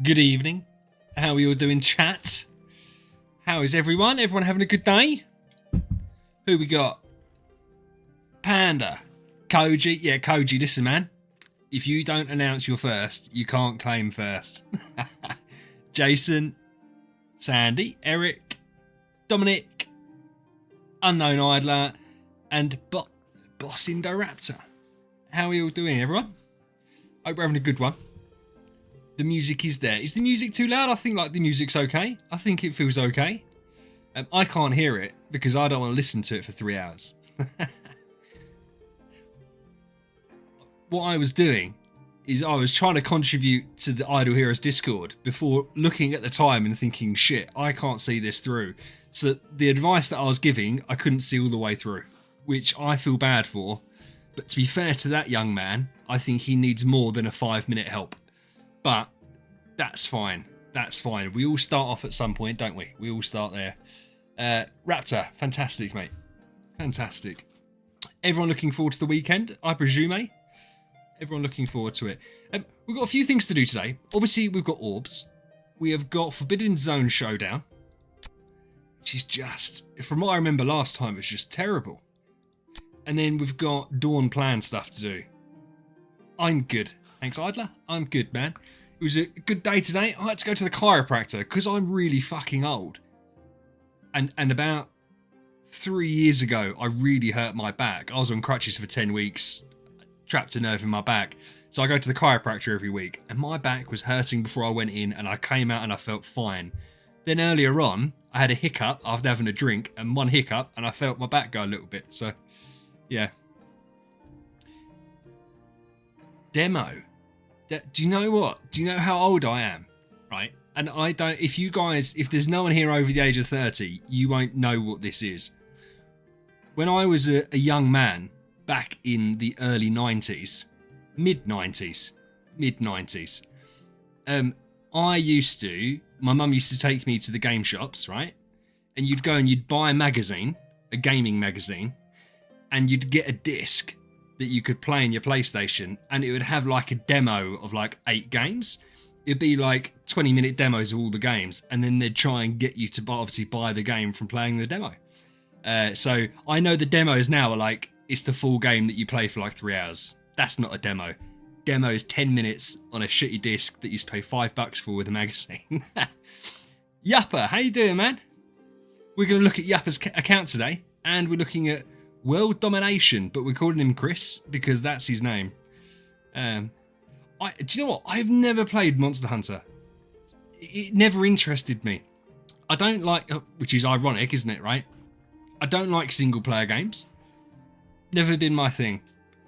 Good evening. How are you all doing, chat? How is everyone? Everyone having a good day? Who we got? Panda. Koji. Yeah, Koji, listen, man. If you don't announce your first, you can't claim first. Jason, Sandy, Eric, Dominic, Unknown Idler, and Boss Indoraptor. How are you all doing, everyone? Hope we're having a good one. The music is there. Is the music too loud? I think the music's okay. I think it feels okay. I can't hear it because I don't want to listen to it for 3 hours. What I was doing is I was trying to contribute to the Idle Heroes Discord before looking at the time and thinking, shit, I can't see this through. So the advice that I was giving, I couldn't see all the way through, which I feel bad for. But to be fair to that young man, I think he needs more than a 5-minute help. But that's fine. That's fine. We all start off at some point, don't we? We all start there. Raptor, fantastic, mate. Fantastic. Everyone looking forward to the weekend, I presume, eh? Everyone looking forward to it. We've got a few things to do today. Obviously, we've got Orbs. We have got Forbidden Zone Showdown, which is just, from what I remember last time, it's just terrible. And then we've got Dawn Plan stuff to do. I'm good. Thanks, Idler. I'm good, man. It was a good day today. I had to go to the chiropractor because I'm really fucking old. And about 3 years ago, I really hurt my back. I was on crutches for 10 weeks, trapped a nerve in my back. So I go to the chiropractor every week, and my back was hurting before I went in, and I came out and I felt fine. Then earlier on, I had a hiccup after having a drink, and one hiccup, and I felt my back go a little bit. So, yeah. Demo. Do you know what? Do you know how old I am? Right? And I don't, if there's no one here over the age of 30, you won't know what this is. When I was a young man, back in the early 90s, mid-90s, my mum used to take me to the game shops, right? And you'd go and you'd buy a magazine, a gaming magazine, and you'd get a disc that you could play in your PlayStation, and it would have like a demo of like 8 games. It'd be like 20-minute demos of all the games, and then they'd try and get you to obviously buy the game from playing the demo. So I know the demos now are like, it's the full game that you play for like 3 hours. That's not a demo. Demo is 10 minutes on a shitty disc that you used to pay $5 for with a magazine. Yappa, how you doing, man? We're going to look at Yappa's account today, and we're looking at World Domination, but we're calling him Chris because that's his name. Do you know what? I've never played Monster Hunter. It never interested me. I don't like, which is ironic, isn't it, right? I don't like single player games. Never been my thing.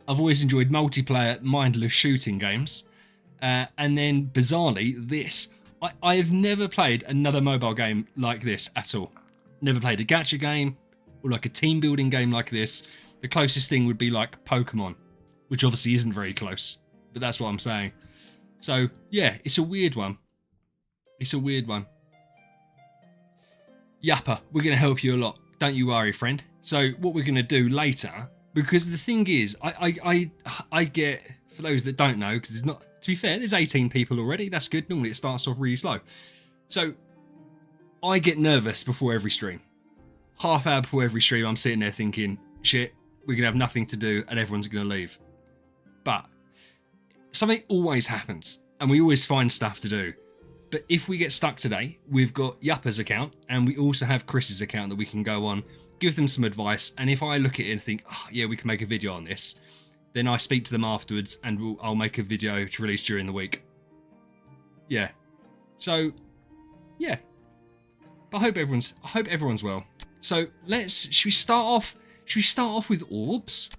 I've always enjoyed multiplayer, mindless shooting games. And then, bizarrely, this. I have never played another mobile game like this at all. Never played a gacha game or like a team building game like this. The closest thing would be like Pokemon, which obviously isn't very close. But that's what I'm saying. So, yeah, it's a weird one. It's a weird one. Yappa, we're going to help you a lot. Don't you worry, friend. So, what we're going to do later, because the thing is, I get, for those that don't know, because it's not, to be fair, there's 18 people already. That's good. Normally it starts off really slow. So, I get nervous before every stream. Half hour before every stream, I'm sitting there thinking, shit, we're going to have nothing to do and everyone's going to leave. But something always happens and we always find stuff to do. But if we get stuck today, we've got Yappa's account and we also have Chris's account that we can go on, give them some advice. And if I look at it and think, oh, yeah, we can make a video on this, then I speak to them afterwards and I'll make a video to release during the week. Yeah. So, yeah. But I hope everyone's well. So should we start off with Orbs?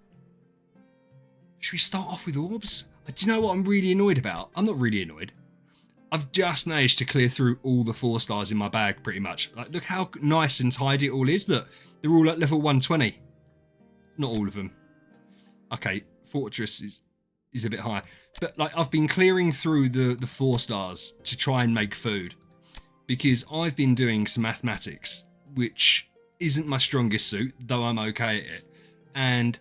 Should we start off with Orbs? Do you know what I'm really annoyed about? I'm not really annoyed. I've just managed to clear through all the 4 stars in my bag, pretty much. Like, look how nice and tidy it all is. Look, they're all at level 120. Not all of them. Okay, Fortress is a bit higher. But like, I've been clearing through the 4 stars to try and make food. Because I've been doing some mathematics, which isn't my strongest suit, though I'm okay at it. And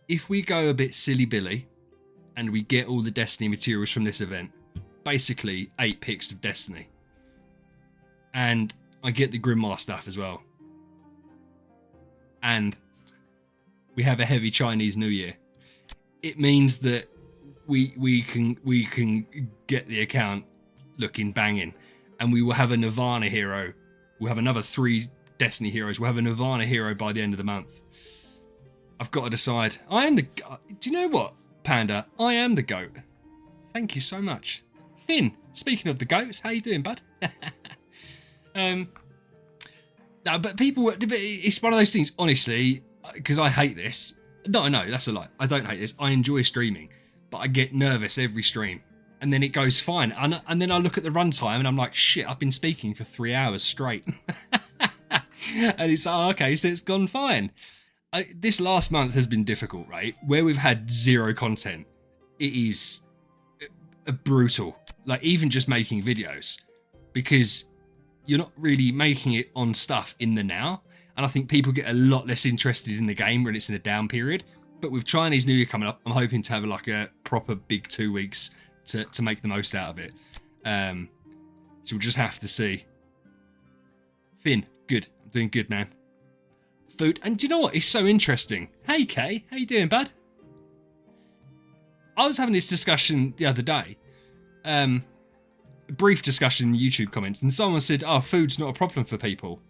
if we go a bit silly-billy, and we get all the Destiny materials from this event, basically 8 picks of Destiny. And I get the Grimoire stuff as well. And we have a heavy Chinese New Year. It means that we can get the account looking banging, and we will have a Nirvana hero. We'll have another 3 Destiny heroes. We'll have a Nirvana hero by the end of the month. I've got to decide. Do you know what, Panda? I am the GOAT. Thank you so much. Finn, speaking of the GOATs, how you doing, bud? No, but it's one of those things, honestly, because I hate this. No, that's a lie. I don't hate this. I enjoy streaming, but I get nervous every stream. And then it goes fine. And then I look at the runtime and I'm like, shit, I've been speaking for 3 hours straight. And it's like, oh, okay, so it's gone fine. This last month has been difficult, right? Where we've had 0 content, it is brutal. Like, even just making videos, because you're not really making it on stuff in the now. And I think people get a lot less interested in the game when it's in a down period. But with Chinese New Year coming up, I'm hoping to have like a proper big 2 weeks to make the most out of it. So we'll just have to see. Finn, good. I'm doing good, man. Food. And do you know what? It's so interesting. Hey, Kay. How you doing, bud? I was having this discussion the other day. A brief discussion in the YouTube comments. And someone said, oh, food's not a problem for people.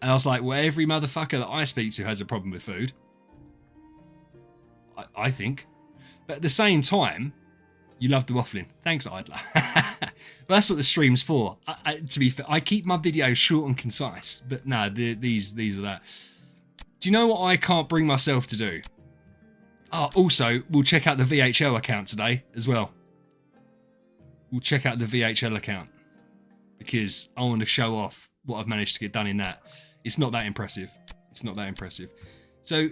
And I was like, well, every motherfucker that I speak to has a problem with food. I think. But at the same time, you love the waffling. Thanks, Idler. Well, that's what the stream's for. To be fair, I keep my videos short and concise. But no, these are that. Do you know what I can't bring myself to do? Oh, also, we'll check out the VHL account today as well. We'll check out the VHL account, because I want to show off what I've managed to get done in that. It's not that impressive. It's not that impressive. So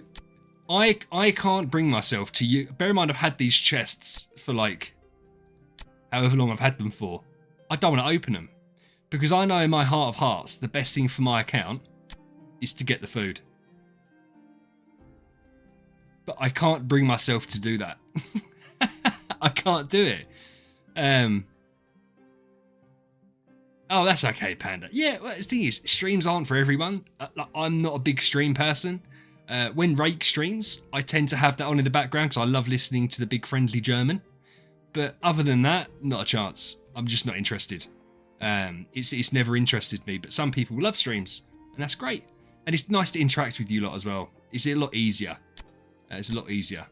I can't bring myself to you. Bear in mind, I've had these chests for like however long I've had them for. I don't want to open them, because I know in my heart of hearts the best thing for my account is to get the food. But I can't bring myself to do that. I can't do it. Oh, that's okay, Panda. Yeah, well, the thing is, streams aren't for everyone. I'm not a big stream person. When Rake streams, I tend to have that on in the background because I love listening to the big friendly German. But other than that, not a chance. I'm just not interested. It's never interested me. But some people love streams, and that's great. And it's nice to interact with you lot as well. It's a lot easier. It's a lot easier.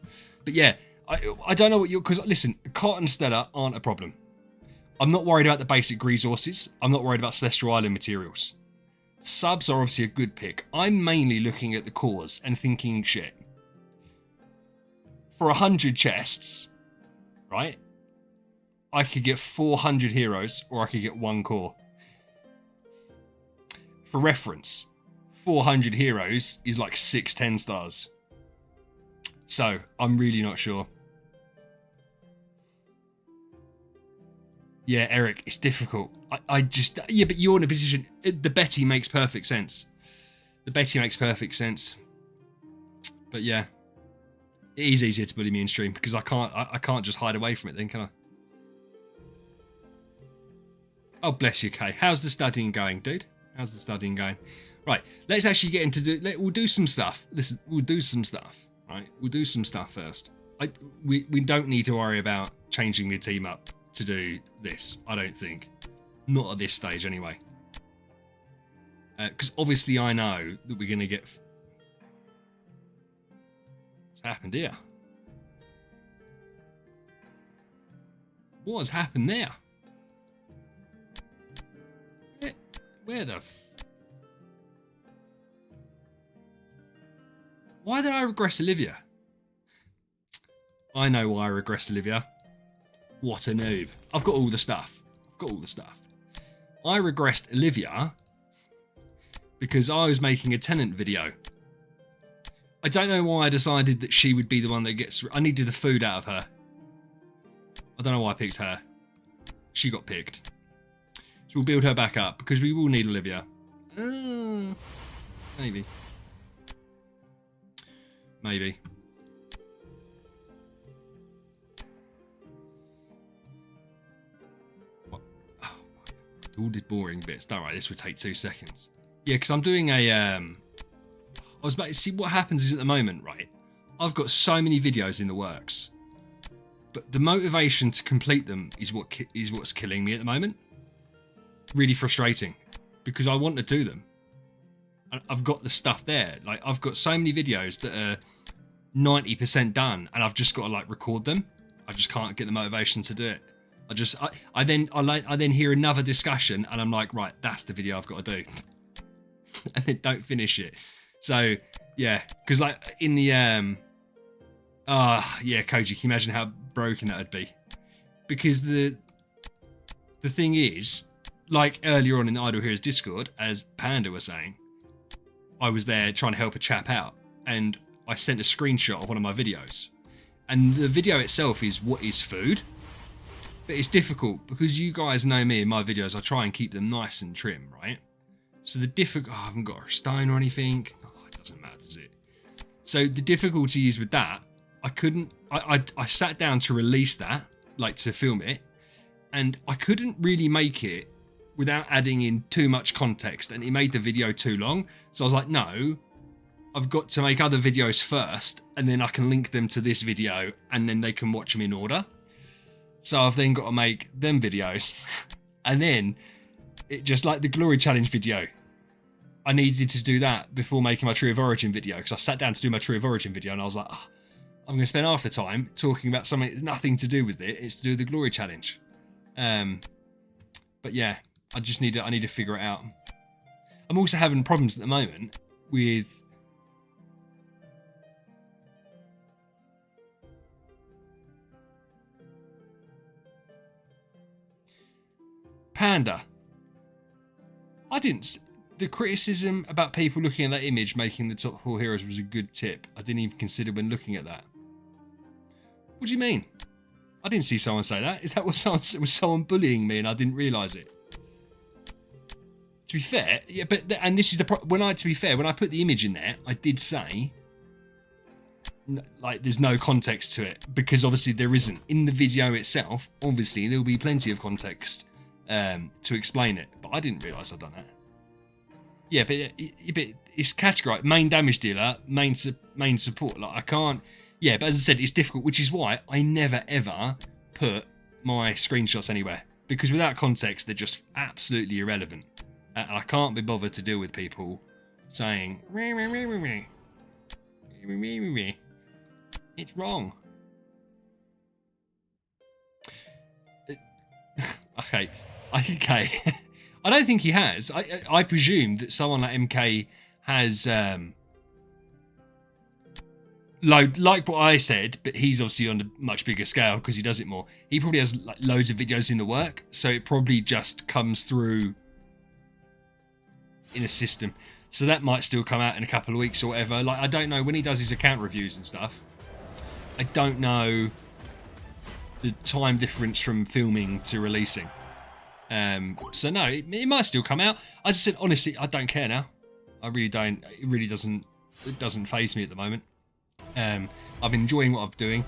But yeah, I don't know what you're... Because listen, Cot and Stella aren't a problem. I'm not worried about the basic resources. I'm not worried about Celestial Island materials. Subs are obviously a good pick. I'm mainly looking at the cores and thinking, shit. For 100 chests, right? I could get 400 heroes, or I could get 1 core. For reference, 400 heroes is like 6 10 stars. So, I'm really not sure. Yeah, Eric, it's difficult. Yeah, but you're in a position... The Betty makes perfect sense. The Betty makes perfect sense. But yeah, it is easier to bully me in stream, because I can't just hide away from it then, can I? Oh, bless you, Kay. How's the studying going, dude? How's the studying going? Right, let's actually get into... We'll do some stuff. Listen, we'll do some stuff, right? We'll do some stuff first. We don't need to worry about changing the team up to do this, I don't think. Not at this stage, anyway. Because obviously I know that we're going to get... What's happened here? What has happened there? Where the... Why did I regress Olivia? I know why I regressed Olivia. What a noob. I've got all the stuff. I regressed Olivia because I was making a tenant video. I don't know why I decided that she would be the one that gets... I needed the food out of her. I don't know why I picked her. She got picked. So we'll build her back up, because we will need Olivia. Maybe. Maybe. All the boring bits. Don't worry, this would take 2 seconds. Yeah, because I'm doing a... I was about to see what happens is at the moment, right? I've got so many videos in the works. But the motivation to complete them is what's killing me at the moment. Really frustrating. Because I want to do them. I've got the stuff there. Like, I've got so many videos that are 90% done, and I've just got to like record them. I just can't get the motivation to do it. I then hear another discussion, and I'm like, right, that's the video I've got to do, and then don't finish it. So yeah, because like in the yeah, Koji, can you imagine how broken that would be? Because the thing is, like earlier on in the Idle Heroes Discord, as Panda was saying, I was there trying to help a chap out, and I sent a screenshot of one of my videos. And the video itself is what is food. But it's difficult because you guys know me in my videos, I try and keep them nice and trim, right? So I haven't got a stone or anything. Oh, it doesn't matter, does it? So the difficulty is with that, I sat down to release that, like to film it, and I couldn't really make it without adding in too much context, and it made the video too long. So I was like, no, I've got to make other videos first, and then I can link them to this video, and then they can watch them in order. So I've then got to make them videos, and then it just like the Glory Challenge video. I needed to do that before making my Tree of Origin video, because I sat down to do my Tree of Origin video, and I was like, oh, I'm going to spend half the time talking about something that's nothing to do with it. It's to do with the Glory Challenge. But yeah, I need to figure it out. I'm also having problems at the moment with Panda. The criticism about people looking at that image making the top 4 heroes was a good tip. I didn't even consider when looking at that. What do you mean? I didn't see someone say that. Is that what was someone bullying me and I didn't realise it? To be fair, yeah, and this is the when I put the image in there, I did say like there's no context to it, because obviously there isn't in the video itself. Obviously there'll be plenty of context to explain it, but I didn't realise I'd done that. Yeah, but it's categorized main damage dealer, main support. Like I can't. Yeah, but as I said, it's difficult, which is why I never ever put my screenshots anywhere, because without context they're just absolutely irrelevant, and I can't be bothered to deal with people saying it's wrong. Okay. I don't think he has. I presume that someone like MK has like what I said, but he's obviously on a much bigger scale because he does it more. He probably has like loads of videos in the work, so it probably just comes through in a system. So that might still come out in a couple of weeks or whatever. Like I don't know when he does his account reviews and stuff. I don't know the time difference from filming to releasing. So no, it might still come out. As I said, honestly, I don't care now. I really don't. It really doesn't. It doesn't faze me at the moment. I've been enjoying what I'm doing.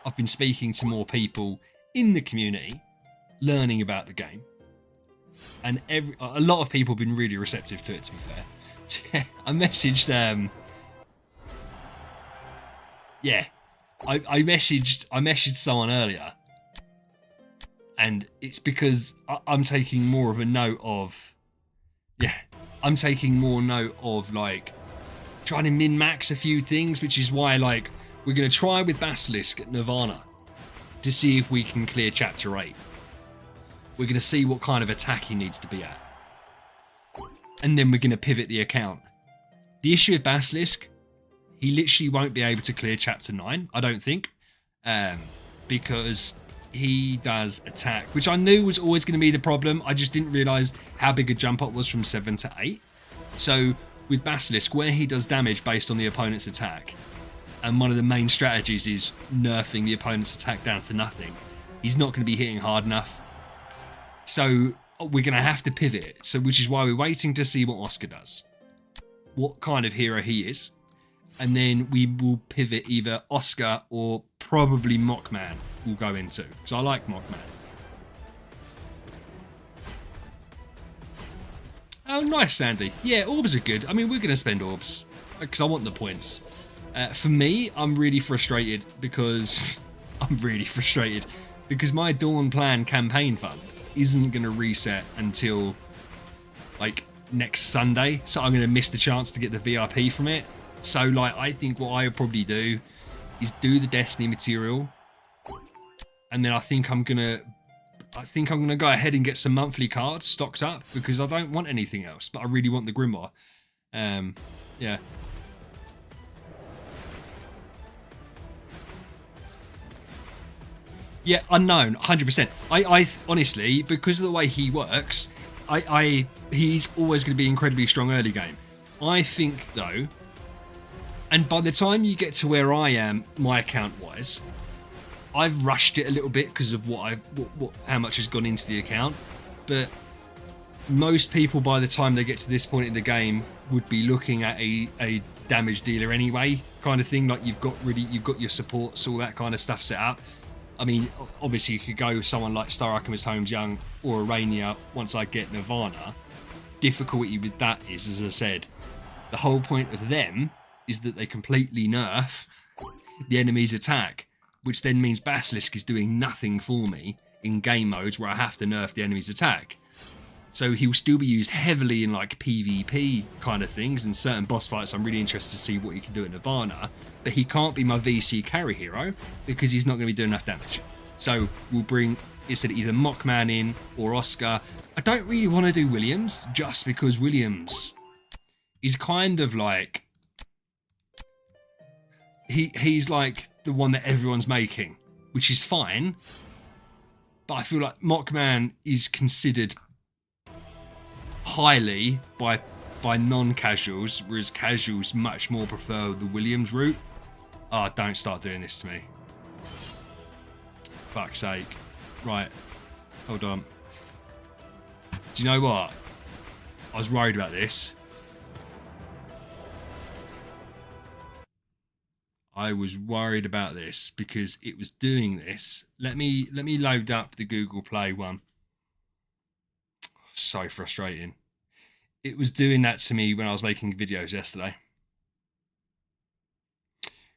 I've been speaking to more people in the community, learning about the game, and a lot of people have been really receptive to it. To be fair, I messaged. Yeah, I messaged someone earlier. And it's because I'm taking more of a note of, I'm taking more note of like trying to min-max a few things, which is why like we're going to try with Basilisk at Nirvana to see if we can clear Chapter 8. We're going to see what kind of attack he needs to be at. And then we're going to pivot the account. The issue with Basilisk, he literally won't be able to clear Chapter 9, I don't think, because he does attack, which I knew was always going to be the problem. I just didn't realise how big a jump up was from 7 to 8. So with Basilisk, where he does damage based on the opponent's attack, and one of the main strategies is nerfing the opponent's attack down to nothing, he's not going to be hitting hard enough. So we're going to have to pivot. So which is why we're waiting to see what Oscar does, what kind of hero he is, and then we will pivot either Oscar or probably Mockman. Will go into, because I like Mockman. Oh, nice, Sandy. Yeah, orbs are good. I mean, we're going to spend orbs because I want the points. For me, I'm really frustrated because my Dawn Plan campaign fund isn't going to reset until like next Sunday, so I'm going to miss the chance to get the VIP from it. So like, I think what I would probably do is do the Destiny material, and then I think I'm gonna go ahead and get some monthly cards stocked up because I don't want anything else, but I really want the Grimoire. Yeah. Yeah, unknown, 100%. I honestly, because of the way he works, he's always going to be incredibly strong early game. I think though, and by the time you get to where I am, my account wise, I've rushed it a little bit because of how much has gone into the account. But most people, by the time they get to this point in the game, would be looking at a damage dealer anyway, kind of thing. Like you've got your supports, all that kind of stuff set up. I mean, obviously you could go with someone like Star Alchemist Holmes Young or Arania once I get Nirvana. Difficulty with that is, as I said, the whole point of them is that they completely nerf the enemy's attack, which then means Basilisk is doing nothing for me in game modes where I have to nerf the enemy's attack. So he will still be used heavily in like PvP kind of things and certain boss fights. I'm really interested to see what he can do in Nirvana, but he can't be my VC carry hero because he's not going to be doing enough damage. So we'll bring instead either Mockman in or Oscar. I don't really want to do Williams just because Williams is kind of like he's like the one that everyone's making, which is fine, but I feel like Mockman is considered highly by non-casuals, whereas casuals much more prefer the Williams route. Oh, don't start doing this to me. Fuck's sake. Right, hold on. Do you know what? I was worried about this. I was worried about this because it was doing this. Let me load up the Google Play one. So frustrating. It was doing that to me when I was making videos yesterday.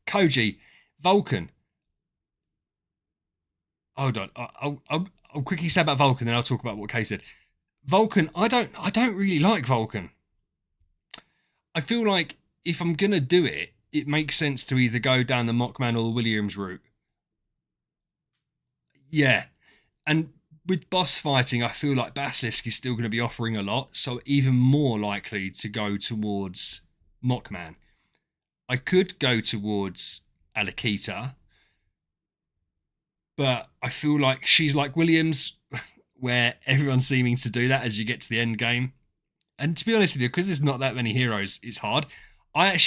Koji, Vulcan. Hold on. I'll quickly say about Vulcan, then I'll talk about what Kay said. Vulcan, I don't really like Vulcan. I feel like if I'm gonna do it, it makes sense to either go down the Mockman or the Williams route. Yeah. And with boss fighting, I feel like Basilisk is still going to be offering a lot, so even more likely to go towards Mockman. I could go towards Alakita, but I feel like she's like Williams, where everyone's seeming to do that as you get to the end game. And to be honest with you, because there's not that many heroes, it's hard. I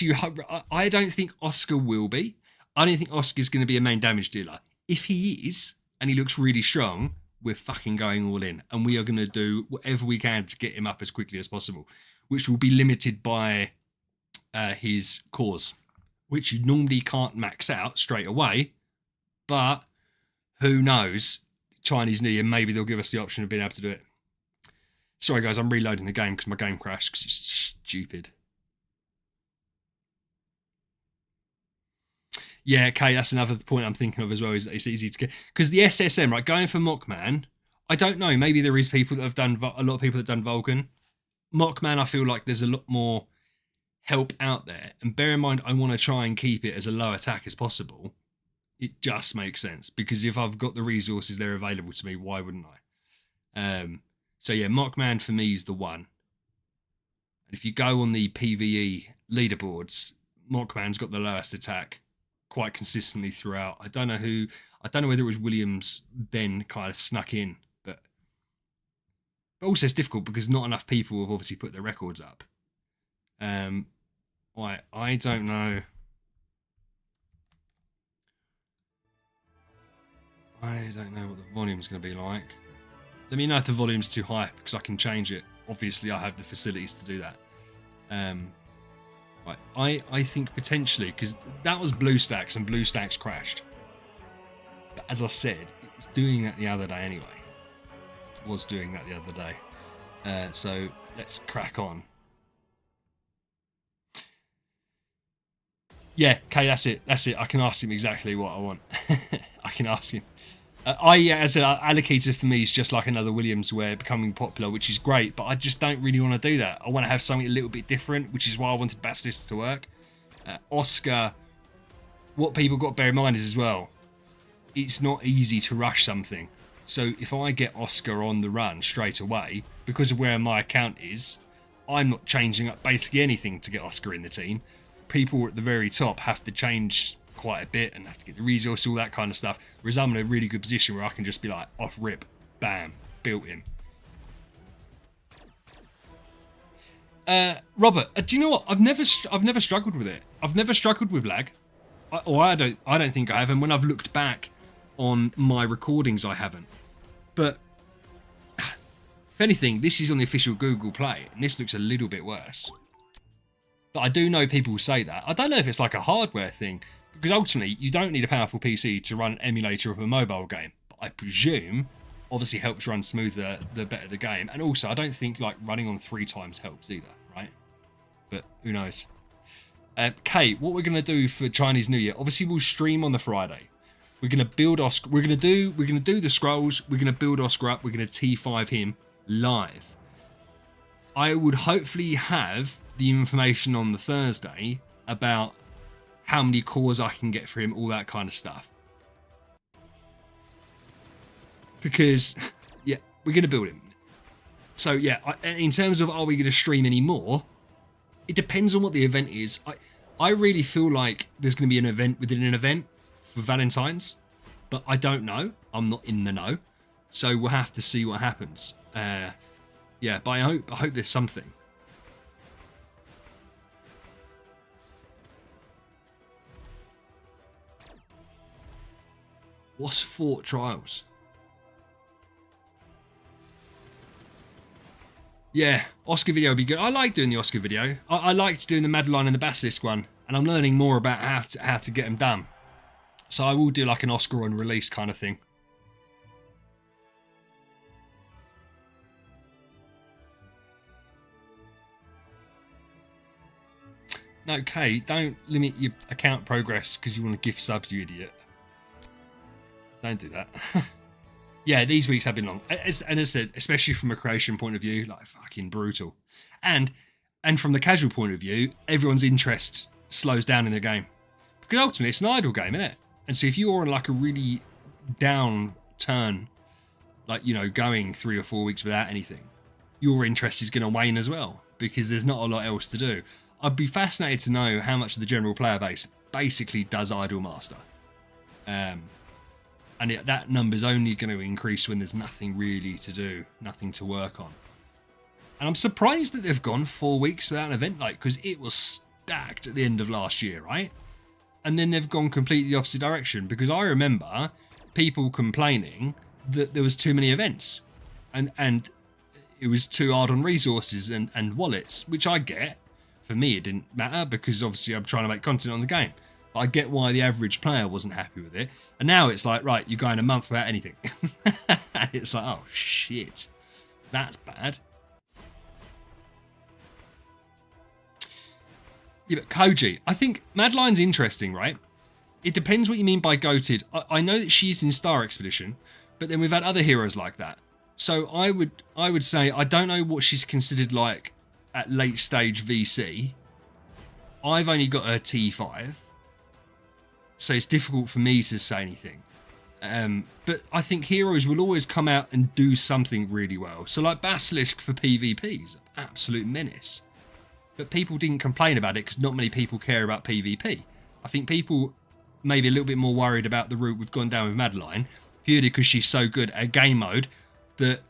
don't think Oscar will be. I don't think Oscar's going to be a main damage dealer. If he is, and he looks really strong, we're fucking going all in. And we are going to do whatever we can to get him up as quickly as possible, which will be limited by his cores, which you normally can't max out straight away. But who knows? Chinese New Year, maybe they'll give us the option of being able to do it. Sorry, guys, I'm reloading the game because my game crashed because it's stupid. Yeah, okay, that's another point I'm thinking of as well, is that it's easy to get. Because the SSM, right, going for Mockman, I don't know, maybe there is people that have done, a lot of people that have done Vulcan. Mockman, I feel like there's a lot more help out there. And bear in mind, I want to try and keep it as a low attack as possible. It just makes sense, because if I've got the resources there available to me, why wouldn't I? So yeah, Mockman for me is the one. And if you go on the PvE leaderboards, Mockman's got the lowest attack quite consistently throughout. I don't know whether it was Williams then kind of snuck in, but also it's difficult because not enough people have obviously put their records up. Right, I don't know. I don't know what the volume's going to be like. Let me know if the volume's too high, because I can change it. Obviously, I have the facilities to do that. Right, I think potentially, because that was BlueStacks and BlueStacks crashed. But as I said, it was doing that the other day anyway. It was doing that the other day. So let's crack on. Yeah, okay, that's it. I can ask him exactly what I want. I can ask him. As I said, allocator for me is just like another Williams where becoming popular, which is great, but I just don't really want to do that. I want to have something a little bit different, which is why I wanted Basilisk to work. Oscar, what people got to bear in mind is as well, it's not easy to rush something. So if I get Oscar on the run straight away, because of where my account is, I'm not changing up basically anything to get Oscar in the team. People at the very top have to change quite a bit and have to get the resource, all that kind of stuff. Whereas I'm in a really good position where I can just be like, off rip, bam, built him. Robert, do you know what? I've never struggled with it. I've never struggled with lag, I don't think I have. And when I've looked back on my recordings, I haven't. But if anything, this is on the official Google Play, and this looks a little bit worse. But I do know people say that. I don't know if it's like a hardware thing, because ultimately you don't need a powerful PC to run an emulator of a mobile game. But I presume, obviously helps run smoother the better the game. And also, I don't think like running on 3 times helps either, right? But who knows? Kate, what we're gonna do for Chinese New Year? Obviously, we'll stream on the Friday. We're gonna build Oscar. We're gonna do the scrolls. We're gonna build Oscar up. We're gonna T5 him live. I would hopefully have the information on the Thursday about how many cores I can get for him, all that kind of stuff. Because, yeah, we're going to build him. So, yeah, in terms of are we going to stream any more, it depends on what the event is. I really feel like there's going to be an event within an event for Valentine's, but I don't know. I'm not in the know. So we'll have to see what happens. Yeah, but I hope there's something. What's Fort Trials? Yeah, Oscar video would be good. I like doing the Oscar video. I liked doing the Madeline and the Basilisk one, and I'm learning more about how to get them done. So I will do like an Oscar on release kind of thing. No, Kay, don't limit your account progress because you want to gift subs, you idiot. Don't do that. Yeah, these weeks have been long. And as I said, especially from a creation point of view, like fucking brutal. And from the casual point of view, everyone's interest slows down in the game. Because ultimately it's an idle game, isn't it? And so if you're on like a really down turn, like, you know, going 3 or 4 weeks without anything, your interest is going to wane as well because there's not a lot else to do. I'd be fascinated to know how much of the general player base basically does Idle Master. And that number's only going to increase when there's nothing really to do, nothing to work on. And I'm surprised that they've gone 4 weeks without an event, like, because it was stacked at the end of last year, right? And then they've gone completely the opposite direction, because I remember people complaining that there was too many events and it was too hard on resources and wallets, which I get. For me, it didn't matter because obviously I'm trying to make content on the game. But I get why the average player wasn't happy with it. And now it's like, right, you're going a month without anything. It's like, oh, shit. That's bad. Yeah, but Koji, I think Madeline's interesting, right? It depends what you mean by goated. I know that she's in Star Expedition, but then we've had other heroes like that. So I would say I don't know what she's considered like at late stage VC. I've only got her T5, so it's difficult for me to say anything. But I think heroes will always come out and do something really well. So like Basilisk for PvP is an absolute menace. But people didn't complain about it because not many people care about PvP. I think people maybe a little bit more worried about the route we've gone down with Madeline, purely because she's so good at game mode that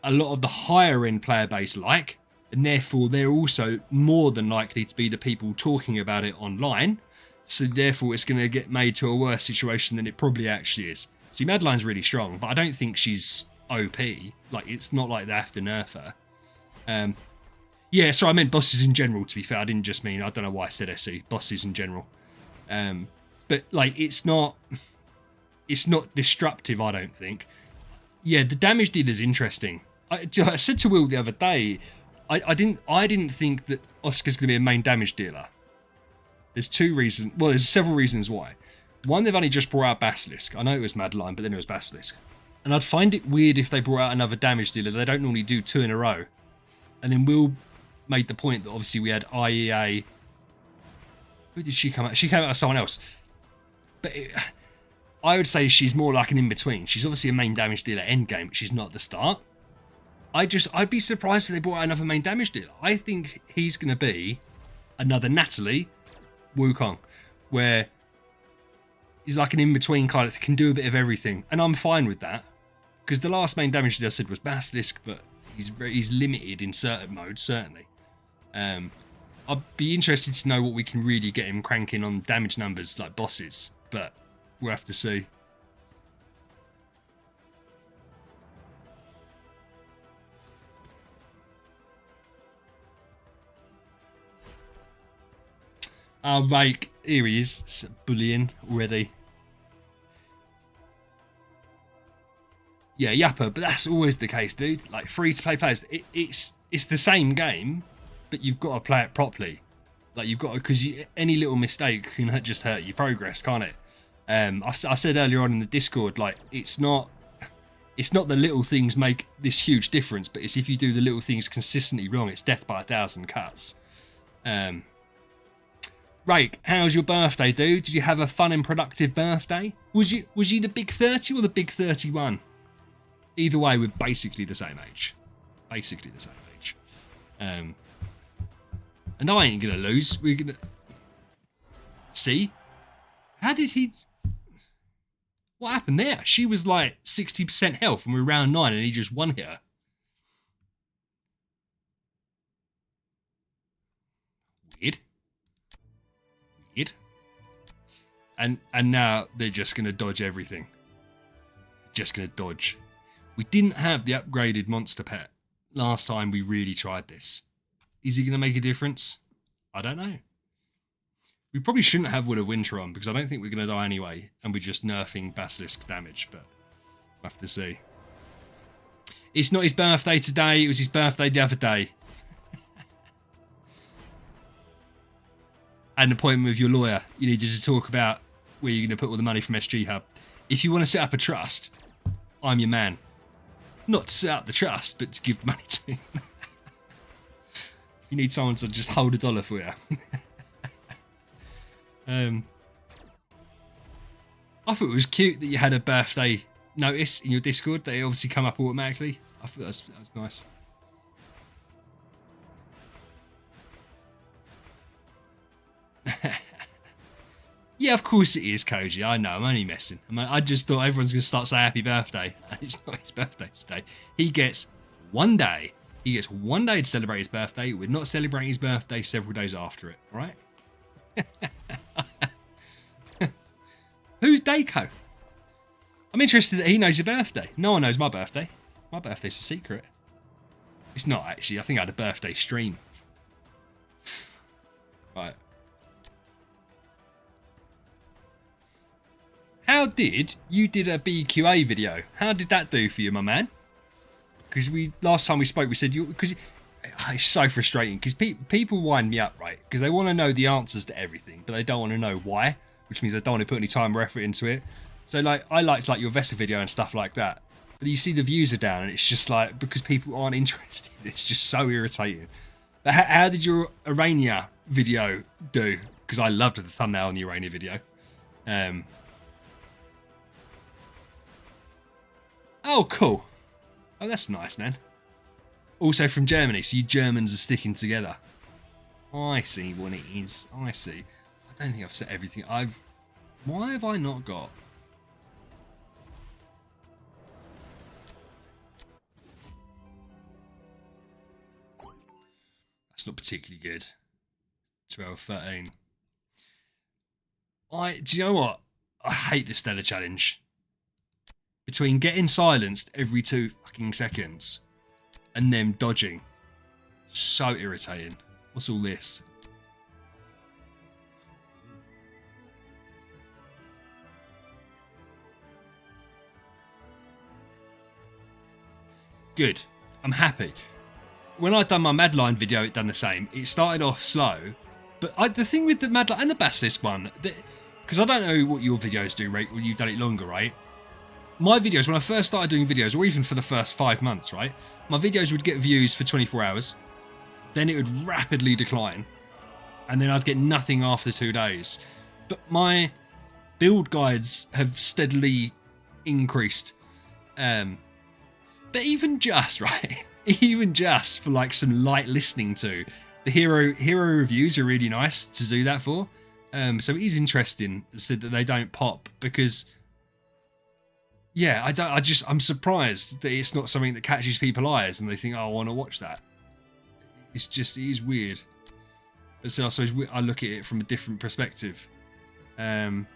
a lot of the higher end player base like, and therefore they're also more than likely to be the people talking about it online. So therefore it's going to get made to a worse situation than it probably actually is. See, Madeline's really strong, but I don't think she's OP. Like, it's not like they have to nerf her. Yeah, so I meant bosses in general, to be fair. I didn't just mean, I don't know why I said SE, bosses in general. But like, it's not disruptive, I don't think. Yeah, the damage dealer's interesting. I said to Will the other day, I didn't think that Oscar's going to be a main damage dealer. There's two reasons. Well, there's several reasons why. One, they've only just brought out Basilisk. I know it was Madeline, but then it was Basilisk. And I'd find it weird if they brought out another damage dealer. They don't normally do 2 in a row. And then Will made the point that obviously we had IEA. Who did she come out? She came out as someone else. But I would say she's more like an in-between. She's obviously a main damage dealer endgame, but she's not at the start. I'd be surprised if they brought out another main damage dealer. I think he's going to be another Natalie Wukong, where he's like an in-between kind of can do a bit of everything, and I'm fine with that because the last main damage dealer I said was Basilisk, but he's limited in certain modes certainly. I'd be interested to know what we can really get him cranking on damage numbers like bosses, but we'll have to see. Rake, here he is, bullying already. Yeah, Yappa, but that's always the case, dude. Like free-to-play players, it's the same game, but you've got to play it properly. Like you've got to, because any little mistake can just hurt your progress, can't it? I said earlier on in the Discord, like it's not the little things make this huge difference, but it's if you do the little things consistently wrong, it's death by 1,000 cuts. Rake, how's your birthday, dude? Did you have a fun and productive birthday? Was you the big 30 or the big 31? Either way, we're basically the same age. Basically the same age. And I ain't gonna lose. We're gonna see. How did he? What happened there? She was like 60% health and we're round 9 and he just one hit her. Weird. And now they're just going to dodge everything. Just going to dodge. We didn't have the upgraded monster pet last time we really tried this. Is it going to make a difference? I don't know. We probably shouldn't have Wood of Winter on because I don't think we're going to die anyway. And we're just nerfing Basilisk damage, but we'll have to see. It's not his birthday today. It was his birthday the other day. An appointment with your lawyer. You needed to talk about where you're going to put all the money from SG Hub. If you want to set up a trust, I'm your man. Not to set up the trust, but to give the money to. You need someone to just hold $1 for you. I thought it was cute that you had a birthday notice in your Discord. They obviously come up automatically. I thought that was nice. Yeah, of course it is, Koji. I know, I'm only messing. I just thought everyone's going to start saying happy birthday. It's not his birthday today. He gets 1 day. He gets 1 day to celebrate his birthday. We're not celebrating his birthday several days after it, all right? Who's Dako? I'm interested that he knows your birthday. No one knows my birthday. My birthday's a secret. It's not, actually. I think I had a birthday stream. Right. How did you did a BQA video? How did that do for you, my man? Because last time we spoke, we said because it's so frustrating because people wind me up, right? Because they want to know the answers to everything, but they don't want to know why, which means they don't want to put any time or effort into it. So like I liked like your Vesa video and stuff like that, but you see the views are down, and it's just like because people aren't interested. It's just so irritating. But how did your Arania video do? Because I loved the thumbnail on the Arania video. Oh, cool. Oh, that's nice, man. Also from Germany, so you Germans are sticking together. I see what it is. I see. I don't think I've set everything. Why have I not got? That's not particularly good. 12, 13. Do you know what? I hate the Stellar Challenge. Between getting silenced every 2 fucking seconds and them dodging. So irritating. What's all this? Good. I'm happy. When I'd done my Madline video, it done the same. It started off slow, but the thing with the Madline and the Basilisk one, because I don't know what your videos do, right? Well, you've done it longer, right? My videos, when I first started doing videos, or even for the first 5 months, right? My videos would get views for 24 hours. Then it would rapidly decline. And then I'd get nothing after 2 days. But my build guides have steadily increased. But even just, right? Even just for like some light listening to, the hero reviews are really nice to do that for. So it is interesting said that they don't pop because, yeah, I'm surprised that it's not something that catches people's eyes and they think, oh, I want to watch that. It is weird. But so I suppose I look at it from a different perspective. Why?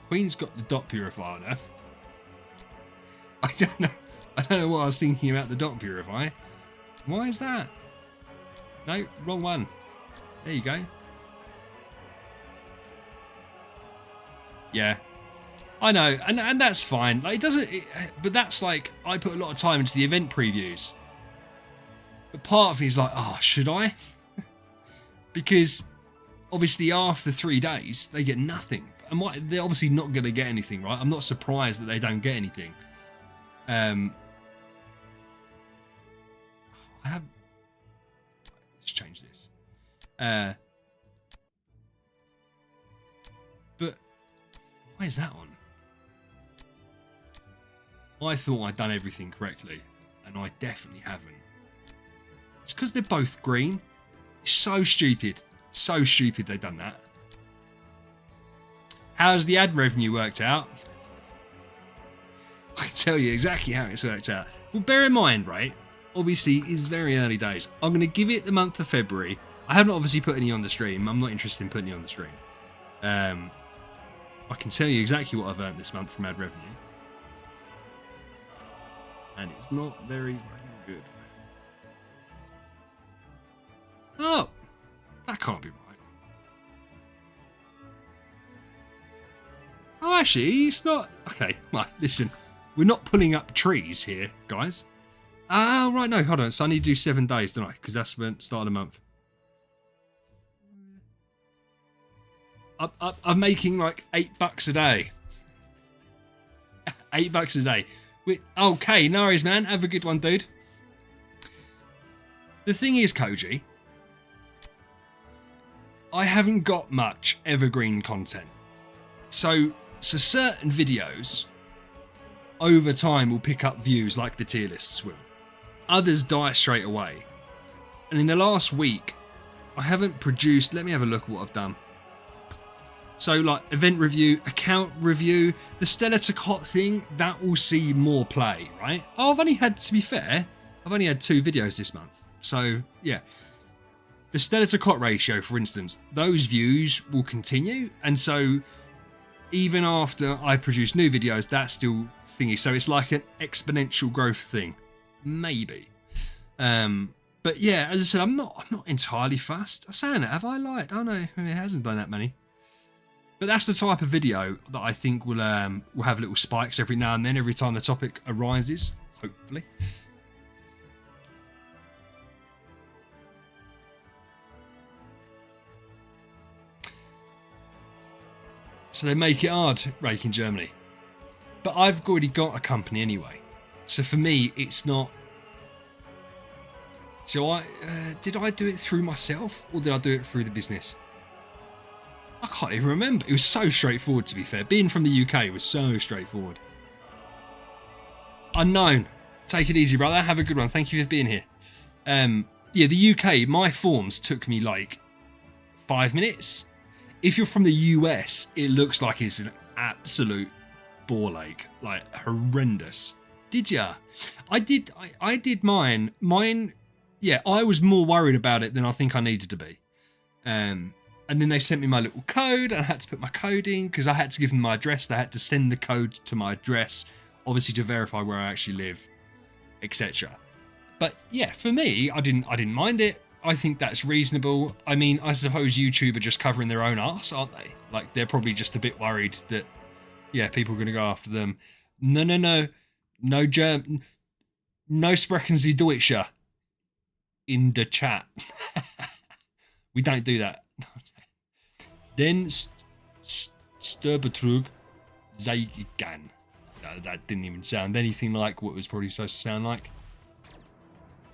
Queen's got the dot purifier there. I don't know what I was thinking about the dot purifier. Why is that? No, wrong one. There you go. Yeah, I know, and that's fine. Like but that's like I put a lot of time into the event previews. But part of me is like, oh, should I? Because obviously after 3 days they get nothing. And they're obviously not going to get anything, right? I'm not surprised that they don't get anything. Let's change this. But why is that on? I thought I'd done everything correctly, and I definitely haven't. It's because they're both green. It's so stupid. So stupid they've done that. How's the ad revenue worked out? I can tell you exactly how it's worked out. Well, bear in mind, right? Obviously, it's very early days. I'm going to give it the month of February. I haven't obviously put any on the stream. I'm not interested in putting it on the stream. I can tell you exactly what I've earned this month from ad revenue. And it's not very good. Oh, that can't be right. Oh, actually, it's not. Okay, right, listen. We're not pulling up trees here, guys. Oh, right, no, hold on. So I need to do 7 days, don't I? Because that's when start of the month. I'm making like $8 a day. $8 a day. Okay, no worries, man. Have a good one, dude. The thing is, Koji, I haven't got much evergreen content. So certain videos over time will pick up views like the tier lists will. Others die straight away. And in the last week, I haven't produced, let me have a look at what I've done. So like event review, account review, the Stellar to Cot thing, that will see more play, right? Oh, I've only had, to be fair, I've only had 2 videos this month. So yeah, the Stellar to Cot ratio, for instance, those views will continue. And so even after I produce new videos, that's still thingy. So it's like an exponential growth thing, maybe. But yeah, as I said, I'm not entirely fussed. I'm saying that, have I lied? Oh no, it hasn't done that many. But that's the type of video that I think will have little spikes every now and then, every time the topic arises, hopefully. So they make it hard, Rake in Germany. But I've already got a company anyway. So for me, it's not... So did I do it through myself or did I do it through the business? I can't even remember. It was so straightforward, to be fair. Being from the UK was so straightforward. Unknown. Take it easy, brother. Have a good one. Thank you for being here. Yeah, the UK, my forms took me like 5 minutes. If you're from the US, it looks like it's an absolute ball ache. Like, horrendous. Did ya? I did mine. Mine, yeah, I was more worried about it than I think I needed to be. And then they sent me my little code and I had to put my code in because I had to give them my address. They had to send the code to my address, obviously to verify where I actually live, etc. But yeah, for me, I didn't mind it. I think that's reasonable. I mean, I suppose YouTube are just covering their own arse, aren't they? Like, they're probably just a bit worried that Yeah, people are going to go after them. No, no, no. No German. No sprechen Sie Deutsche in the chat. We don't do that. Den Sturbetrug Zeigan. That didn't even sound anything like what it was probably supposed to sound like.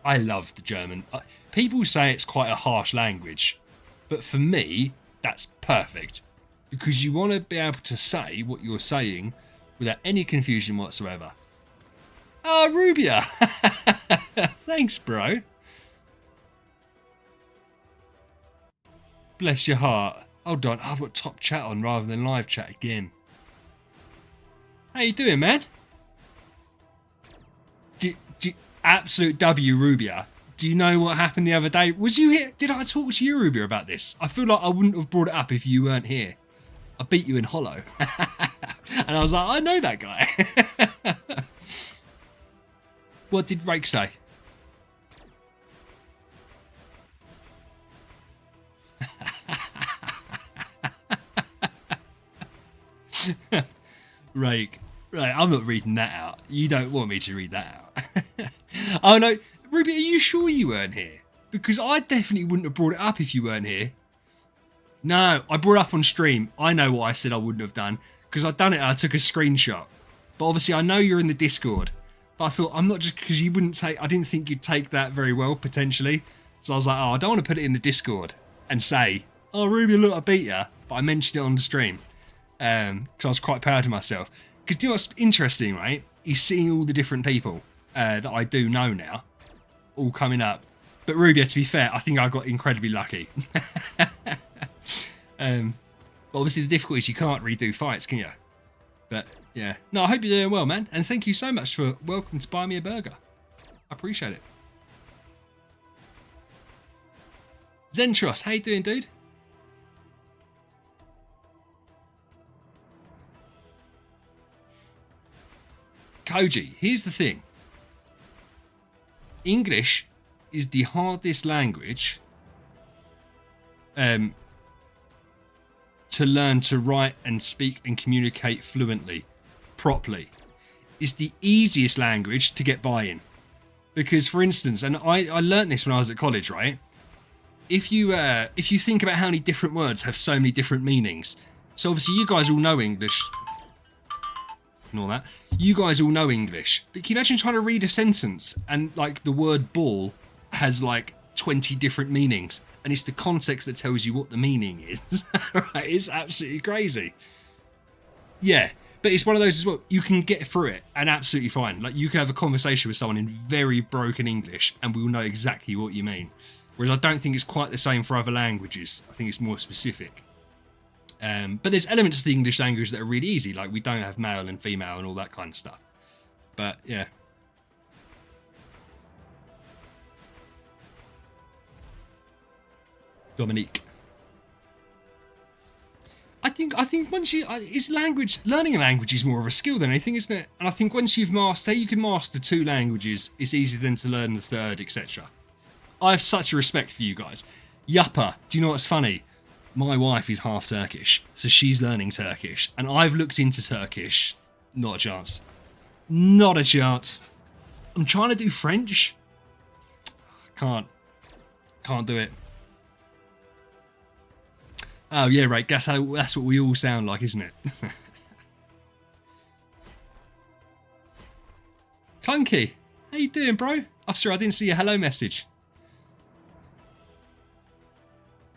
I love the German. People say it's quite a harsh language, but for me, that's perfect. Because you want to be able to say what you're saying without any confusion whatsoever. Oh, Rubia! Thanks, bro. Bless your heart. Hold on, I've got top chat on rather than live chat again. How you doing, man? Absolute W, Rubia. Do you know what happened the other day? Was you here? Did I talk to you, Rubia, about this? I feel like I wouldn't have brought it up if you weren't here. I beat you in Hollow. And I was like, I know that guy. What did Rake say? Rake. Right, I'm not reading that out. You don't want me to read that out. Oh no, Ruby, are you sure you weren't here? Because I definitely wouldn't have brought it up if you weren't here. No, I brought it up on stream. I know what I said I wouldn't have done because I'd done it and I took a screenshot. But obviously I know you're in the Discord. But I thought I'm not just because you wouldn't take. I didn't think you'd take that very well potentially. So I was like, oh, I don't want to put it in the Discord and say, oh, Ruby, look, I beat you. But I mentioned it on the stream because I was quite proud of myself. Because do you know what's interesting, right? Is seeing all the different people that I do know now, all coming up. But Rubia, to be fair, I think I got incredibly lucky. But obviously the difficulty is you can't redo fights, can you? But yeah, no, I hope you're doing well, man. And thank you so much for welcome to buy me a burger. I appreciate it. Zentros, how you doing, dude? Koji, here's the thing. English is the hardest language to learn to write and speak and communicate fluently, properly. It's the easiest language to get by in. Because, for instance, and I learned this when I was at college, right? If you think about how many different words have so many different meanings. So obviously you guys all know English. And all that. You guys all know English. But can you imagine trying to read a sentence and like the word ball has like 20 different meanings and it's the context that tells you what the meaning is. Right? It's absolutely crazy. Yeah, but it's one of those as well. You can get through it and absolutely fine. Like you can have a conversation with someone in very broken English and we'll know exactly what you mean. Whereas I don't think it's quite the same for other languages. I think it's more specific. But there's elements of the English language that are really easy, like we don't have male and female and all that kind of stuff. But yeah. Dominique. I think once you, it's language, learning a language is more of a skill than anything, isn't it? And I think once you've mastered, say you can master 2 languages, it's easier than to learn the 3rd, etc. I have such a respect for you guys. Yuppa, do you know what's funny? My wife is half Turkish, so she's learning Turkish. And I've looked into Turkish. Not a chance. Not a chance. I'm trying to do French. Can't do it. Oh, yeah, right. That's what we all sound like, isn't it? Clunky, how you doing, bro? Oh, sorry, I didn't see your hello message.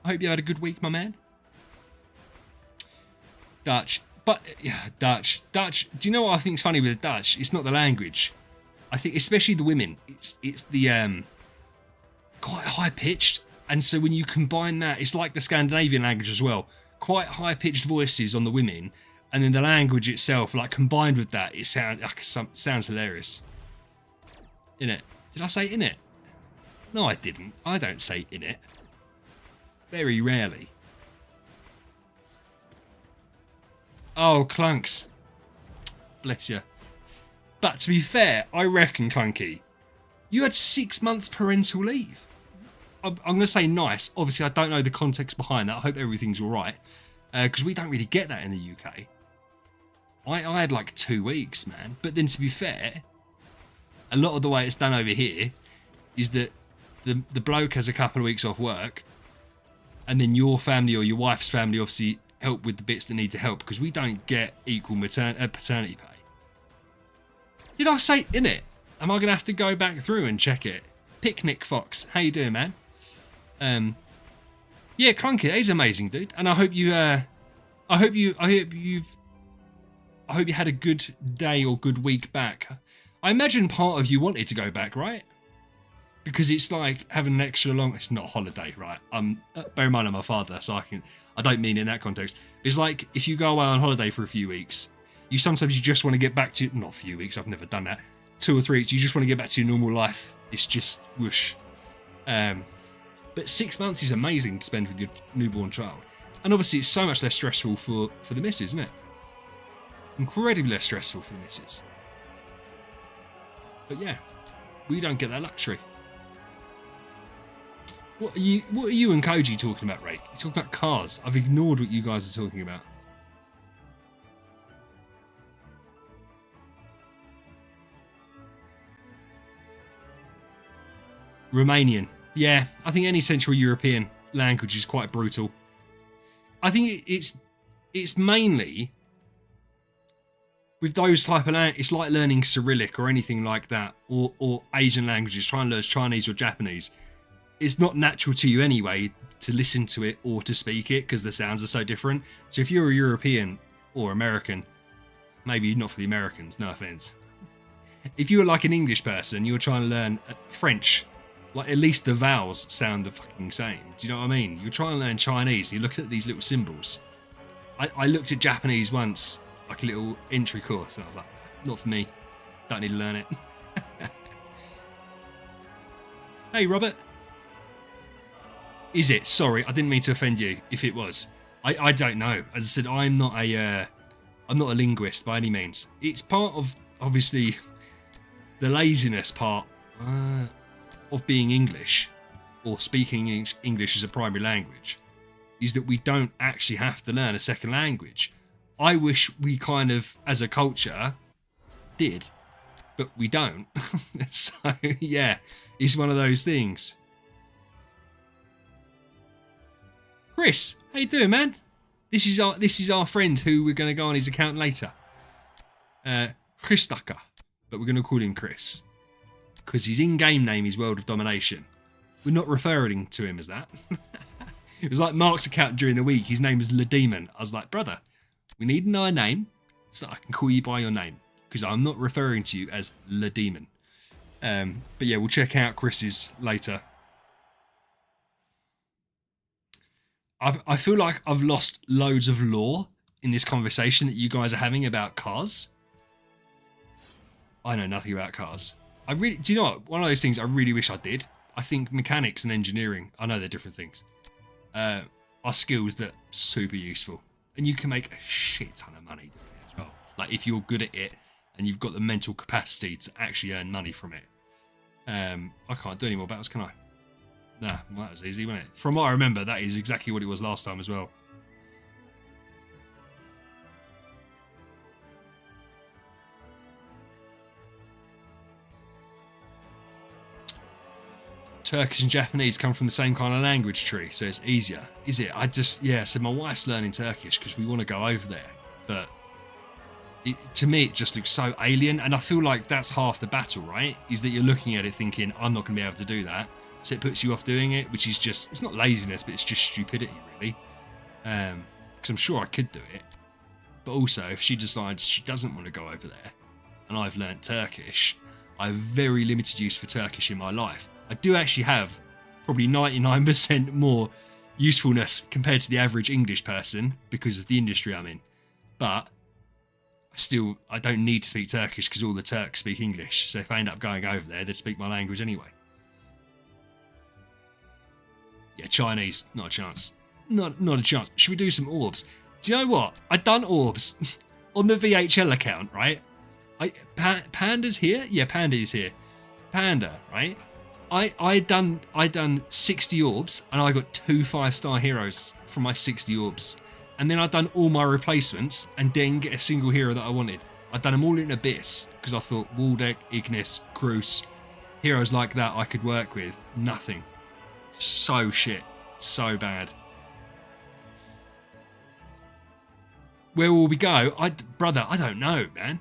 I hope you had a good week, my man. Dutch. But, yeah, Dutch. Do you know what I think is funny with the Dutch? It's not the language. I think, especially the women, it's the, quite high-pitched. And so when you combine that, it's like the Scandinavian language as well. Quite high-pitched voices on the women. And then the language itself, like, combined with that, it sounds hilarious. Innit? Did I say innit? No, I didn't. I don't say innit. Very rarely. Oh, Clunks. Bless you. But to be fair, I reckon, Clunky, you had 6 months parental leave. I'm going to say nice. Obviously, I don't know the context behind that. I hope everything's all right. Because we don't really get that in the UK. I had like 2 weeks, man. But then to be fair, a lot of the way it's done over here is that the bloke has a couple of weeks off work, and then your family or your wife's family obviously help with the bits that need to help, because we don't get equal paternity pay. Did I say in it? Am I going to have to go back through and check it? Picnic Fox, how you doing, man? Yeah, Clunky, he's amazing, dude. And I hope you had a good day or good week back. I imagine part of you wanted to go back, right? Because it's like having an extra long. It's not a holiday, right? Bear in mind I'm my father, so I don't mean in that context. It's like if you go away on holiday for a few weeks, you just want to get back to, not a few weeks. I've never done that. 2 or 3 weeks. You just want to get back to your normal life. It's just whoosh. But 6 months is amazing to spend with your newborn child, and obviously it's so much less stressful for the missus, isn't it? Incredibly less stressful for the missus. But yeah, we don't get that luxury. What are you and Koji talking about, Rake? You're talking about cars. I've ignored what you guys are talking about. Romanian. Yeah, I think any Central European language is quite brutal. I think it's mainly with those type of it's like learning Cyrillic or anything like that, or Asian languages. Try and learn Chinese or Japanese. It's not natural to you anyway to listen to it or to speak it, because the sounds are so different. So if you're a European or American, maybe not for the Americans, no offense. If you're like an English person, you're trying to learn French, like at least the vowels sound the fucking same. Do you know what I mean? You're trying to learn Chinese, and you're looking at these little symbols. I looked at Japanese once, like a little entry course, and I was like, not for me. Don't need to learn it. Hey, Robert. Is it? Sorry, I didn't mean to offend you if it was. I don't know. As I said, I'm not a linguist by any means. It's part of, obviously, the laziness part of being English, or speaking English as a primary language, is that we don't actually have to learn a second language. I wish we kind of, as a culture, did, but we don't. So, yeah, it's one of those things. Chris, how you doing, man? This is our friend who we're going to go on his account later. Chris Tucker, but we're going to call him Chris because his in-game name is World of Domination. We're not referring to him as that. It was like Mark's account during the week. His name was Le Demon. I was like, brother, we need to know a name so that I can call you by your name, because I'm not referring to you as Le Demon. But yeah, we'll check out Chris's later. I feel like I've lost loads of lore in this conversation that you guys are having about cars. I know nothing about cars. Do you know what? One of those things I really wish I did. I think mechanics and engineering, I know they're different things, are skills that are super useful. And you can make a shit ton of money doing it as well. Like if you're good at it and you've got the mental capacity to actually earn money from it. I can't do any more battles, can I? Nah, well, that was easy, wasn't it? From what I remember, that is exactly what it was last time as well. Turkish and Japanese come from the same kind of language tree, so it's easier. Is it? So my wife's learning Turkish because we want to go over there. But to me, it just looks so alien, and I feel like that's half the battle, right? Is that you're looking at it thinking, I'm not going to be able to do that. So it puts you off doing it, which is just, it's not laziness, but it's just stupidity, really. Because I'm sure I could do it. But also, if she decides she doesn't want to go over there, and I've learnt Turkish, I have very limited use for Turkish in my life. I do actually have probably 99% more usefulness compared to the average English person because of the industry I'm in. But I don't need to speak Turkish because all the Turks speak English. So if I end up going over there, they'd speak my language anyway. Yeah, Chinese, not a chance. Not a chance. Should we do some Orbs? Do you know what? I done Orbs on the VHL account, right? Panda's here? Yeah, Panda is here. Panda, right? I done 60 Orbs and I got 2 5-star heroes from my 60 Orbs. And then I'd done all my replacements and didn't get a single hero that I wanted. I'd done them all in Abyss because I thought Waldeck, Ignis, Cruz, heroes like that I could work with. Nothing. So shit. So bad. Where will we go? Brother, I don't know, man.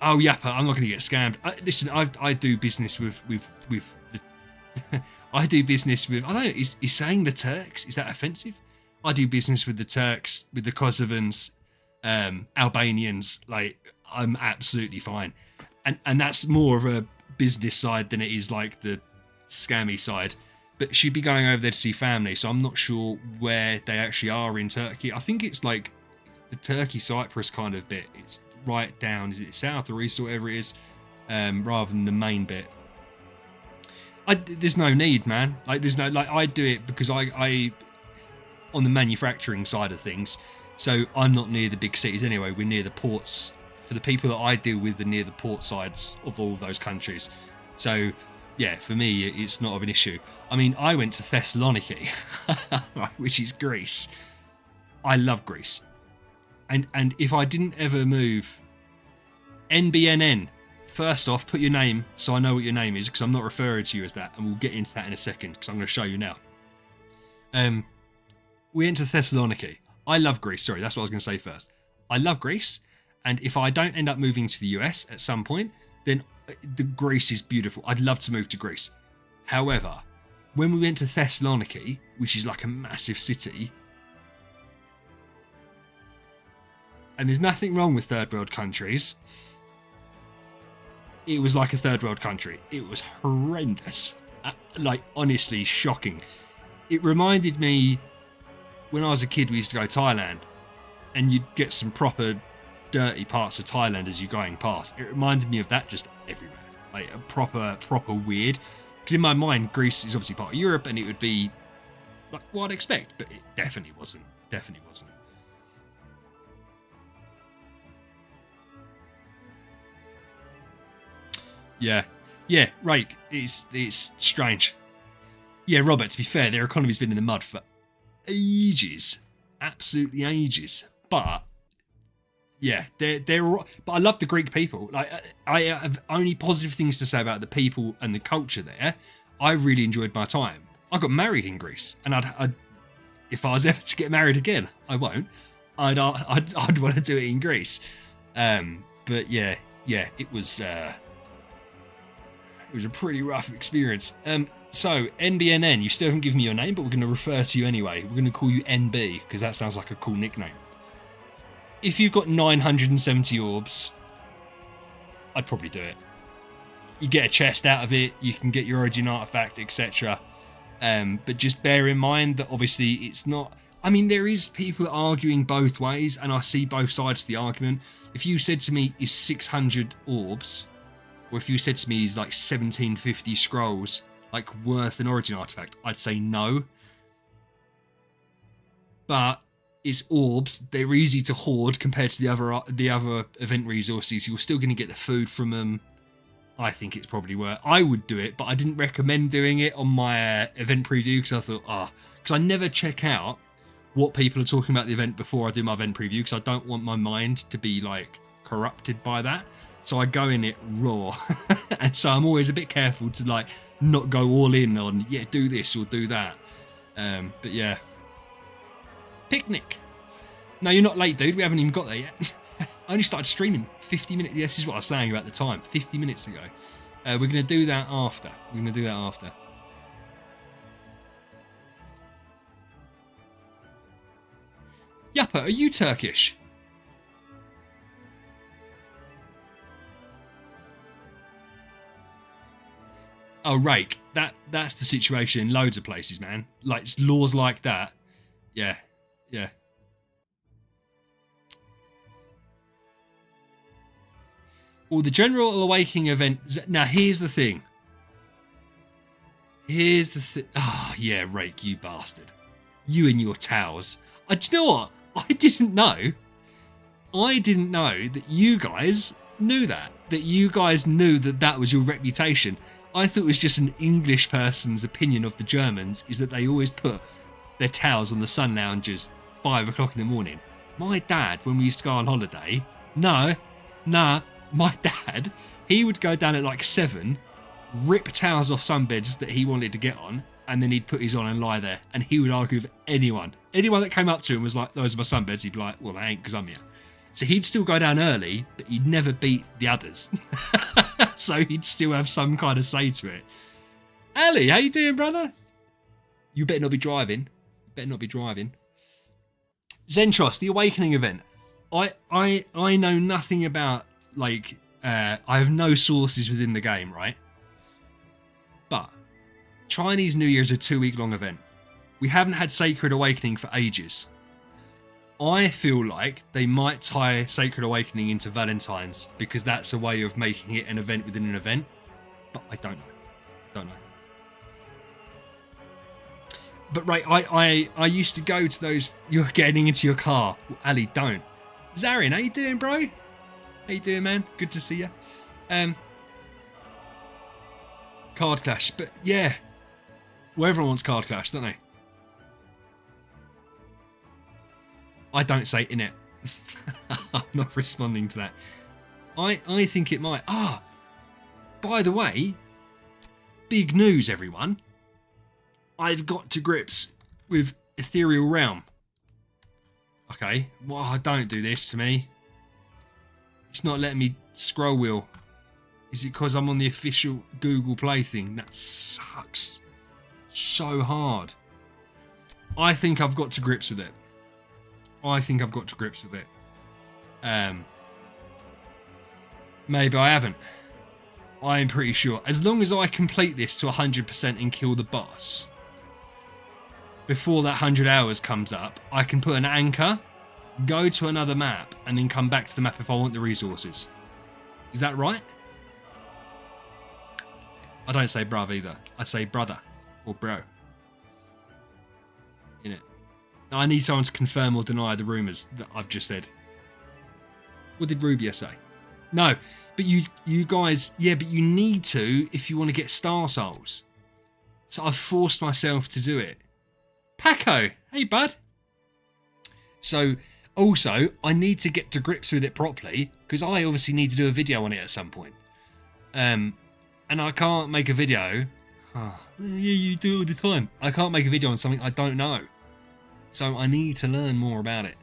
Oh, Yappa, I'm not going to get scammed. Listen, I do business with the... I do business with... I don't know, is saying the Turks? Is that offensive? I do business with the Turks, with the Kosovans, Albanians. Like, I'm absolutely fine. And that's more of a business side than it is like the scammy side. But she'd be going over there to see family, so I'm not sure where they actually are in Turkey. I think it's like the Turkey-Cyprus kind of bit. It's right down, is it south or east or whatever it is, rather than the main bit. There's no need, man. Like, there's no, like, I do it because I on the manufacturing side of things, so I'm not near the big cities anyway. We're near the ports. For the people that I deal with, are near the port sides of all of those countries. So, yeah, for me, it's not of an issue. I mean, I went to Thessaloniki, which is Greece. I love Greece. And if I didn't ever move... NBNN. First off, put your name so I know what your name is, because I'm not referring to you as that, and we'll get into that in a second, because I'm going to show you now. We went to Thessaloniki. I love Greece. Sorry, that's what I was going to say first. I love Greece, and if I don't end up moving to the US at some point, then the Greece is beautiful. I'd love to move to Greece. However, when we went to Thessaloniki, which is like a massive city, and there's nothing wrong with third world countries, it was like a third world country. It was horrendous. Like, honestly, shocking. It reminded me, when I was a kid, we used to go to Thailand, and you'd get some proper dirty parts of Thailand as you're going past. It reminded me of that just everywhere. Like, a proper weird. Because in my mind, Greece is obviously part of Europe, and it would be like what I'd expect, but it definitely wasn't. Definitely wasn't. Yeah, right. It's strange. Yeah, Robert, to be fair, their economy's been in the mud for ages. Absolutely ages. But yeah, they're but I love the Greek people. Like, I have only positive things to say about the people and the culture there. I really enjoyed my time. I got married in Greece, and I'd if I was ever to get married again, I won't. I'd want to do it in Greece. But yeah, it was a pretty rough experience. So, NBNN, you still haven't given me your name, but we're going to refer to you anyway. We're going to call you NB, because that sounds like a cool nickname. If you've got 970 orbs, I'd probably do it. You get a chest out of it, you can get your origin artifact, etc. But just bear in mind that obviously it's not... I mean, there is people arguing both ways, and I see both sides of the argument. If you said to me, is 600 orbs, or if you said to me, is like 1750 scrolls, like worth an origin artifact, I'd say no. But it's orbs, they're easy to hoard compared to the other event resources. You're still going to get the food from them. I think it's probably worth. I would do it, but I didn't recommend doing it on my event preview, because I thought, because I never check out what people are talking about the event before I do my event preview, because I don't want my mind to be like corrupted by that. So I go in it raw. And so I'm always a bit careful to like not go all in on, yeah, do this or do that. But yeah. Picnic. No, you're not late, dude. We haven't even got there yet. I only started streaming 50 minutes. This is what I was saying about the time. 50 minutes ago. We're going to do that after. Yappa, are you Turkish? Oh, rake. That's the situation in loads of places, man. Like, it's laws like that. Yeah. Well, the General Awakening event... Now, here's the thing. Oh, yeah, rake, you bastard. You and your towels. Do you know what? I didn't know that you guys knew that. That you guys knew that was your reputation. I thought it was just an English person's opinion of the Germans, is that they always put their towels on the sun loungers 5 o'clock in the morning. My dad, when we used to go on holiday, my dad, he would go down at like 7, rip towels off sunbeds that he wanted to get on, and then he'd put his on and lie there. And he would argue with anyone. Anyone that came up to him was like, those are my sunbeds. He'd be like, well, they ain't because I'm here. So he'd still go down early, but he'd never beat the others. So he'd still have some kind of say to it. Ali, how you doing, brother? You better not be driving. Zentros, the Awakening event. I know nothing about, like, I have no sources within the game, right? But Chinese New Year is a 2-week-long event. We haven't had Sacred Awakening for ages. I feel like they might tie Sacred Awakening into Valentine's because that's a way of making it an event within an event. But I don't know. But right, I used to go to those. You're getting into your car, Ali. Don't. Zarin, how you doing, bro? How you doing, man? Good to see you. Card Clash, but yeah, well, everyone wants Card Clash, don't they? I don't say in it. I'm not responding to that. I think it might. By the way, big news, everyone. I've got to grips with Ethereal Realm. Okay, well, don't do this to me. It's not letting me scroll wheel. Is it because I'm on the official Google Play thing? That sucks so hard. I think I've got to grips with it. Maybe I haven't. I'm pretty sure. As long as I complete this to 100% and kill the boss before that 100 hours comes up, I can put an anchor, go to another map, and then come back to the map if I want the resources. Is that right? I don't say bruv either. I say brother or bro. Innit? Now I need someone to confirm or deny the rumours that I've just said. What did Rubia say? No, but you guys, yeah, but you need to if you want to get Star Souls. So I've forced myself to do it. Paco, hey bud. So also I need to get to grips with it properly because I obviously need to do a video on it at some point. And I can't make a video. Yeah, you do it all the time. I can't make a video on something I don't know. So I need to learn more about it.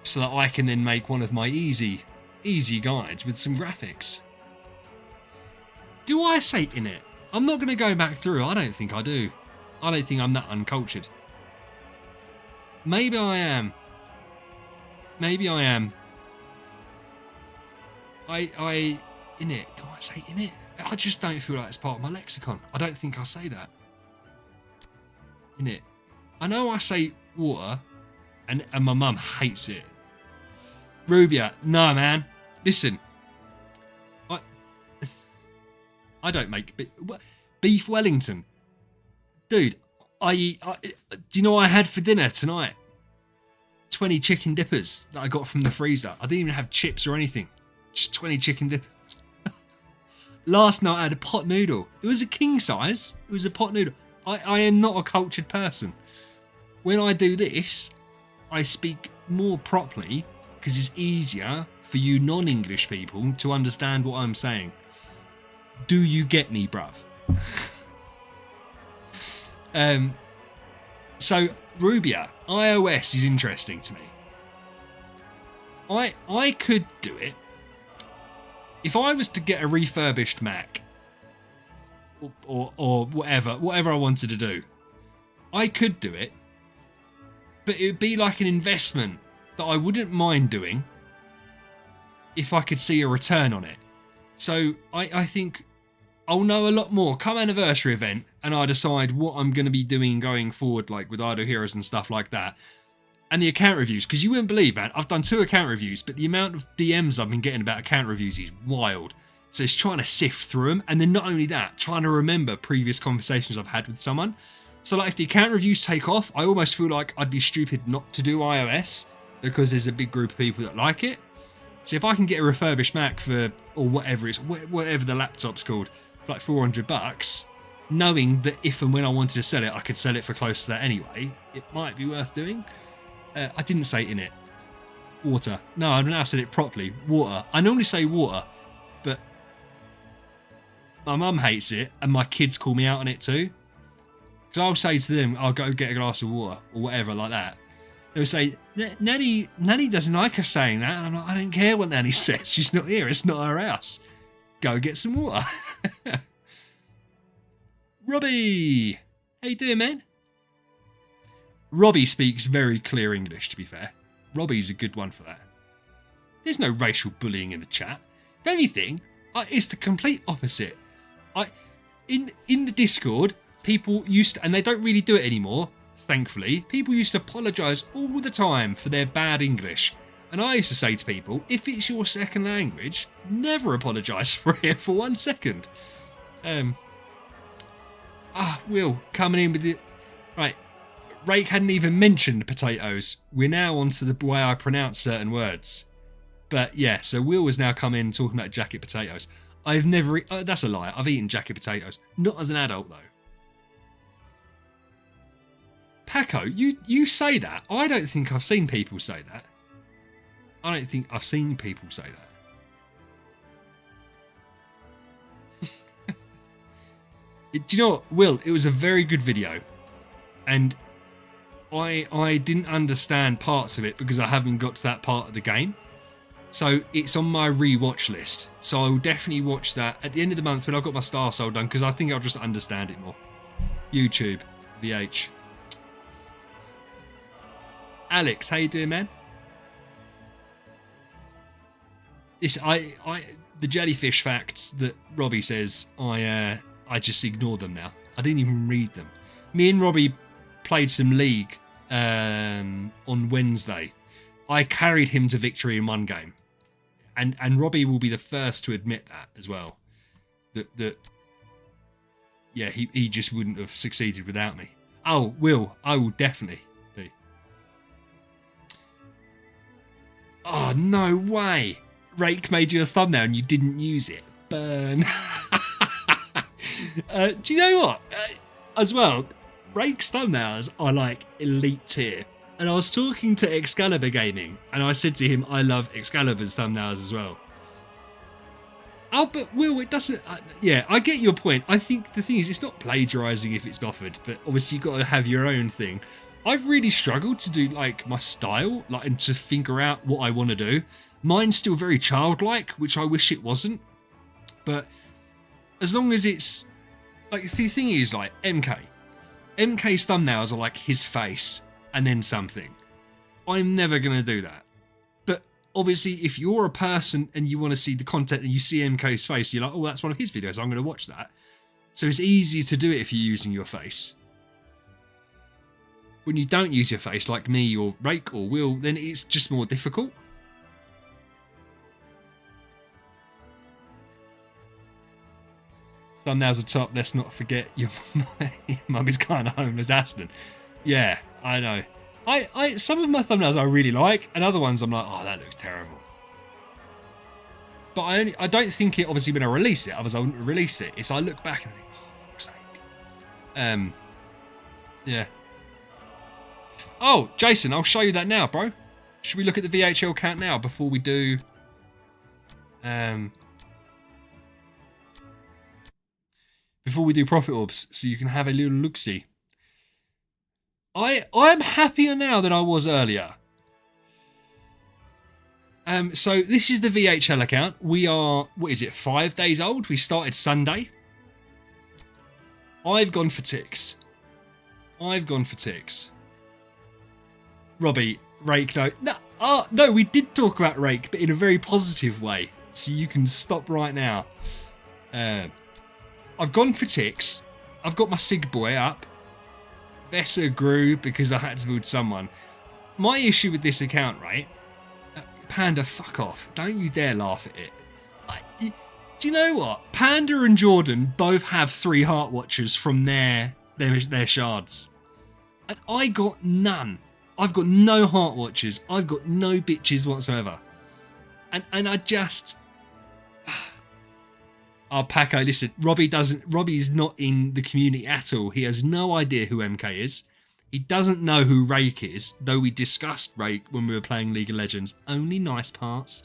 So that I can then make one of my easy guides with some graphics. Do I say in it? I'm not going to go back through. I don't think I do. I don't think I'm that uncultured. Maybe I am. In it. Do I say in it? I just don't feel like it's part of my lexicon. I don't think I say that. In it. I know I say water, and my mum hates it. Rubia, no man. Listen. I don't make beef Wellington. Dude, do you know what I had for dinner tonight? 20 chicken dippers that I got from the freezer. I didn't even have chips or anything. Just 20 chicken dippers. Last night I had a pot noodle. It was a king size. It was a pot noodle. I am not a cultured person. When I do this, I speak more properly because it's easier for you non-English people to understand what I'm saying. Do you get me, bruv? So Rubia, iOS is interesting to me. I could do it. If I was to get a refurbished Mac or whatever I wanted to do, I could do it, but it would be like an investment that I wouldn't mind doing if I could see a return on it. So I think I'll know a lot more come anniversary event and I decide what I'm going to be doing going forward, like with Idle Heroes and stuff like that. And the account reviews, because you wouldn't believe, man, I've done 2 account reviews, but the amount of DMs I've been getting about account reviews is wild. So it's trying to sift through them. And then not only that, trying to remember previous conversations I've had with someone. So like if the account reviews take off, I almost feel like I'd be stupid not to do iOS because there's a big group of people that like it. So if I can get a refurbished Mac for, or whatever the laptop's called, for like $400, knowing that if and when I wanted to sell it, I could sell it for close to that anyway, it might be worth doing. I didn't say in it. Water. No, I've now said it properly. Water. I normally say water, but my mum hates it, and my kids call me out on it too. Because I'll say to them, I'll go get a glass of water or whatever like that. They'll say, Nanny doesn't like us saying that. And I'm like, I don't care what Nanny says. She's not here. It's not her house. Go get some water. Robbie, how you doing, man? Robbie speaks very clear English, to be fair. Robbie's a good one for that. There's no racial bullying in the chat. If anything, it's the complete opposite. In the Discord, people used to, and they don't really do it anymore, thankfully, people used to apologise all the time for their bad English. And I used to say to people, if it's your second language, never apologise for it for 1 second. Will, coming in with it. Right, Rake hadn't even mentioned potatoes. We're now on to the way I pronounce certain words. But yeah, so Will has now come in talking about jacket potatoes. I've never, that's a lie, I've eaten jacket potatoes. Not as an adult though. Paco, you say that. I don't think I've seen people say that. I don't think I've seen people say that. Do you know what, Will? It was a very good video. And I didn't understand parts of it because I haven't got to that part of the game. So it's on my rewatch list. So I'll definitely watch that at the end of the month when I've got my Star Soul done, because I think I'll just understand it more. YouTube, VH. Alex, how you doing, man? The jellyfish facts that Robbie says, I just ignore them now. I didn't even read them. Me and Robbie played some League on Wednesday. I carried him to victory in one game. And Robbie will be the first to admit that as well. That yeah, he just wouldn't have succeeded without me. Oh, Will, I will definitely be. Oh, no way. Rake made you a thumbnail and you didn't use it. Burn. Do you know what? As well, Rake's thumbnails are like elite tier. And I was talking to Excalibur Gaming, and I said to him, I love Excalibur's thumbnails as well. Oh, but Will, it doesn't... yeah, I get your point. I think the thing is, it's not plagiarising if it's offered, but obviously you've got to have your own thing. I've really struggled to do, like, my style, like, and to figure out what I want to do. Mine's still very childlike, which I wish it wasn't. But as long as it's... like, the thing is, like, MK's thumbnails are like his face and then something. I'm never going to do that. But obviously, if you're a person and you want to see the content and you see MK's face, you're like, oh, that's one of his videos, I'm going to watch that. So it's easier to do it if you're using your face. When you don't use your face, like me or Rake or Will, then it's just more difficult. Thumbnails are top. Let's not forget your mum is kind of homeless Aspen. Yeah, I know. I some of my thumbnails I really like, and other ones I'm like, oh, that looks terrible. But I don't think it, obviously, when I release it, otherwise I wouldn't release it. It's I look back and think, oh, fuck's sake. Yeah. Oh, Jason, I'll show you that now, bro. Should we look at the VHL count now before we do... before we do Profit Orbs, so you can have a little look-see. I'm happier now than I was earlier. So this is the VHL account. We are, what is it, 5 days old? We started Sunday. I've gone for ticks. Robbie, Rake, no, we did talk about Rake, but in a very positive way. So you can stop right now. I've gone for ticks. I've got my Sig Boy up. Besser grew because I had to build someone. My issue with this account, right? Panda, fuck off. Don't you dare laugh at it. Do you know what? Panda and Jordan both have 3 Heart Watchers from their shards. And I got none. I've got no Heart Watchers. I've got no bitches whatsoever. And I just... Oh, Paco, listen, Robbie's not in the community at all. He has no idea who MK is. He doesn't know who Rake is, though we discussed Rake when we were playing League of Legends. Only nice parts.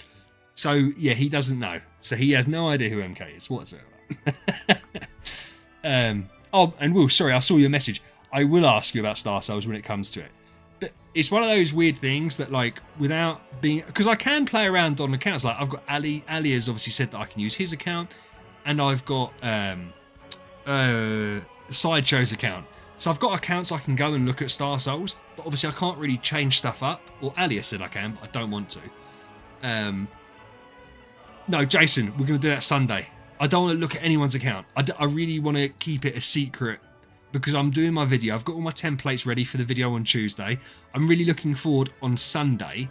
So, yeah, he doesn't know. So he has no idea who MK is whatsoever. Oh, and Will, sorry, I saw your message. I will ask you about Star Souls when it comes to it. But it's one of those weird things that, like, without being... Because I can play around on accounts. Like, I've got Ali. Ali has obviously said that I can use his account. And I've got Sideshow's account. So I've got accounts I can go and look at Star Souls. But obviously I can't really change stuff up. Or Ali has said I can, but I don't want to. No, Jason, we're going to do that Sunday. I don't want to look at anyone's account. I really want to keep it a secret because I'm doing my video. I've got all my templates ready for the video on Tuesday. I'm really looking forward on Sunday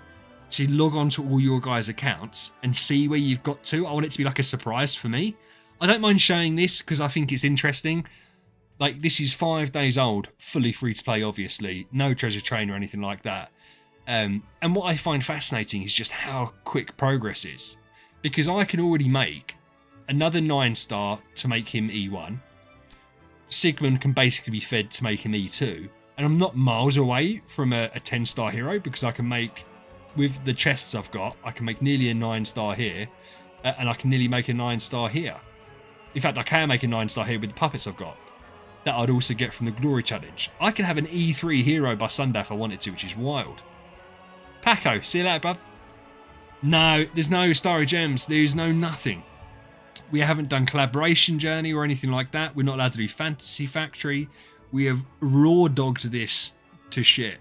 to log on to all your guys' accounts and see where you've got to. I want it to be like a surprise for me. I don't mind showing this because I think it's interesting. Like, this is 5 days old, fully free to play, obviously. No treasure train or anything like that. And what I find fascinating is just how quick progress is. Because I can already make another 9-star to make him E1. Sigmund can basically be fed to make him E2. And I'm not miles away from a 10-star hero because I can make, with the chests I've got, I can make nearly a 9-star here. And I can nearly make a 9-star here. In fact, I can make a 9-star here with the puppets I've got. That I'd also get from the Glory Challenge. I can have an E3 hero by Sunday if I wanted to, which is wild. Paco, see you later, bruv. No, there's no Starry Gems. There's no nothing. We haven't done Collaboration Journey or anything like that. We're not allowed to do Fantasy Factory. We have raw dogged this to shit.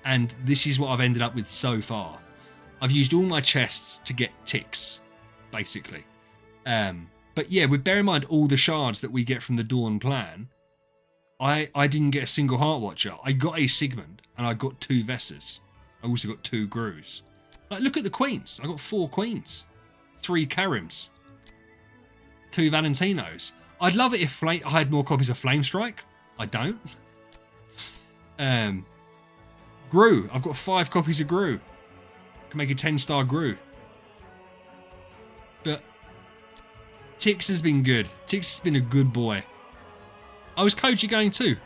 And this is what I've ended up with so far. I've used all my chests to get ticks, basically. But yeah, with bear in mind all the shards that we get from the Dawn plan, I didn't get a single Heart Watcher. I got a Sigmund and I got 2 Vessers. I also got 2 Grus. Like, look at the queens. I got 4 queens, 3 Karims, 2 Valentinos. I'd love it if I had more copies of Flame Strike. I don't. Gru. I've got 5 copies of Gru. Can make a 10-star Gru. But Tix has been good. Tix has been a good boy. Oh, is Koji going too?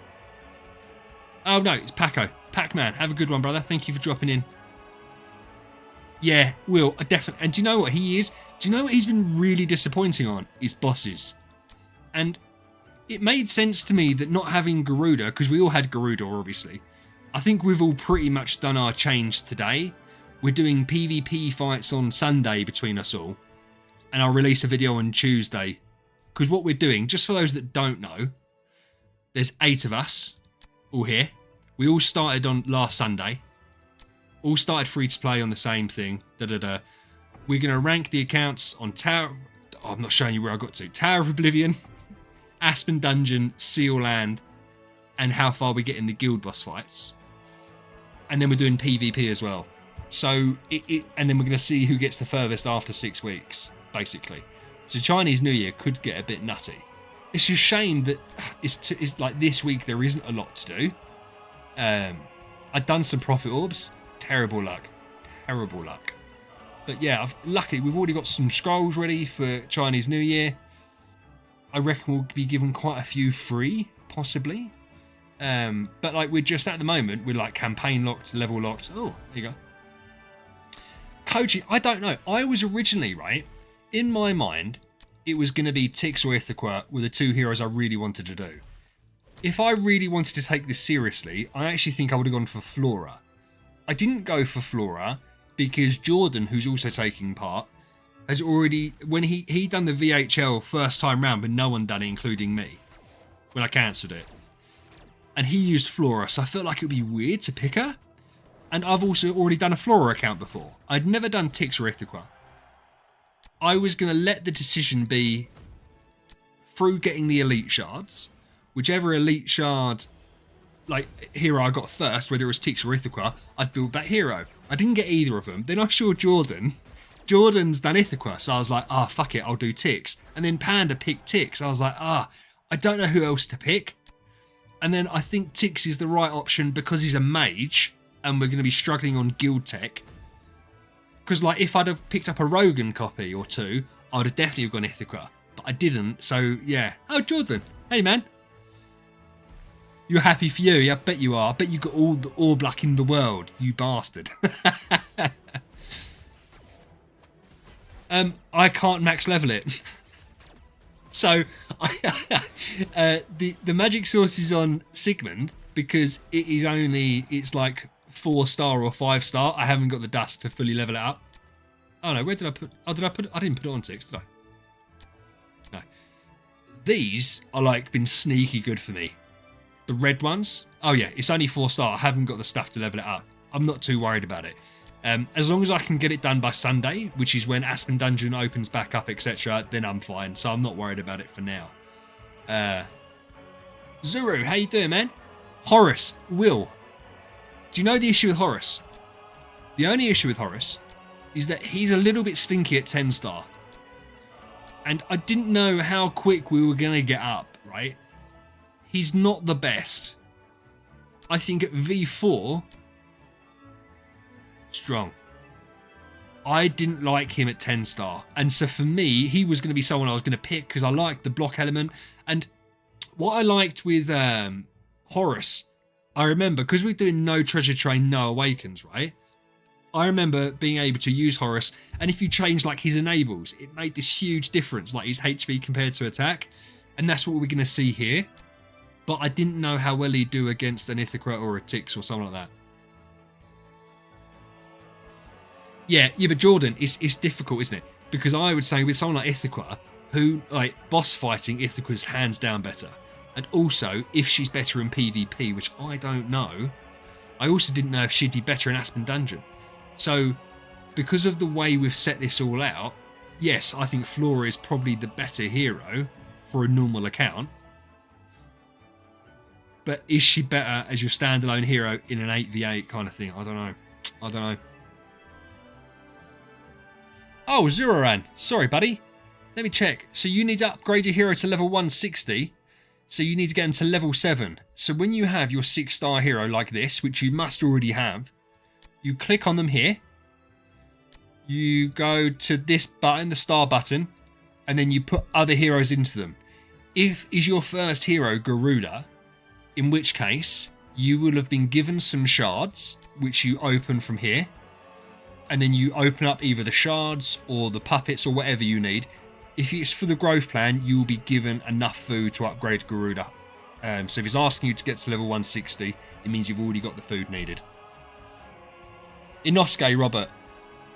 Oh no, it's Paco. Pac-Man, have a good one, brother. Thank you for dropping in. Yeah, Will, I definitely... And do you know what he is? Do you know what he's been really disappointing on? His bosses. And it made sense to me that not having Garuda, because we all had Garuda, obviously. I think we've all pretty much done our change today. We're doing PvP fights on Sunday between us all. And I'll release a video on Tuesday. Because what we're doing, just for those that don't know, there's 8 of us, all here. We all started on last Sunday. All started free to play on the same thing. We're going to rank the accounts on Tower... Oh, I'm not showing you where I got to. Tower of Oblivion, Aspen Dungeon, Seal Land, and how far we get in the guild boss fights. And then we're doing PvP as well. So, and then we're going to see who gets the furthest after 6 weeks, basically. So Chinese New Year could get a bit nutty. It's a shame that it's like this week there isn't a lot to do. I've done some profit orbs. Terrible luck. Terrible luck. But yeah, luckily we've already got some scrolls ready for Chinese New Year. I reckon we'll be given quite a few free, possibly. But like we're just at the moment, we're like campaign locked, level locked. Oh, there you go. Koji, I don't know. I was originally, right, in my mind, it was going to be Tix or Ithaca were the 2 heroes I really wanted to do. If I really wanted to take this seriously, I actually think I would have gone for Flora. I didn't go for Flora because Jordan, who's also taking part, has already... When he done the VHL first time round, but no one done it, including me, when I cancelled it. And he used Flora, so I felt like it would be weird to pick her. And I've also already done a Flora account before. I'd never done Tix or Ithaca. I was going to let the decision be through getting the elite shards. Whichever elite shard, like, hero I got first, whether it was Tix or Ithaca, I'd build that hero. I didn't get either of them. Then I saw Jordan. Jordan's done Ithaca, so I was like, fuck it, I'll do Tix. And then Panda picked Tix. I was like, I don't know who else to pick. And then I think Tix is the right option because he's a mage, and we're going to be struggling on guild tech. Because, like, if I'd have picked up a Rogan copy or 2, I would have definitely have gone Ithaca. But I didn't, so yeah. Oh, Jordan. Hey, man. You're happy for you. Yeah, I bet you are. I bet you got all the orb luck in the world, you bastard. I can't max level it. So the magic source is on Sigmund because it's like 4-star or 5-star. I haven't got the dust to fully level it up. Oh no, where did I put? Oh, did I put? I didn't put it on 6, did I? No. These are like been sneaky good for me. The red ones. Oh yeah, it's only 4-star. I haven't got the stuff to level it up. I'm not too worried about it. As long as I can get it done by Sunday, which is when Aspen Dungeon opens back up, etc., then I'm fine. So I'm not worried about it for now. Zuru, how you doing, man? Horace, Will. Do you know the issue with Horace? The only issue with Horace is that he's a little bit stinky at 10-star. And I didn't know how quick we were going to get up, right? He's not the best. I think at V4... strong. I didn't like him at 10-star, and so for me he was going to be someone I was going to pick because I liked the block element. And what I liked with Horace, I remember, because we're doing no treasure train, no awakens, right? I remember being able to use Horace, and if you change like his enables, it made this huge difference, like his HP compared to attack, and that's what we're going to see here. But I didn't know how well he'd do against an Ithaca or a Tix or something like that. Yeah, but Jordan, it's difficult, isn't it? Because I would say with someone like Ithaca, who, like, boss fighting, Ithaca's hands down better. And also, if she's better in PvP, which I don't know, I also didn't know if she'd be better in Aspen Dungeon. So, because of the way we've set this all out, yes, I think Flora is probably the better hero for a normal account. But is she better as your standalone hero in an 8v8 kind of thing? I don't know. Oh, Zuroran. Sorry, buddy. Let me check. So you need to upgrade your hero to level 160. So you need to get him to level 7. So when you have your 6-star hero like this, which you must already have, you click on them here. You go to this button, the star button, and then you put other heroes into them. If is your first hero Garuda, in which case you will have been given some shards, which you open from here. And then you open up either the shards or the puppets or whatever you need. If it's for the growth plan, you will be given enough food to upgrade Garuda. So if it's asking you to get to level 160, it means you've already got the food needed. Inosuke, Robert.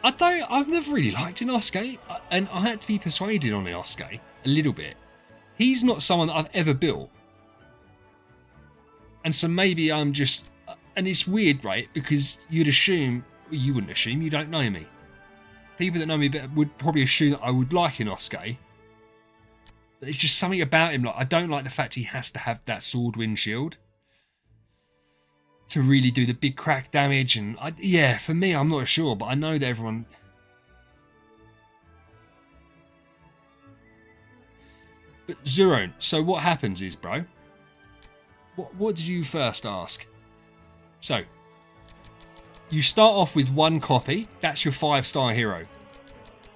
I've never really liked Inosuke, and I had to be persuaded on Inosuke a little bit. He's not someone that I've ever built. And so maybe I'm just... And it's weird, right? Because you'd assume... You wouldn't assume, you don't know me. People that know me better would probably assume that I would like Inosuke. But there's just something about him, like I don't like the fact he has to have that sword wind shield to really do the big crack damage. And yeah, for me, I'm not sure, but I know that everyone... But Zuron, so what happens is, bro, what did you first ask? So, you start off with 1 copy, that's your 5-star hero.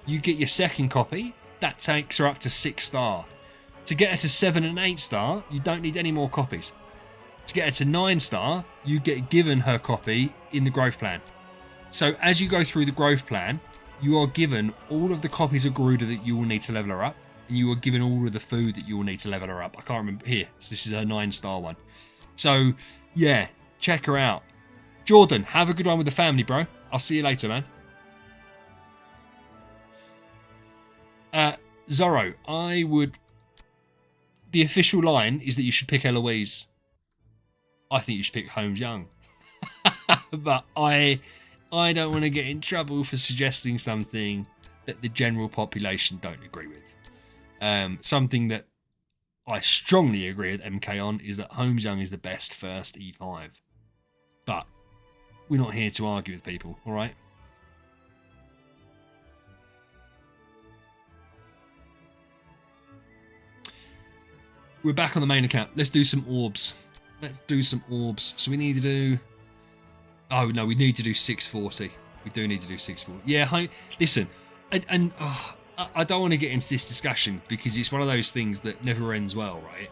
You get your second copy, that takes her up to 6-star. To get her to 7 and 8-star, you don't need any more copies. To get her to 9-star, you get given her copy in the growth plan. So as you go through the growth plan, you are given all of the copies of Garuda that you will need to level her up, and you are given all of the food that you will need to level her up. I can't remember here, so this is her 9-star one. So yeah, check her out. Jordan, have a good one with the family, bro. I'll see you later, man. Zorro, the official line is that you should pick Eloise. I think you should pick Holmes Young. But I don't want to get in trouble for suggesting something that the general population don't agree with. Something that I strongly agree with MK on is that Holmes Young is the best first E5. But we're not here to argue with people, alright? We're back on the main account. Let's do some orbs. So we need to do... Oh, no, we need to do 640. We do need to do 640. Yeah, listen. And I don't want to get into this discussion because it's one of those things that never ends well, right?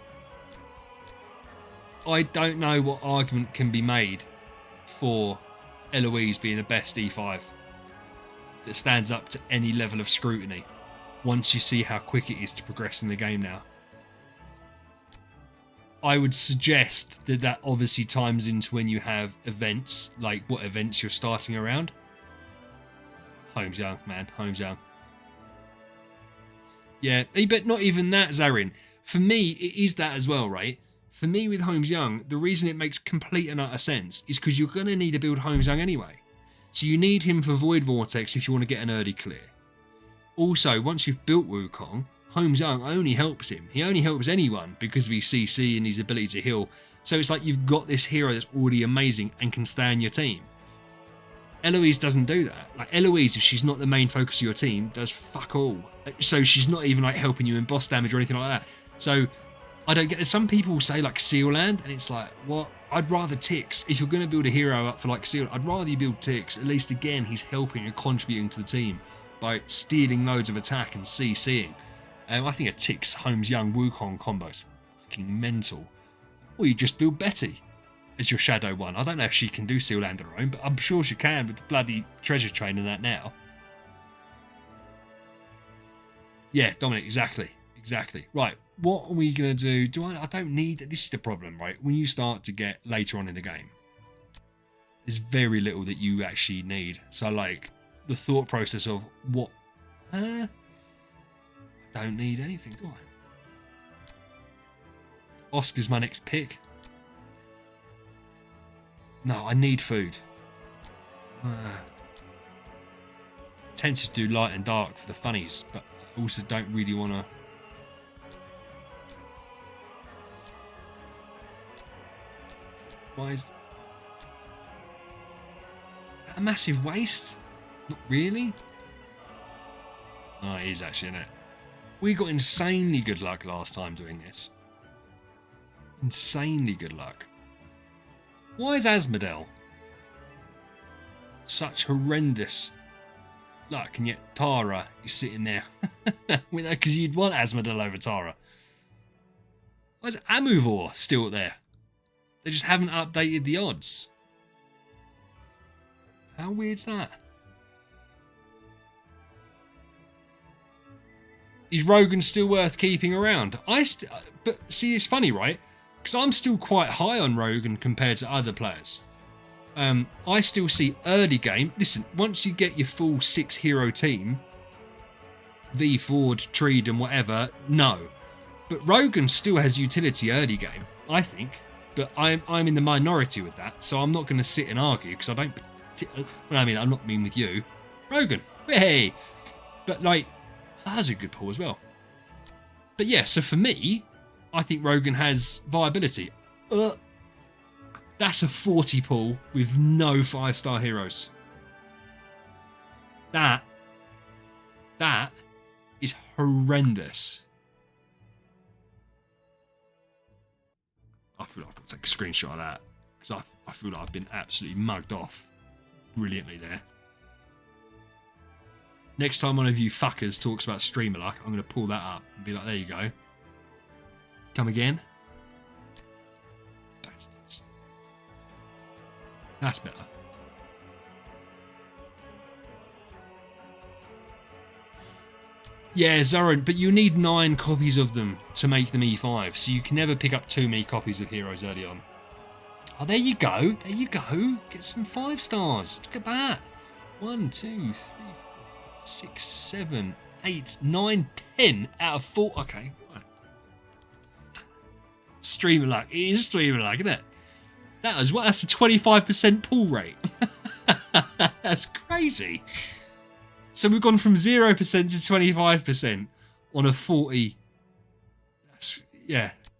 I don't know what argument can be made for Eloise being the best E5 that stands up to any level of scrutiny once you see how quick it is to progress in the game now. I would suggest that that obviously times into when you have events, like what events you're starting around. Home's young, man. Home's young. Yeah, but not even that, Zarin. For me, it is that as well, right? For me, with Homes Young, the reason it makes complete and utter sense is because you're going to need to build Homes Young anyway. So you need him for Void Vortex if you want to get an early clear. Also, once you've built Wukong, Homes Young only helps him. He only helps anyone because of his CC and his ability to heal. So it's like you've got this hero that's already amazing and can stay in your team. Eloise doesn't do that. Like Eloise, if she's not the main focus of your team, does fuck all. So she's not even like helping you in boss damage or anything like that. So I don't get it. Some people say like Sealand, and it's like, what? I'd rather Tix. If you're going to build a hero up for like Seal, I'd rather you build Tix. At least again, he's helping and contributing to the team by stealing loads of attack and CCing. I think a Tix Homes Young Wukong combo is fucking mental. Or you just build Betty as your shadow one. I don't know if she can do Sealand on her own, but I'm sure she can with the bloody treasure train and that now. Yeah, Dominic, exactly. Right, what are we going to do? I don't need... This is the problem, right? When you start to get later on in the game, there's very little that you actually need. So, like, the thought process of what... I don't need anything, do I? Oscar's my next pick. No, I need food. Tempted to do light and dark for the funnies, but I also don't really want to... Why is that a massive waste? Not really. Oh, it is actually, isn't it? We got insanely good luck last time doing this. Insanely good luck. Why is Asmodel such horrendous luck, and yet Tara is sitting there? Because you'd want Asmodel over Tara. Why is Amuvor still there? They just haven't updated the odds. How weird's that? Is Rogan still worth keeping around? But see, it's funny, right? Because I'm still quite high on Rogan compared to other players. I still see early game. Listen, once you get your full 6-hero team, V, Ford, Treed, and whatever, no. But Rogan still has utility early game, I think. But I'm in the minority with that, so I'm not going to sit and argue because I don't. Well, I mean, I'm not mean with you, Rogan. Hey, but like, that's a good pull as well. But yeah, so for me, I think Rogan has viability. That's a 40 pull with no 5-star heroes. That is horrendous. I feel like I've got to take a screenshot of that because I feel like I've been absolutely mugged off brilliantly there. Next time one of you fuckers talks about streamer luck, I'm going to pull that up and be like, there you go. Come again. Bastards. That's better. Yeah, Zoran, but you need 9 copies of them to make them E5, so you can never pick up too many copies of heroes early on. Oh, there you go. There you go. Get some 5 stars. Look at that. 1, 2, 3, 4, 6, 7, 8, 9, 10 out of 4. Okay. Right. Streamer luck. It is streamer luck, isn't it? That's a 25% pull rate. That's crazy. So we've gone from 0% to 25% on a 40.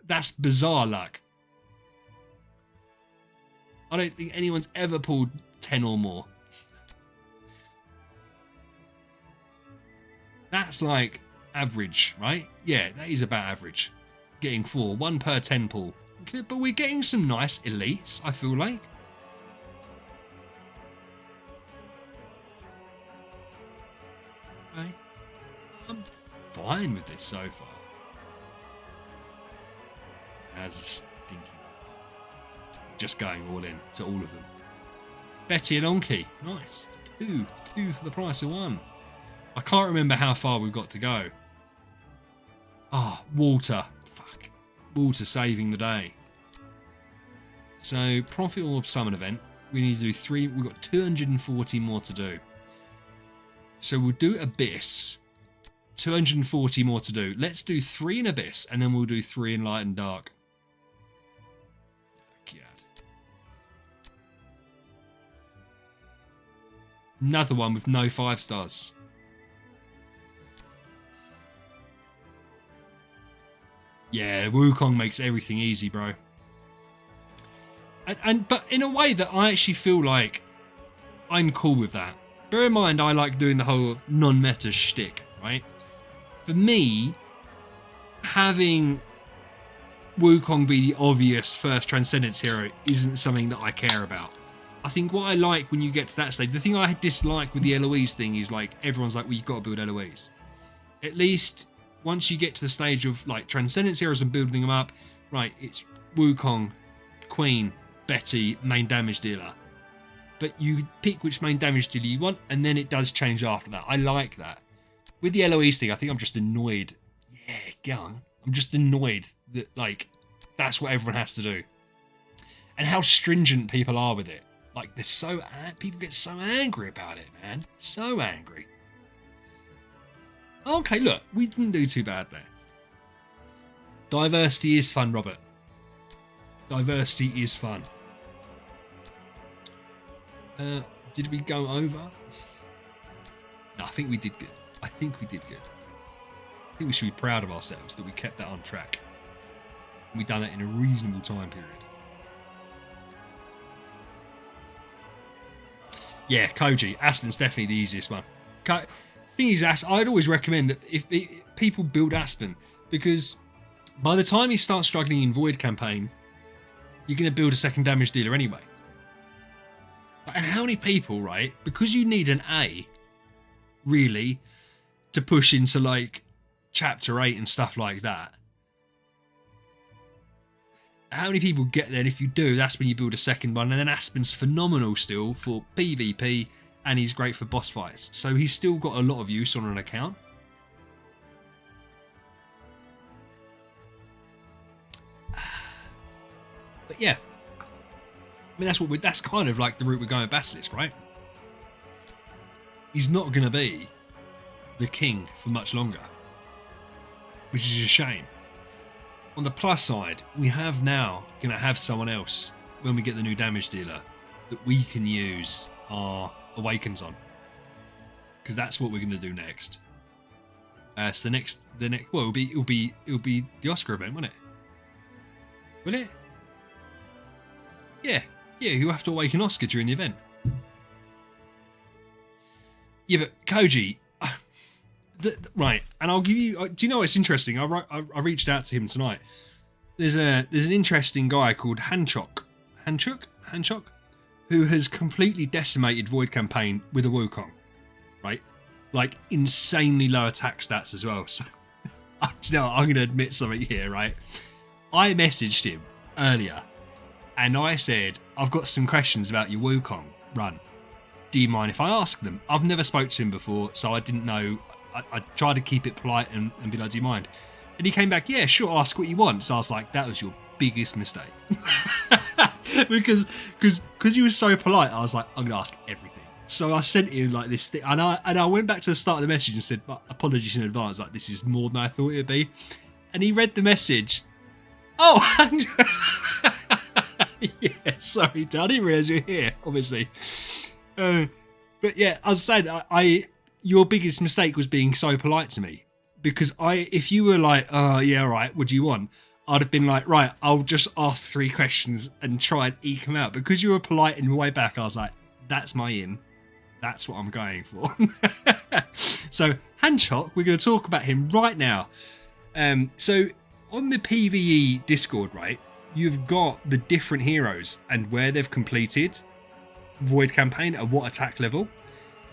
That's bizarre luck. I don't think anyone's ever pulled 10 or more. That's like average, right? Yeah, that is about average. Getting 4, 1 per 10 pull. Okay, but we're getting some nice elites, I feel like. Okay. I'm fine with this so far. That's a stinky. just going all in to all of them. Betty and Onky, nice. Two for the price of one. I can't remember how far we've got to go. Water. Fuck. Water saving the day. So, Profit Orb Summon event. We need to do 3. We've got 240 more to do. So, we'll do Abyss. 240 more to do. Let's do 3 in Abyss, and then we'll do 3 in Light and Dark. God. Another one with no 5 stars. Yeah, Wukong makes everything easy, bro. But in a way that I actually feel like I'm cool with that. Bear in mind, I like doing the whole non-meta shtick, right? For me, having Wukong be the obvious first Transcendence hero isn't something that I care about. I think what I like when you get to that stage, the thing I dislike with the Eloise thing is like, everyone's like, well, you've got to build Eloise. At least once you get to the stage of like Transcendence heroes and building them up, right, it's Wukong, Queen, Betty, main damage dealer. But you pick which main damage dealer you want, and then it does change after that. I like that. With the Eloise thing, I think I'm just annoyed. Yeah, go on. I'm just annoyed that, like, that's what everyone has to do. And how stringent people are with it. Like, they're so... people get so angry about it, man. So angry. Okay, look. We didn't do too bad there. Diversity is fun, Robert. Diversity is fun. Did we go over? No, I think we did good. I think we did good. I think we should be proud of ourselves that we kept that on track. And we done it in a reasonable time period. Yeah, Koji. Aspen's definitely the easiest one. Thing is, I'd always recommend that if people build Aspen, because by the time you start struggling in Void campaign, you're going to build a second damage dealer anyway. And how many people, right? Because you need an A, really, to push into like chapter 8 and stuff like that. How many people get there? And if you do, that's when you build a second one. And then Aspen's phenomenal still for PvP, and he's great for boss fights. So he's still got a lot of use on an account. But yeah. I mean, that's kind of like the route we're going with Basilisk, right? He's not going to be the king for much longer, which is a shame. On the plus side, we have now going to have someone else when we get the new damage dealer that we can use our Awakens on, because that's what we're going to do next. So the next, well, it'll be the Oscar event, won't it? Will it? Yeah, you have to awaken Oscar during the event. Yeah, but Koji, right, and I'll give you. Do you know what's interesting? I reached out to him tonight. There's an interesting guy called Hanchok, who has completely decimated Void campaign with a Wukong, right? Like insanely low attack stats as well. So, you know, I'm going to admit something here, right? I messaged him earlier, and I said, I've got some questions about your Wukong run. Do you mind if I ask them? I've never spoke to him before, so I didn't know. I tried to keep it polite and be like, do you mind? And he came back, yeah, sure, ask what you want. So I was like, that was your biggest mistake. because he was so polite, I was like, I'm going to ask everything. So I sent him like this thing, and I went back to the start of the message and said, apologies in advance, like this is more than I thought it would be. And he read the message. Oh, Andrew. Yeah, sorry, Dad, I didn't realise you were here, obviously. But yeah, I was saying, your biggest mistake was being so polite to me, because if you were like, oh yeah, all right, what do you want? I'd have been like, right, I'll just ask 3 questions and try and eke them out. Because you were polite in the way back, I was like, that's my in. That's what I'm going for. So Hanchok, we're going to talk about him right now. So on the PvE Discord, right, you've got the different heroes and where they've completed Void campaign at what attack level,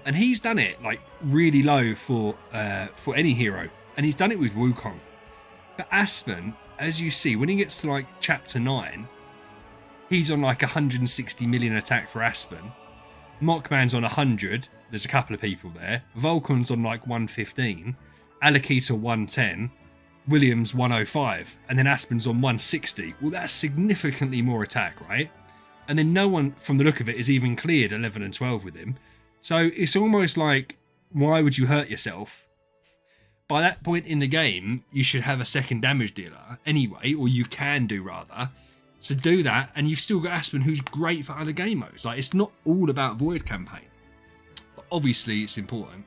and he's done it like really low for any hero, and he's done it with Wukong. But Aspen, as you see, when he gets to like chapter 9, He's on like 160 million attack for Aspen. Mockman's on 100. There's a couple of people there. Vulcan's on like 115. Alakita 110. Williams 105. And then Aspen's on 160. Well, that's significantly more attack, right? And then no one, from the look of it, is even cleared 11 and 12 with him. So it's almost like, why would you hurt yourself? By that point in the game, you should have a second damage dealer anyway, or you can do rather. So do that, and you've still got Aspen, who's great for other game modes. Like, it's not all about Void Campaign. But obviously, it's important.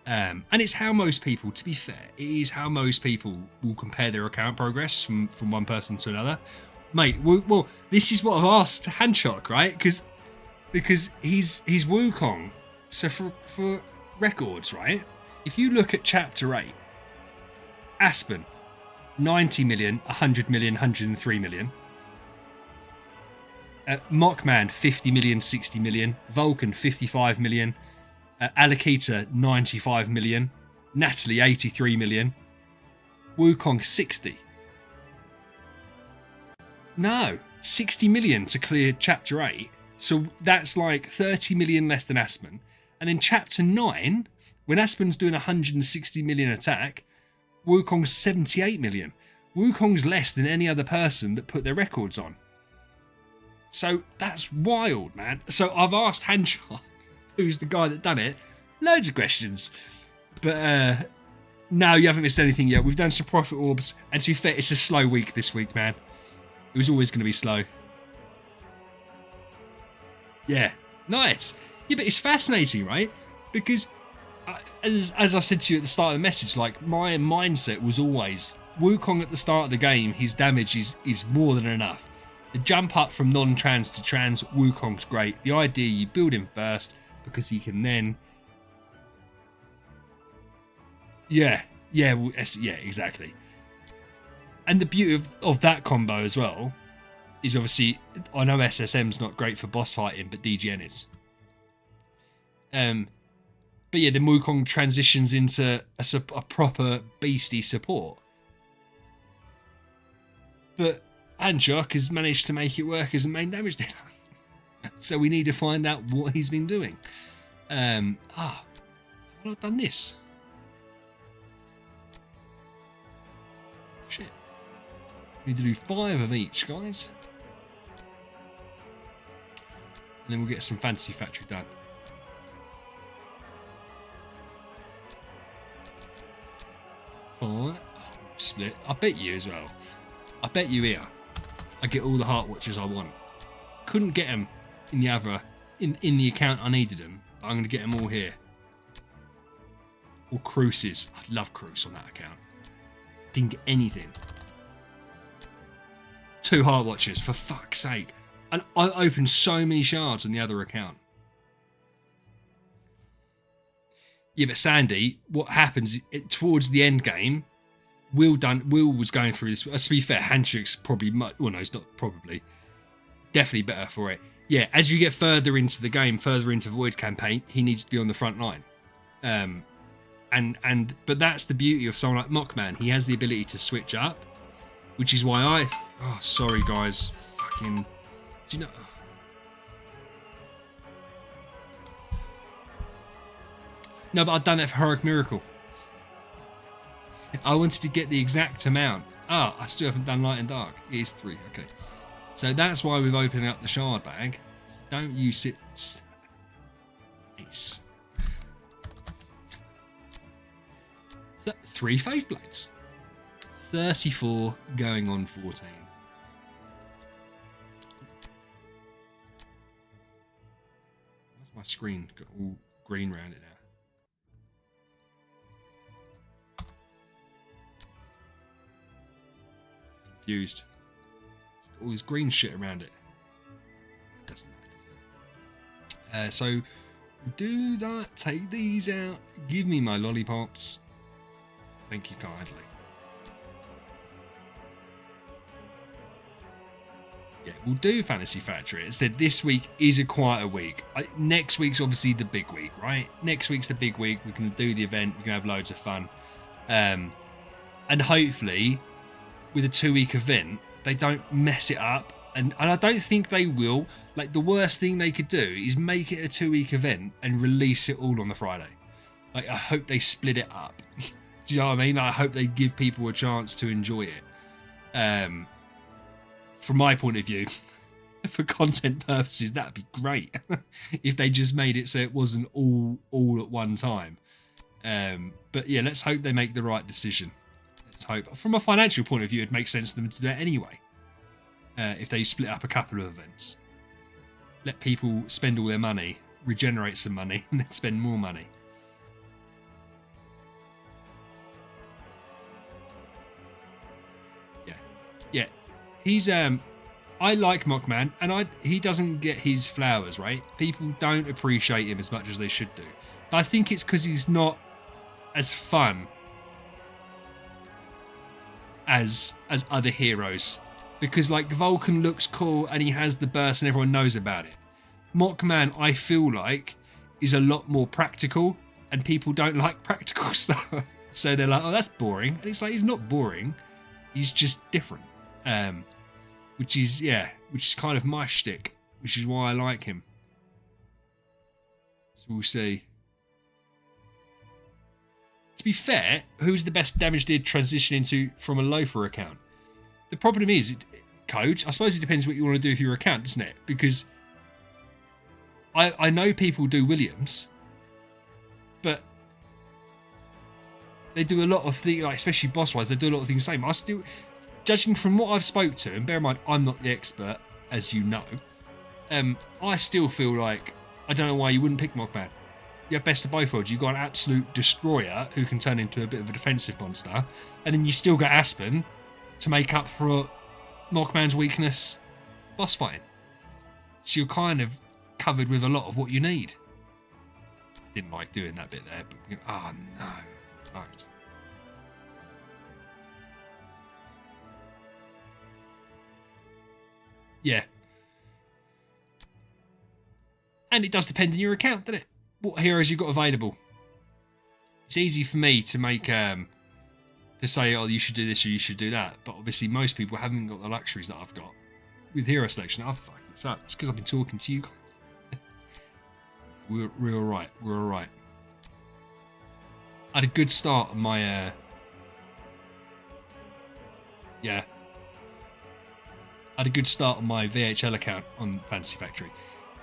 And it's how most people, to be fair, it is how most people will compare their account progress from one person to another. Mate, well, this is what I've asked Hanchok, right? Because he's Wukong. So for records, right? If you look at Chapter 8, Aspen, 90 million, 100 million, 103 million. Mockman, 50 million, 60 million. Vulcan, 55 million. Alakita, 95 million. Natalie, 83 million. Wukong, 60. No, 60 million to clear Chapter 8. So that's like 30 million less than Aspen. And then Chapter 9, when Aspen's doing 160 million attack, Wukong's 78 million. Wukong's less than any other person that put their records on. So that's wild, man. So I've asked Hanchok, who's the guy that done it, loads of questions. But no, you haven't missed anything yet. We've done some profit orbs. And to be fair, it's a slow week this week, man. It was always going to be slow. Yeah, nice. Yeah, but it's fascinating, right? Because as I said to you at the start of the message, like, my mindset was always Wukong at the start of the game, his damage is more than enough. The jump up from non-trans to trans, Wukong's great. The idea, you build him first because he can then... Yeah, exactly. And the beauty of that combo as well is, obviously, I know SSM's not great for boss fighting, but DGN is. But yeah, the Wukong transitions into a proper beastie support. But Hanchok has managed to make it work as a main damage dealer. So we need to find out what he's been doing. I've not done this. Shit. We need to do 5 of each, guys. And then we'll get some Fantasy Factory done. Alright. Oh, split. I bet you as well. I bet you here I get all the Heart Watchers I want. Couldn't get them in the other, in the account I needed them. But I'm going to get them all here. Or Cruises. I love Cruise on that account. Didn't get anything. 2 Heart Watchers, for fuck's sake. And I opened so many shards on the other account. Yeah, but Sandy, what happens towards the end game, Will was going through this. To be fair, Handshakes probably much. Well, no, it's not probably. Definitely better for it. Yeah, as you get further into the game, further into Void Campaign, he needs to be on the front line. But that's the beauty of someone like Mockman. He has the ability to switch up, which is why oh, sorry guys, fucking. Do you know? No, but I've done it for Heroic Miracle. I wanted to get the exact amount. I still haven't done Light and Dark. It is 3. Okay. So that's why we've opened up the shard bag. Don't you sit... Nice. 3 Faith Blades. 34 going on 14. Why's my screen got all green around it now? Confused. It's got all this green shit around it. Doesn't matter, does it? So do that. Take these out. Give me my lollipops. Thank you kindly. Yeah, we'll do Fantasy Factory. Instead, this week is a quieter week. Next week's obviously the big week, right? Next week's the big week. We're going to do the event. We're going to have loads of fun. And hopefully, with a 2-week event, they don't mess it up And I don't think they will. Like, the worst thing they could do is make it a 2-week event and release it all on the Friday. Like, I hope they split it up. Do you know what I mean? I hope they give people a chance to enjoy it. From my point of view, for content purposes, that'd be great. If they just made it so it wasn't all at one time. But yeah, let's hope they make the right decision. Let's hope. From a financial point of view, it makes sense for them to do that anyway. If they split up a couple of events, let people spend all their money, regenerate some money, and then spend more money. Yeah, he's I like Mockman, and he doesn't get his flowers, right? People don't appreciate him as much as they should do. But I think it's because he's not as fun as other heroes. Because, like, Vulcan looks cool and he has the burst and everyone knows about it. Mockman, I feel like, is a lot more practical, and people don't like practical stuff. So they're like, oh, that's boring. And it's like, he's not boring. He's just different. Which is kind of my shtick, which is why I like him. So we'll see. To be fair, who's the best damage did transition into from a loafer account? The problem is, Coach, I suppose it depends what you want to do with your account, doesn't it? Because I know people do Williams, but they do a lot of things, like, especially boss-wise, they do a lot of things the same. I still, judging from what I've spoke to, and bear in mind, I'm not the expert, as you know, I still feel like, I don't know why you wouldn't pick Mockman. You have best of both worlds. You've got an absolute destroyer who can turn into a bit of a defensive monster, and then you still got Aspen to make up for Mockman's weakness boss fighting. So you're kind of covered with a lot of what you need. Didn't like doing that bit there, but oh no, fucked. Yeah. And it does depend on your account, doesn't it? What heroes you've got available. It's easy for me to make to say, oh, you should do this or you should do that. But obviously most people haven't got the luxuries that I've got with hero selection. I've fucking sucked. It's because I've been talking to you. We're all right. We're all right. I had a good start on my yeah. I had a good start on my VHL account on Fantasy Factory.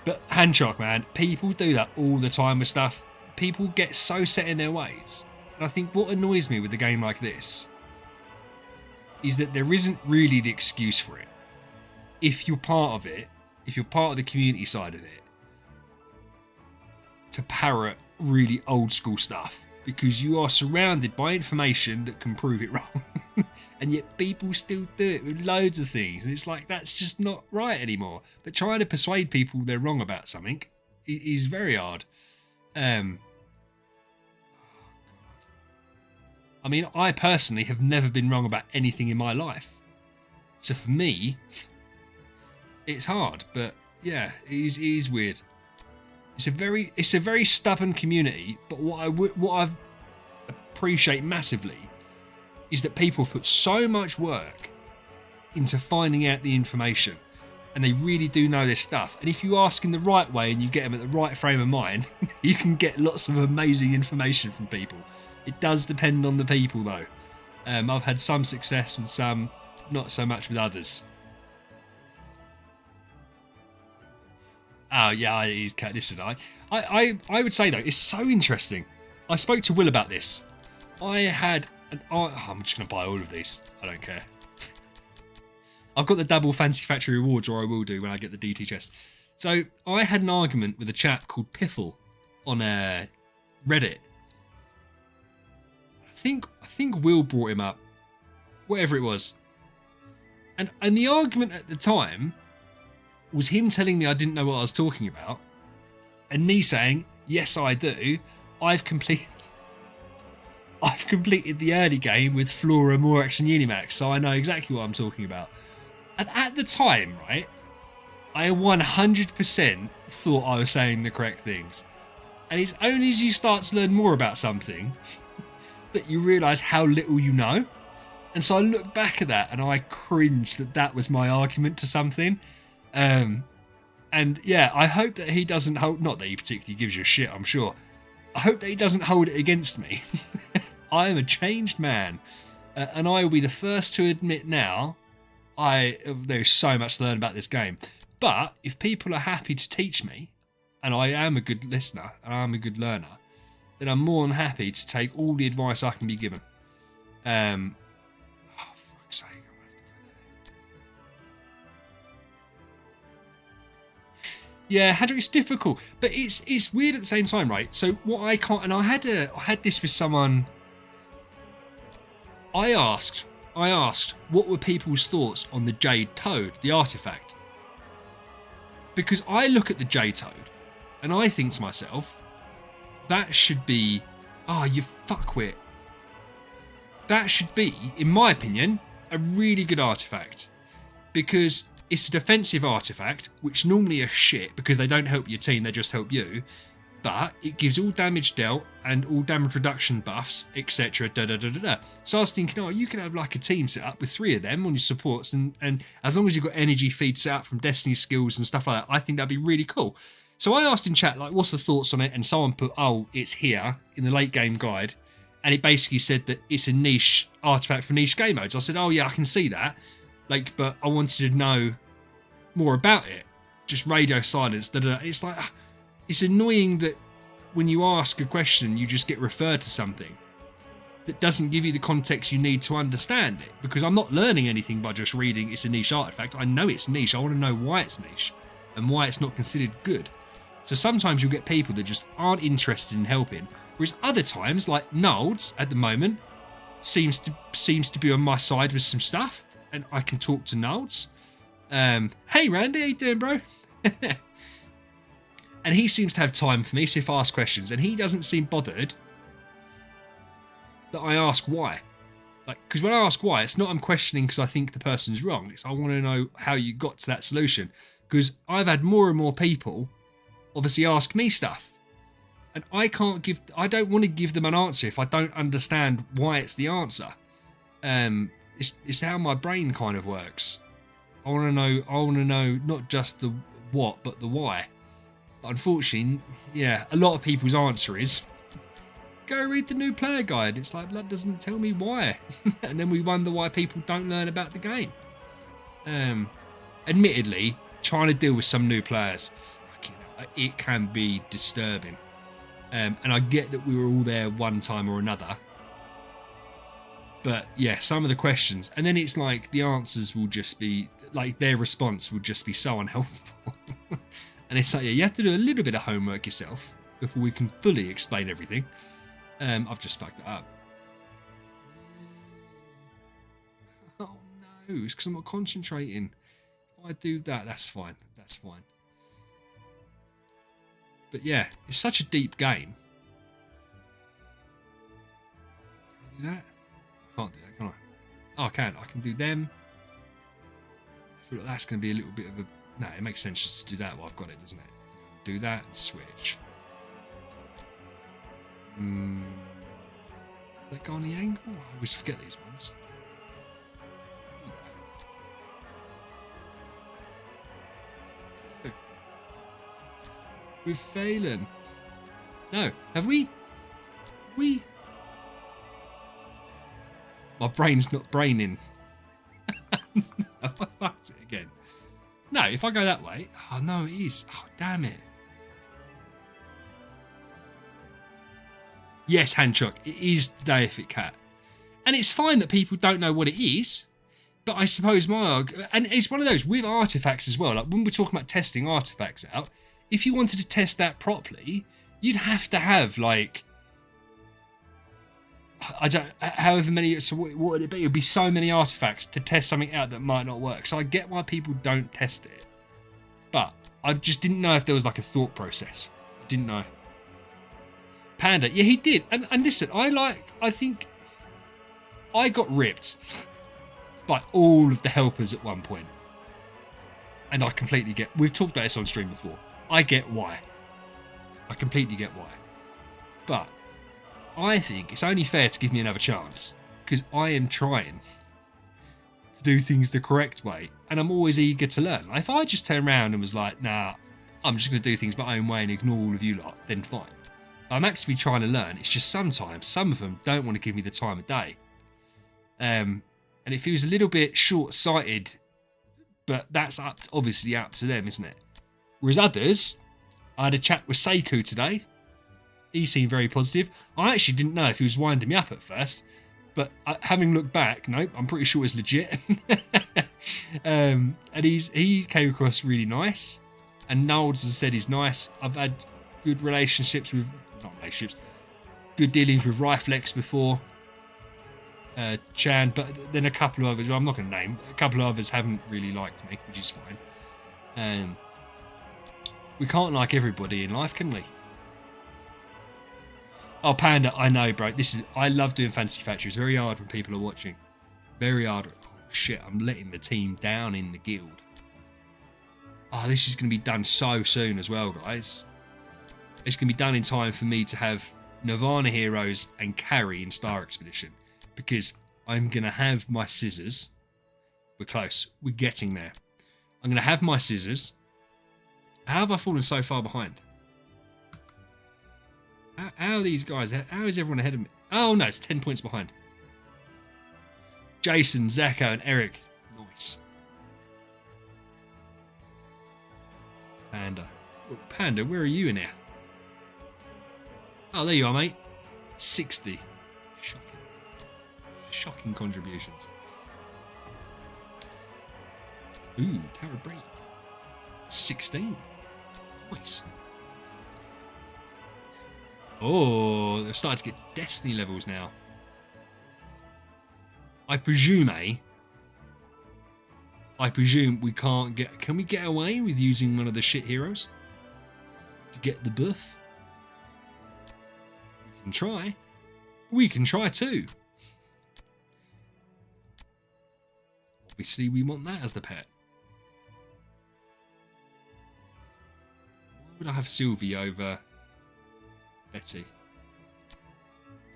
But Handshark, man, people do that all the time with stuff. People get so set in their ways. And I think what annoys me with a game like this is that there isn't really the excuse for it. If you're part of it, if you're part of the community side of it, to parrot really old school stuff, because you are surrounded by information that can prove it wrong. And yet people still do it with loads of things. And it's like, that's just not right anymore. But trying to persuade people they're wrong about something is very hard. I mean, I personally have never been wrong about anything in my life. So for me, it's hard. But yeah, it is weird. It's a very stubborn community. But what I appreciate massively is that people put so much work into finding out the information, and they really do know their stuff. And if you ask in the right way and you get them at the right frame of mind, you can get lots of amazing information from people. It does depend on the people, though. I've had some success with some, not so much with others. Oh yeah, listen, I would say though, it's so interesting. I spoke to Will about this. I'm just going to buy all of these. I don't care. I've got the double Fantasy Factory rewards, or I will do when I get the DT chest. So I had an argument with a chap called Piffle on Reddit. I think Will brought him up, whatever it was. And the argument at the time was him telling me I didn't know what I was talking about, and me saying, yes, I do. I've completed the early game with Flora, Morax and Unimax, so I know exactly what I'm talking about. And at the time, right, I 100% thought I was saying the correct things. And it's only as you start to learn more about something that you realise how little you know. And so I look back at that and I cringe that that was my argument to something. And yeah, I hope that he doesn't hold, not that he particularly gives you a shit, I'm sure. I hope that he doesn't hold it against me. I am a changed man. And I will be the first to admit now, there's so much to learn about this game. But if people are happy to teach me, and I am a good listener, and I'm a good learner, then I'm more than happy to take all the advice I can be given. Oh, fuck's sake, I'm gonna have to go there. Yeah, Hadrick, it's difficult, but it's weird at the same time, right? So what I can't, and I had this with someone. I asked, what were people's thoughts on the Jade Toad, the artifact? Because I look at the Jade Toad, and I think to myself, that should be, you fuckwit. That should be, in my opinion, a really good artifact. Because it's a defensive artifact, which normally are shit because they don't help your team, they just help you. But it gives all damage dealt and all damage reduction buffs, etc. So I was thinking, you can have like a team set up with 3 of them on your supports, and as long as you've got energy feed set up from Destiny skills and stuff like that, I think that'd be really cool. So I asked in chat, like, what's the thoughts on it? And someone put, it's here in the late game guide. And it basically said that it's a niche artifact for niche game modes. I said, I can see that. Like, but I wanted to know more about it. Just radio silence. It's like, it's annoying that when you ask a question, you just get referred to something that doesn't give you the context you need to understand it. Because I'm not learning anything by just reading it's a niche artifact. I know it's niche. I want to know why it's niche and why it's not considered good. So sometimes you'll get people that just aren't interested in helping. Whereas other times, like Nolds at the moment, seems to be on my side with some stuff, and I can talk to Nolds. Hey Randy, how you doing, bro? And he seems to have time for me, so if I ask questions, and he doesn't seem bothered that I ask why. Like, because when I ask why, it's not I'm questioning because I think the person's wrong. It's I want to know how you got to that solution. Because I've had more and more people obviously ask me stuff. And I don't want to give them an answer if I don't understand why it's the answer. It's how my brain kind of works. I want to know not just the what, but the why. But unfortunately, yeah, a lot of people's answer is, go read the new player guide. It's like, that doesn't tell me why. And then we wonder why people don't learn about the game. Admittedly, trying to deal with some new players, it can be disturbing. And I get that we were all there one time or another. But yeah, some of the questions, and then it's like the answers will just be, like their response will just be so unhelpful. And it's like, yeah, you have to do a little bit of homework yourself before we can fully explain everything. I've just fucked it up. Oh no, it's because I'm not concentrating. If I do that, that's fine. That's fine. But yeah, it's such a deep game. Can I do that? I can't do that, can I? Oh, I can. I can do them. I feel like that's going to be a little bit of a... No, it makes sense just to do that while I've got it, doesn't it? Do that and switch. Does that go on the angle? I always forget these ones. We're failing. No, have we? My brain's not braining. No, I fucked it again. No, if I go that way. Oh, no, it is. Oh, damn it. Yes, Hanchok, it is the Deific Cat. And it's fine that people don't know what it is. But I suppose and it's one of those with artifacts as well. Like when we're talking about testing artifacts out, if you wanted to test that properly, you'd have to have like, however many, so what would it be? It would be so many artifacts to test something out that might not work. So I get why people don't test it. But I just didn't know if there was like a thought process. I didn't know. Panda, yeah, he did. And listen, I think I got ripped by all of the helpers at one point. And I completely get, we've talked about this on stream before. I get why. I completely get why. But I think it's only fair to give me another chance because I am trying. to do things the correct way, and I'm always eager to learn. If I just turn around and was like, nah, I'm just going to do things my own way and ignore all of you lot, then fine. I'm actually trying to learn. It's just sometimes some of them don't want to give me the time of day. And it feels a little bit short-sighted, but that's obviously up to them, isn't it? Whereas others, I had a chat with Seiko today. He seemed very positive. I actually didn't know if he was winding me up at first, but having looked back, nope, I'm pretty sure it's legit. And he came across really nice. And Nolds has said he's nice. I've had good relationships with, not relationships, good dealings with Riflex before. Chan, but then a couple of others, I'm not going to name, a couple of others haven't really liked me, which is fine. We can't like everybody in life, can we? Oh, Panda, I know, bro. I love doing Fantasy Factory. It's very hard when people are watching. Very hard. Oh, shit, I'm letting the team down in the guild. Oh, this is going to be done so soon as well, guys. It's going to be done in time for me to have Nirvana Heroes and carry in Star Expedition. Because I'm going to have my scissors. We're close. We're getting there. I'm going to have my scissors. How have I fallen so far behind? How are these guys? How is everyone ahead of me? Oh, no, it's 10 points behind. Jason, Zeko, and Eric. Nice. Panda. Oh, Panda, where are you in here? Oh, there you are, mate. 60. Shocking. Shocking contributions. Ooh, Tower Brave. 16. Nice. Oh, they've started to get Destiny levels now. I presume we can't get... Can we get away with using one of the shit heroes? To get the buff? We can try. We can try too. Obviously, we want that as the pet. Why would I have Sylvie over Betty?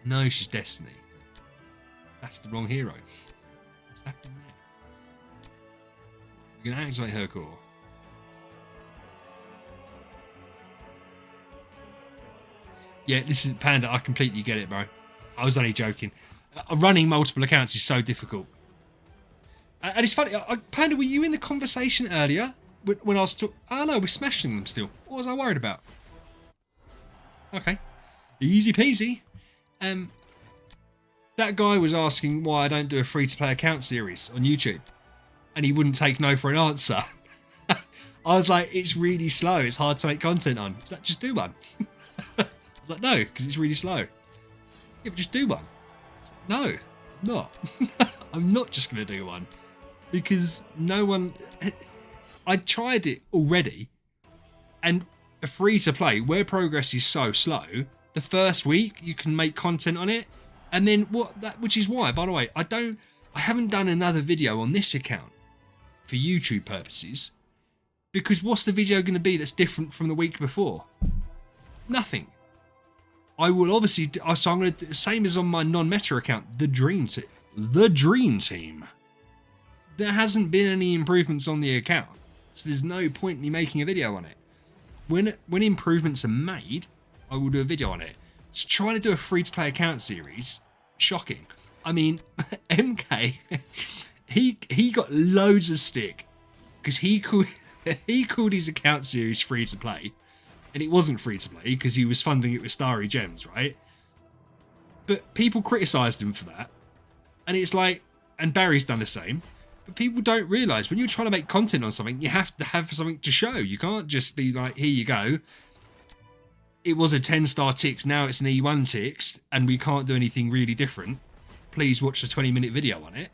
No, she's Destiny. That's the wrong hero. What's happening there? We're going to activate her core. Yeah, listen, Panda, I completely get it, bro. I was only joking. Running multiple accounts is so difficult. And it's funny, Panda, were you in the conversation earlier when I was talking? Oh no, we're smashing them still. What was I worried about? Okay, easy peasy. That guy was asking why I don't do a free-to-play account series on YouTube, and he wouldn't take no for an answer. I was like, it's really slow. It's hard to make content on. He's like, just do one. I was like, no, because it's really slow. Yeah, but just do one. No, I'm not. I'm not just going to do one. Because no one... I tried it already, and a free-to-play, where progress is so slow, the first week you can make content on it, and then which is why, by the way, I haven't done another video on this account for YouTube purposes, because what's the video going to be that's different from the week before? Nothing. I will obviously, so I'm going to, same as on my non-meta account, the Dream Team. There hasn't been any improvements on the account, so there's no point in me making a video on it. When improvements are made, I will do a video on it. So trying to do a free-to-play account series, shocking. I mean, MK, he got loads of stick because he called his account series free-to-play, and it wasn't free-to-play because he was funding it with Starry Gems, right? But people criticised him for that, and it's like, and Barry's done the same. But people don't realise when you're trying to make content on something, you have to have something to show. You can't just be like, here you go. It was a 10-star Tix, now it's an E1 Tix, and we can't do anything really different. Please watch the 20-minute video on it.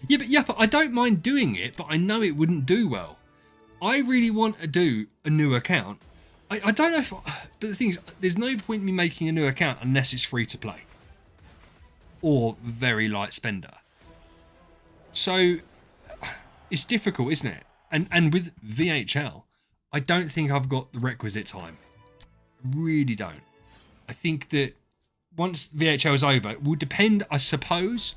Yeah, but I don't mind doing it, but I know it wouldn't do well. I really want to do a new account. I don't know if... But the thing is, there's no point in me making a new account unless it's free to play. Or very light spender. So, it's difficult, isn't it? And with VHL, I don't think I've got the requisite time. Really don't. I think that once VHL is over, it will depend, I suppose,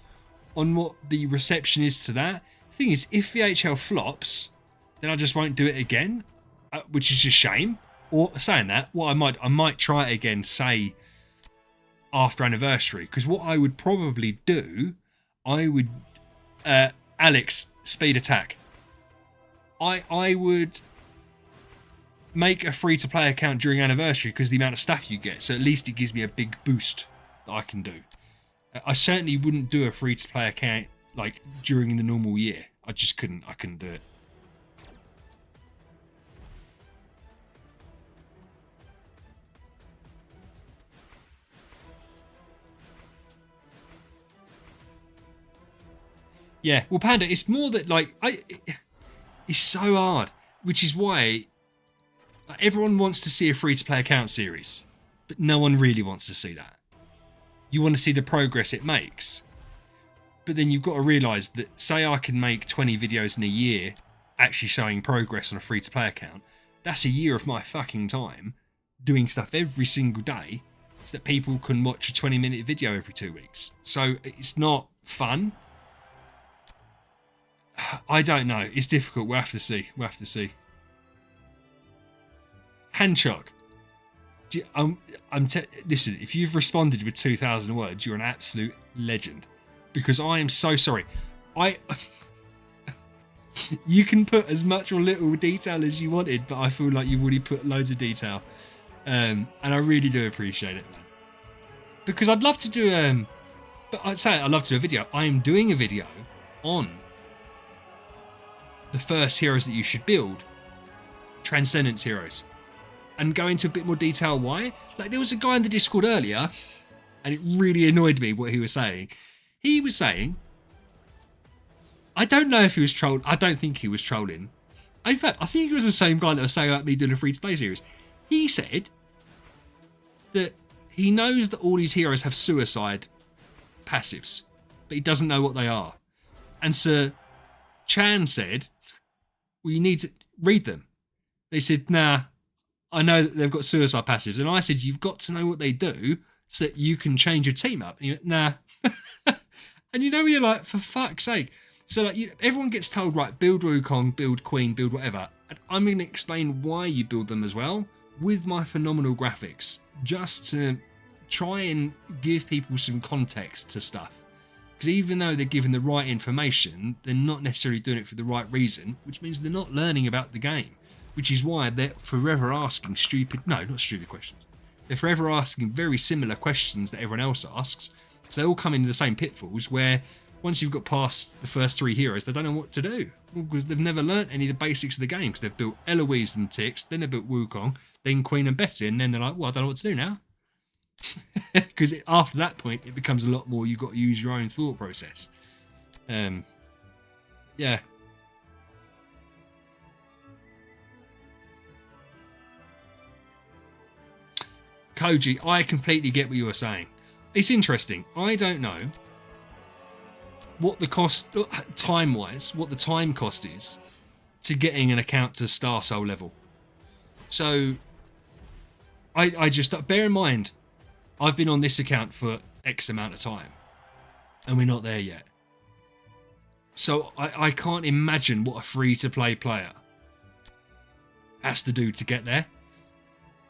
on what the reception is to that. The thing is, if VHL flops, then I just won't do it again, which is a shame. Or saying that, what I might try it again, say after anniversary, because what I would probably do, I would Alex speed attack. I would make a free-to-play account during anniversary because the amount of stuff you get, so at least it gives me a big boost that I can do. I certainly wouldn't do a free-to-play account like during the normal year. I just couldn't. I couldn't do it. Yeah, well, Panda, it's more that like it's so hard, which is why everyone wants to see a free-to-play account series, but no one really wants to see that. You want to see the progress it makes, but then you've got to realise that, say I can make 20 videos in a year actually showing progress on a free-to-play account, that's a year of my fucking time doing stuff every single day so that people can watch a 20-minute video every 2 weeks. So it's not fun. I don't know. It's difficult. We'll have to see. We'll have to see. Hanchok. Listen, if you've responded with 2,000 words, you're an absolute legend. Because I am so sorry. You can put as much or little detail as you wanted, but I feel like you've already put loads of detail. And I really do appreciate it, man. Because I'd love to do but I'd say I'd love to do a video. I am doing a video on the first heroes that you should build, Transcendence heroes, and go into a bit more detail why. Like, there was a guy in the Discord earlier, and it really annoyed me what he was saying. He was saying, I don't know if he was trolling. I don't think he was trolling. In fact, I think he was the same guy that was saying about me doing a free-to-play series. He said that he knows that all these heroes have suicide passives, but he doesn't know what they are. And Sir Chan said, well, you need to read them. They said, nah, I know that they've got suicide passives. And I said, you've got to know what they do so that you can change your team up. And he went, nah. And you know, you're like, for fuck's sake. So like, everyone gets told, right, build Wukong, build Queen, build whatever. And I'm going to explain why you build them as well with my phenomenal graphics, just to try and give people some context to stuff. Because even though they're given the right information, they're not necessarily doing it for the right reason, which means they're not learning about the game. Which is why they're forever asking not stupid questions. They're forever asking very similar questions that everyone else asks. So they all come into the same pitfalls where once you've got past the first 3 heroes, they don't know what to do. Because they've never learnt any of the basics of the game. Because they've built Eloise and Tix, then they've built Wukong, then Queen and Betty, and then they're like, well, I don't know what to do now. Because after that point, it becomes a lot more, you've got to use your own thought process. Yeah. Koji, I completely get what you were saying. It's interesting. I don't know what the cost, time-wise, what the time cost is to getting an account to Star Soul level. So, I just, bear in mind, I've been on this account for X amount of time, and we're not there yet. So, I can't imagine what a free-to-play player has to do to get there.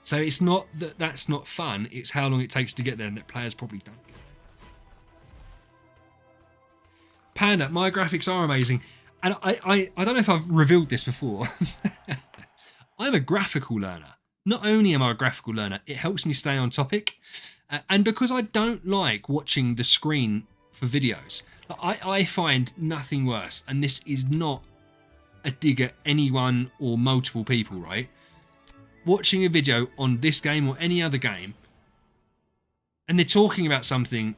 So it's not that that's not fun, it's how long it takes to get there, and that players probably don't get there. Panda, my graphics are amazing. And I don't know if I've revealed this before. I'm a graphical learner. Not only am I a graphical learner, it helps me stay on topic. And because I don't like watching the screen for videos, I find nothing worse. And this is not a dig at anyone or multiple people, right? Watching a video on this game or any other game, and they're talking about something,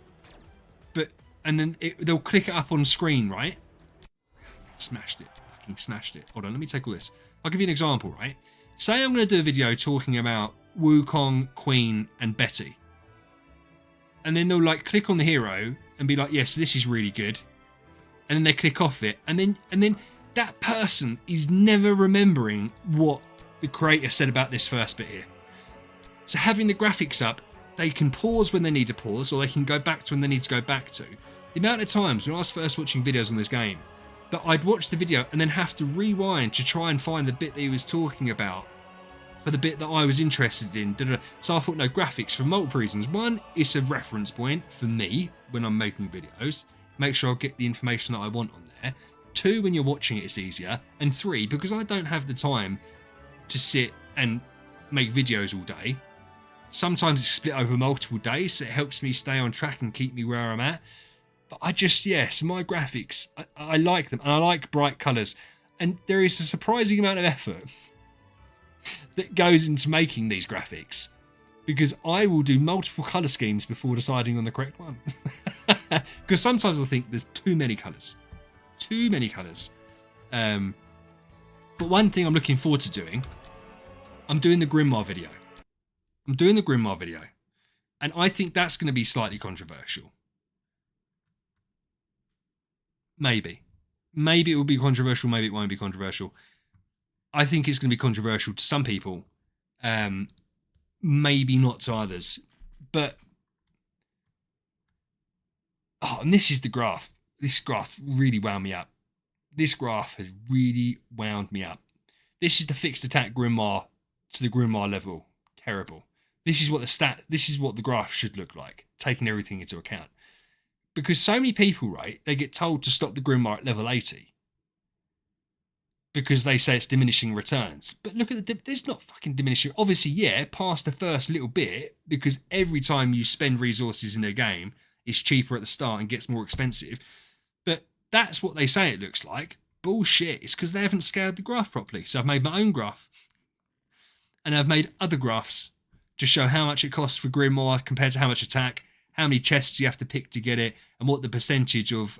and then they'll click it up on screen, right? Smashed it. Fucking smashed it. Hold on, let me take all this. I'll give you an example, right? Say I'm going to do a video talking about Wukong, Queen, and Betty. And then they'll like click on the hero and be like, yes, this is really good. And then they click off it. And then that person is never remembering what the creator said about this first bit here. So having the graphics up, they can pause when they need to pause, or they can go back to when they need to go back to. The amount of times when I was first watching videos on this game that I'd watch the video and then have to rewind to try and find the bit that he was talking about for the bit that I was interested in. So I thought, no, graphics for multiple reasons. One, it's a reference point for me when I'm making videos. Make sure I get the information that I want on there. Two, when you're watching it, it's easier. And three, because I don't have the time to sit and make videos all day, sometimes it's split over multiple days, so it helps me stay on track and keep me where I'm at. But I just, yes, my graphics, I like them, and I like bright colours. And there is a surprising amount of effort that goes into making these graphics, because I will do multiple colour schemes before deciding on the correct one. Because sometimes I think there's too many colours. Too many colours. But one thing I'm looking forward to doing, I'm doing the Grimoire video. And I think that's going to be slightly controversial. Maybe it will be controversial, maybe it won't be controversial. I think it's going to be controversial to some people, maybe not to others. But and this is the graph. This graph really wound me up. This graph has really wound me up. This is the fixed attack Grimoire to the Grimoire level. Terrible. This is what the graph should look like, taking everything into account. Because so many people, right, they get told to stop the Grimoire at level 80 because they say it's diminishing returns. But look at there's not fucking diminishing. Obviously, yeah, past the first little bit, because every time you spend resources in a game, it's cheaper at the start and gets more expensive. But that's what they say it looks like. Bullshit. It's because they haven't scaled the graph properly. So I've made my own graph. And I've made other graphs to show how much it costs for Grimoire compared to how much attack, how many chests you have to pick to get it, and what the percentage of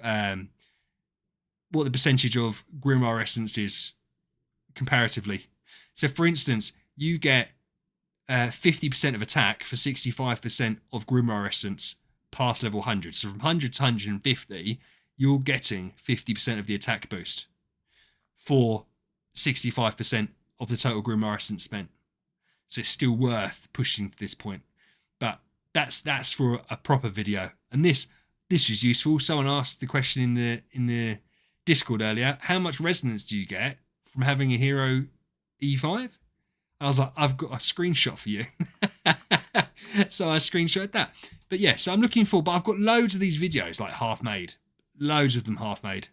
Grimoire essence is comparatively. So, for instance, you get 50% of attack for 65% of Grimoire essence past level 100. So from 100 to 150, you're getting 50% of the attack boost for 65% of the total Grimoire essence spent. So it's still worth pushing to this point. But that's for a proper video. And this was useful. Someone asked the question in the Discord earlier, how much resonance do you get from having a hero E5? I was like, I've got a screenshot for you. So I screenshotted that. But yeah, so I'm looking for, but I've got loads of these videos like half made. Loads of them half made.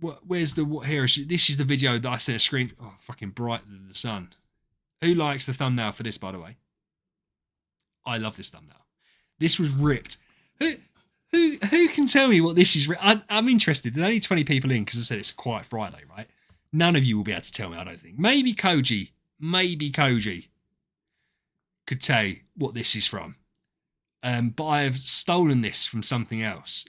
Where's what hero? This is the video that I sent a screen. Oh, fucking brighter than the sun. Who likes the thumbnail for this, by the way? I love this thumbnail. This was ripped. Who can tell me what this is? I'm interested. There's only 20 people in because I said it's a quiet Friday, right? None of you will be able to tell me, I don't think. Maybe Koji could tell you what this is from. But I have stolen this from something else.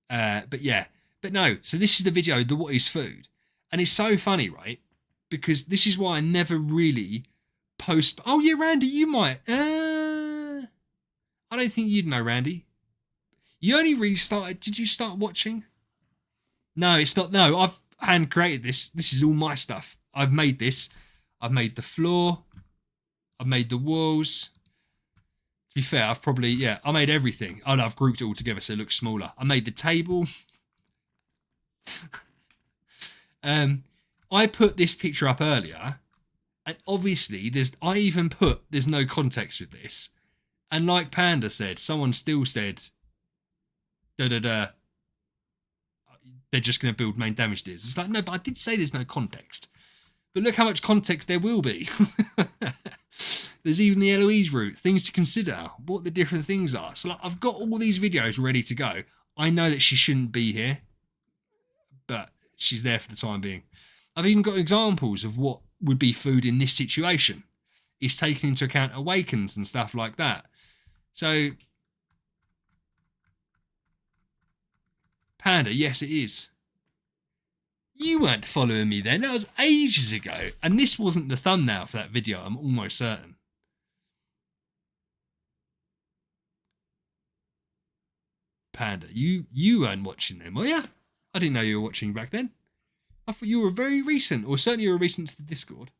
But yeah. But no, so this is the video, the What Is Food. And it's so funny, right? Because this is why I never really post... Oh yeah, Randy, you might... I don't think you'd know, Randy. You only really started... Did you start watching? No, it's not... No, I've hand created this. This is all my stuff. I've made this. I've made the floor. I've made the walls. To be fair, I've probably... Yeah, I made everything. Oh no, I've grouped it all together so it looks smaller. I made the table. I put this picture up earlier, and obviously I even put there's no context with this, and like Panda said, someone still said they're just going to build main damage deals. It's like, no, but I did say there's no context. But look how much context there will be. There's even the Eloise route, things to consider, what the different things are. So like, I've got all these videos ready to go. I know that she shouldn't be here, but she's there for the time being. I've even got examples of what would be food in this situation. It's taken into account awakens and stuff like that. So, Panda, yes it is. You weren't following me then, that was ages ago. And this wasn't the thumbnail for that video, I'm almost certain. Panda, you weren't watching them, were you? I didn't know you were watching back then. I thought you were very recent, or certainly you were recent to the Discord.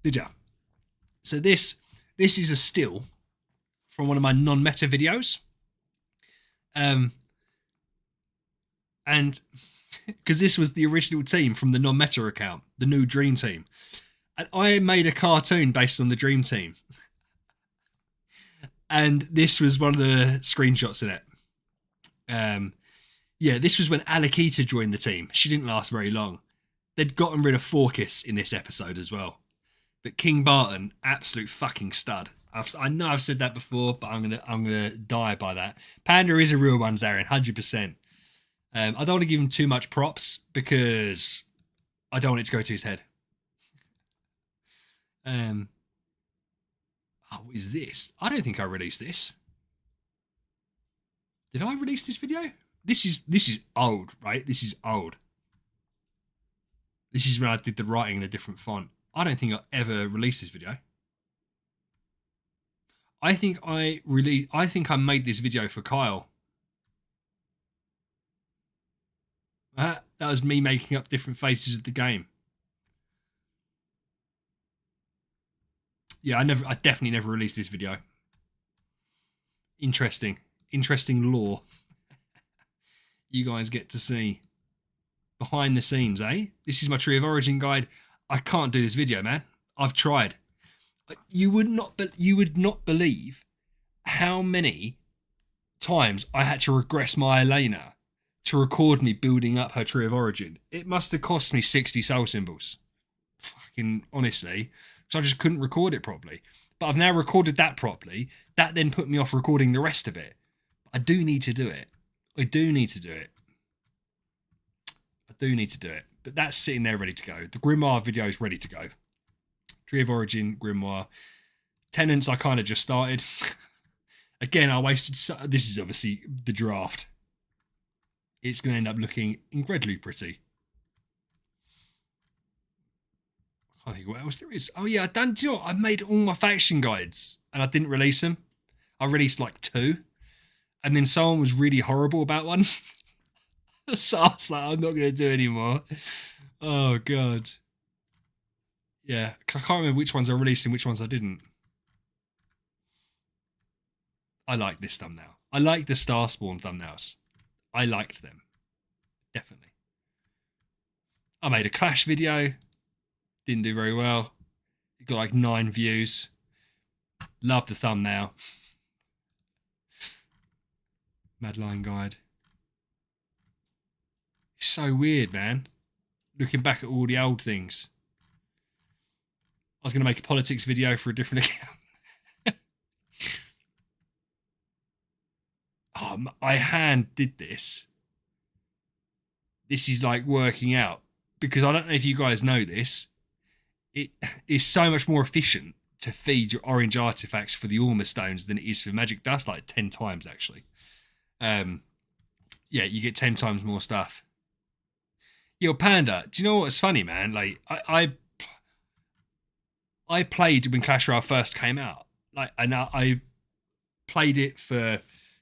Did ya? So this is a still from one of my non-meta videos. And because this was the original team from the non-meta account, the new Dream Team. And I made a cartoon based on the Dream Team. And this was one of the screenshots in it. Yeah, this was when Alakita joined the team. She didn't last very long. They'd gotten rid of Forkis in this episode as well. But King Barton, absolute fucking stud. I know I've said that before, but I'm gonna die by that. Panda is a real one, Zarin, 100%. I don't want to give him too much props because I don't want it to go to his head. Oh, what is this? I don't think I released this. Did I release this video? This is old, right? This is old. This is when I did the writing in a different font. I don't think I ever released this video. I think I made this video for Kyle. That was me making up different faces of the game. Yeah, I definitely never released this video. Interesting lore. You guys get to see behind the scenes, eh? This is my Tree of Origin guide. I can't do this video, man. I've tried. You would not believe how many times I had to regress my Elena to record me building up her Tree of Origin. It must have cost me 60 soul symbols. Fucking honestly, because I just couldn't record it properly. But I've now recorded that properly. That then put me off recording the rest of it. I do need to do it. I do need to do it. But that's sitting there ready to go. The Grimoire video is ready to go. Tree of Origin, Grimoire. Tenants I kind of just started. Again, I wasted... This is obviously the draft. It's going to end up looking incredibly pretty. I think what else there is. Oh yeah, do you know what? I made all my faction guides and I didn't release them. I released like 2. And then someone was really horrible about one. So I was like, I'm not going to do anymore. Oh, God. Yeah, because I can't remember which ones I released and which ones I didn't. I like this thumbnail. I like the Starspawn thumbnails. I liked them. Definitely. I made a Clash video. Didn't do very well. It got like 9 views. Love the thumbnail. Mad Lion Guide. It's so weird, man. Looking back at all the old things. I was going to make a politics video for a different account. I hand did this. This is like working out. Because I don't know if you guys know this. It is so much more efficient to feed your orange artifacts for the Orma stones than it is for magic dust. Like 10 times, actually. Yeah, you get 10 times more stuff. Yo, Panda, do you know what's funny, man? Like, I played when Clash Royale first came out. Like, and I played it for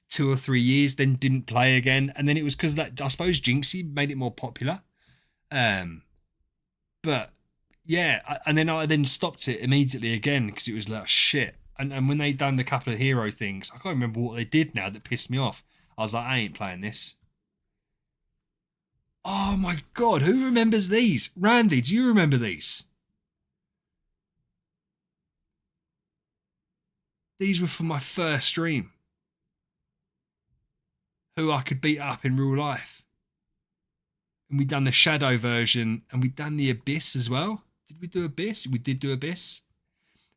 2 or 3 years, then didn't play again. And then it was because that, I suppose Jinxie made it more popular. But yeah, and then I then stopped it immediately again because it was like shit. And when they done the couple of hero things, I can't remember what they did now that pissed me off. I was like, I ain't playing this. Oh my God, who remembers these? Randy, do you remember these? These were from my first stream. Who I could beat up in real life. And we'd done the Shadow version and we'd done the Abyss as well. Did we do Abyss? We did do Abyss.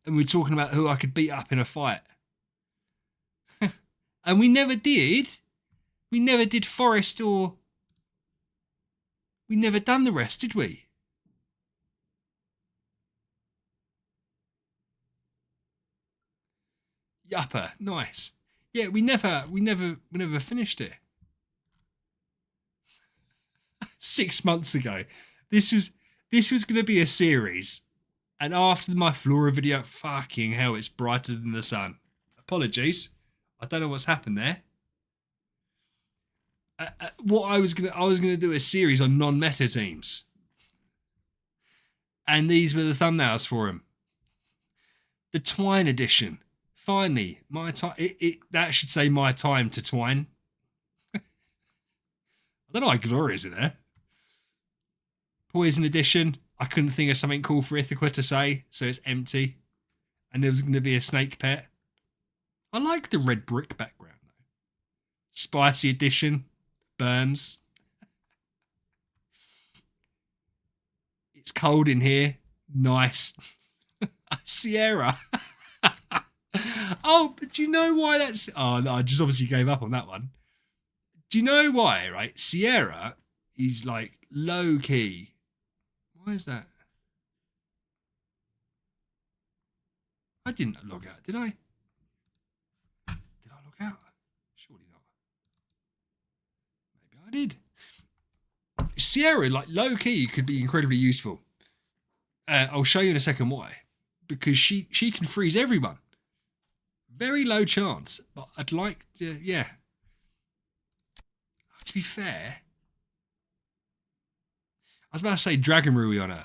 And we were talking about who I could beat up in a fight. And we never did. We never did Forest or... We never done the rest, did we? Yupper, nice. Yeah, we never finished it. 6 months ago. This was going to be a series. And after my Flora video, fucking hell, it's brighter than the sun. Apologies. I don't know what's happened there. What I was gonna do a series on non-meta teams, and these were the thumbnails for them. The Twine edition. Finally, my time. That should say my time to twine. I don't know why Gloria's in there. Poison edition. I couldn't think of something cool for Ithaca to say, so it's empty. And there was going to be a snake pet. I like the red brick background though. Spicy edition. Burns. It's cold in here. Nice. Sierra. Oh, but do you know why that's... Oh, no, I just obviously gave up on that one. Do you know why, right? Sierra is like low-key. Why is that? I didn't log out, did I? Did I log out? Surely not. Maybe I did. Sierra, like low-key, could be incredibly useful. I'll show you in a second why. Because she can freeze everyone. Very low chance, but I'd like to, yeah. To be fair, I was about to say Dragon Rui on her.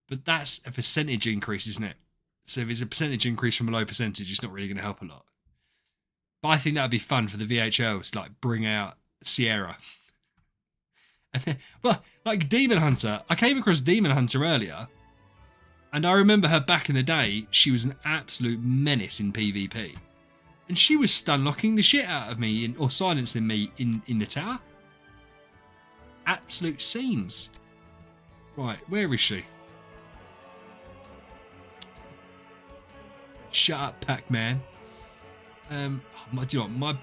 But that's a percentage increase, isn't it? So if it's a percentage increase from a low percentage, it's not really going to help a lot. But I think that would be fun for the VHLs to like bring out Sierra. And then, well, like Demon Hunter, I came across Demon Hunter earlier. And I remember her back in the day, she was an absolute menace in PvP. And she was stun-locking the shit out of me, or silencing me in the tower. Absolute seams. Right, where is she? Shut up, Pac-Man. Do you know what?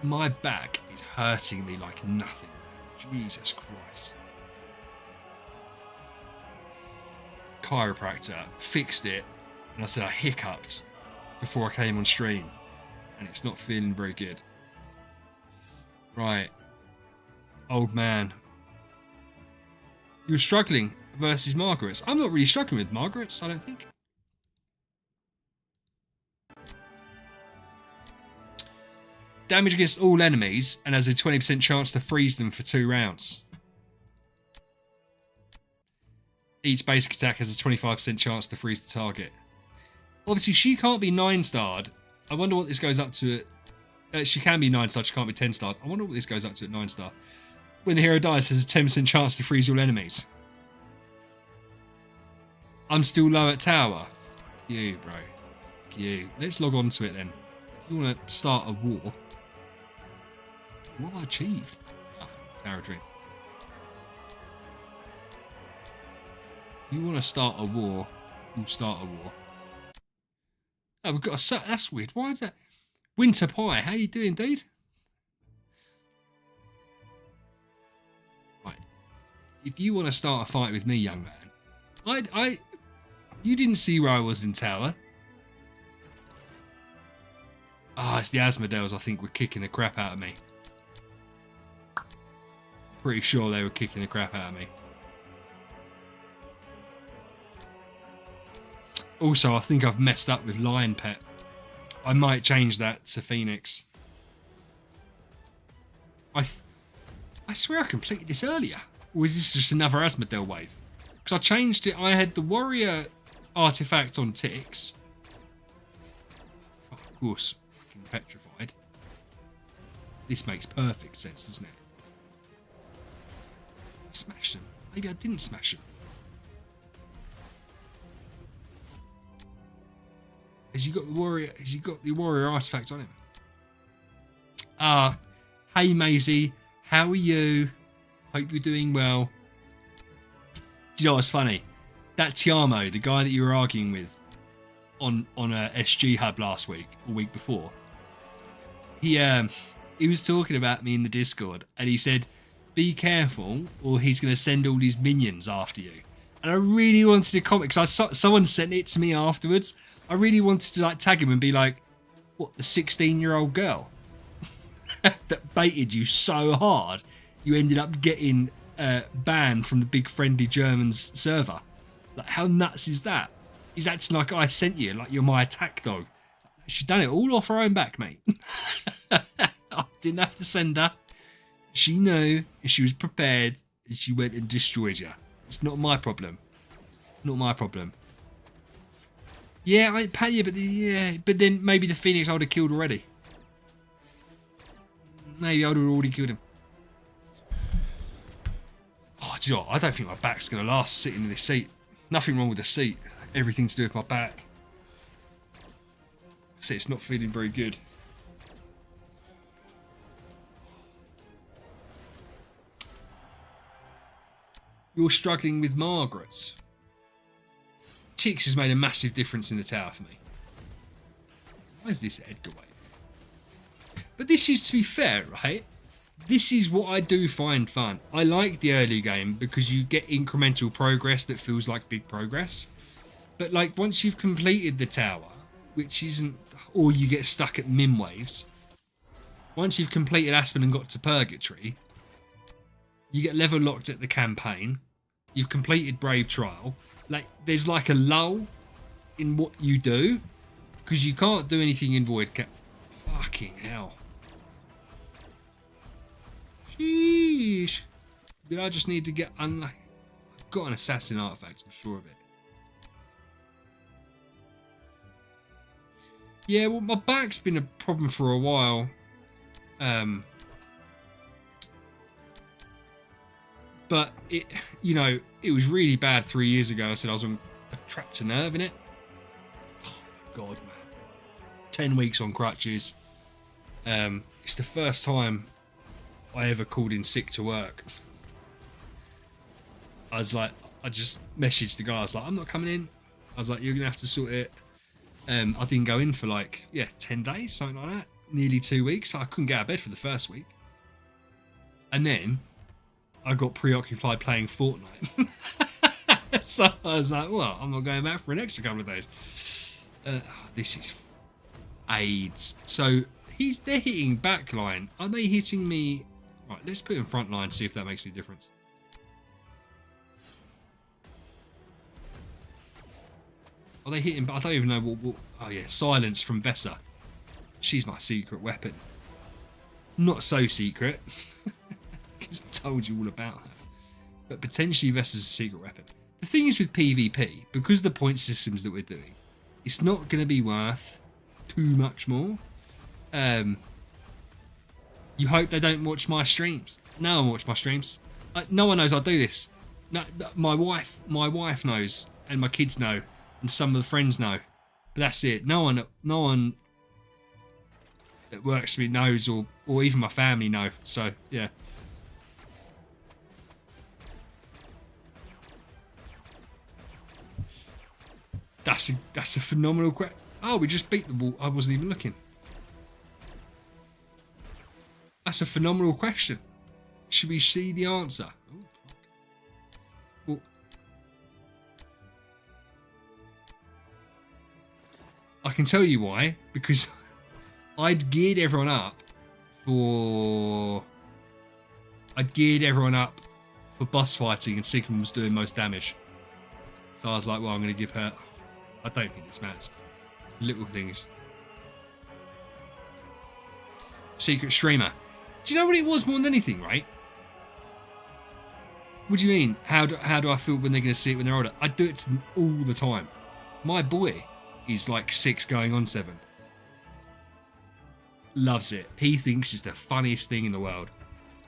My back is hurting me like nothing. Jesus Christ. Chiropractor fixed it, and I said I hiccuped before I came on stream, and it's not feeling very good. Right, old man, you're struggling versus Margaret's. I'm not really struggling with Margaret's, I don't think. Damage against all enemies and has a 20% chance to freeze them for 2 rounds. Each basic attack has a 25% chance to freeze the target. Obviously, she can't be 9-starred. I wonder what this goes up to at... she can be 9-starred, she can't be 10-starred. I wonder what this goes up to at 9-star. When the hero dies, there's a 10% chance to freeze all enemies. I'm still low at tower. Fuck you, bro. Fuck you. Let's log on to it then. If you want to start a war... What have I achieved? Oh, tower dream. If you want to start a war, we'll start a war. Oh, we've got a set. That's weird. Why is that? Winter Pie, how you doing, dude? Right. If you want to start a fight with me, young man, you didn't see where I was in tower. Ah, it's the Asmodeus, I think, were kicking the crap out of me. Pretty sure they were kicking the crap out of me. Also, I think I've messed up with Lion Pet. I might change that to Phoenix. I swear I completed this earlier. Or is this just another Asmodel wave? Because I changed it. I had the Warrior artifact on Tix. Of course, fucking petrified. This makes perfect sense, doesn't it? I smashed him. Maybe I didn't smash him. Has he got the warrior? Has he got the warrior artifact on him? Hey Maisie, how are you? Hope you're doing well. Do you know what's funny? That Tiamo, the guy that you were arguing with on a SG hub last week or week before, he was talking about me in the Discord, and he said, "Be careful, or he's going to send all these minions after you." And I really wanted to comment because someone sent it to me afterwards. I really wanted to like tag him and be like, "What, the 16-year-old girl that baited you so hard, you ended up getting banned from the big friendly Germans server? Like, how nuts is that? He's acting like I sent you, like you're my attack dog." She's done it all off her own back, mate. I didn't have to send her. She knew, and she was prepared, and she went and destroyed you. It's not my problem. Not my problem. Yeah, I pay you, but yeah, but then maybe the Phoenix I would have killed already. Maybe I would have already killed him. Oh, do you know what? I don't think my back's gonna last sitting in this seat. Nothing wrong with the seat. Everything to do with my back. See, it's not feeling very good. You're struggling with Margaret's. Tix has made a massive difference in the tower for me. Why is this Edgar wave? But this is, to be fair, right? This is what I do find fun. I like the early game because you get incremental progress that feels like big progress. But like once you've completed the tower, which isn't, or you get stuck at min waves. Once you've completed Aspen and got to Purgatory, you get level locked at the campaign. You've completed Brave Trial. Like there's like a lull in what you do because you can't do anything in Void Cap. Fucking hell. Sheesh. Did I just need to get unlucky? I've got an assassin artifact, I'm sure of it. Yeah, well, my back's been a problem for a while. But it, you know, it was really bad 3 years ago. I said I was on a trapped nerve in it. Oh my God, man. 10 weeks on crutches. It's the first time I ever called in sick to work. I was like, I just messaged the guy. I was like, I'm not coming in. I was like, you're going to have to sort it. I didn't go in for like, 10 days, something like that. Nearly 2 weeks. I couldn't get out of bed for the first week. And then I got preoccupied playing Fortnite. So I was like, well, I'm not going back for an extra couple of days. This is AIDS. So they're hitting backline. Are they hitting me? Right, let's put in front line, see if that makes any difference. Are they hitting? I don't even know what. Oh yeah, silence from Vessa. She's my secret weapon. Not so secret, because I've told you all about her. But potentially Vessa's a secret weapon. The thing is with PvP, because the point systems that we're doing, it's not going to be worth too much more. You hope they don't watch my streams. No one watch my streams. No one knows I do this. No, my wife knows, and my kids know, and some of the friends know. But that's it. No one that works for me knows, or even my family know. So yeah. That's a phenomenal question. Oh, we just beat the wall. I wasn't even looking. That's a phenomenal question. Should we see the answer? Oh, fuck. Well, I can tell you why. Because I'd geared everyone up for boss fighting, and Sigmund was doing most damage. So I was like, well, I'm going to give her. I don't think this matters. Little things. Secret streamer. Do you know what it was more than anything, right? What do you mean? How do I feel when they're going to see it when they're older? I do it to them all the time. My boy is like 6 going on 7. Loves it. He thinks it's the funniest thing in the world.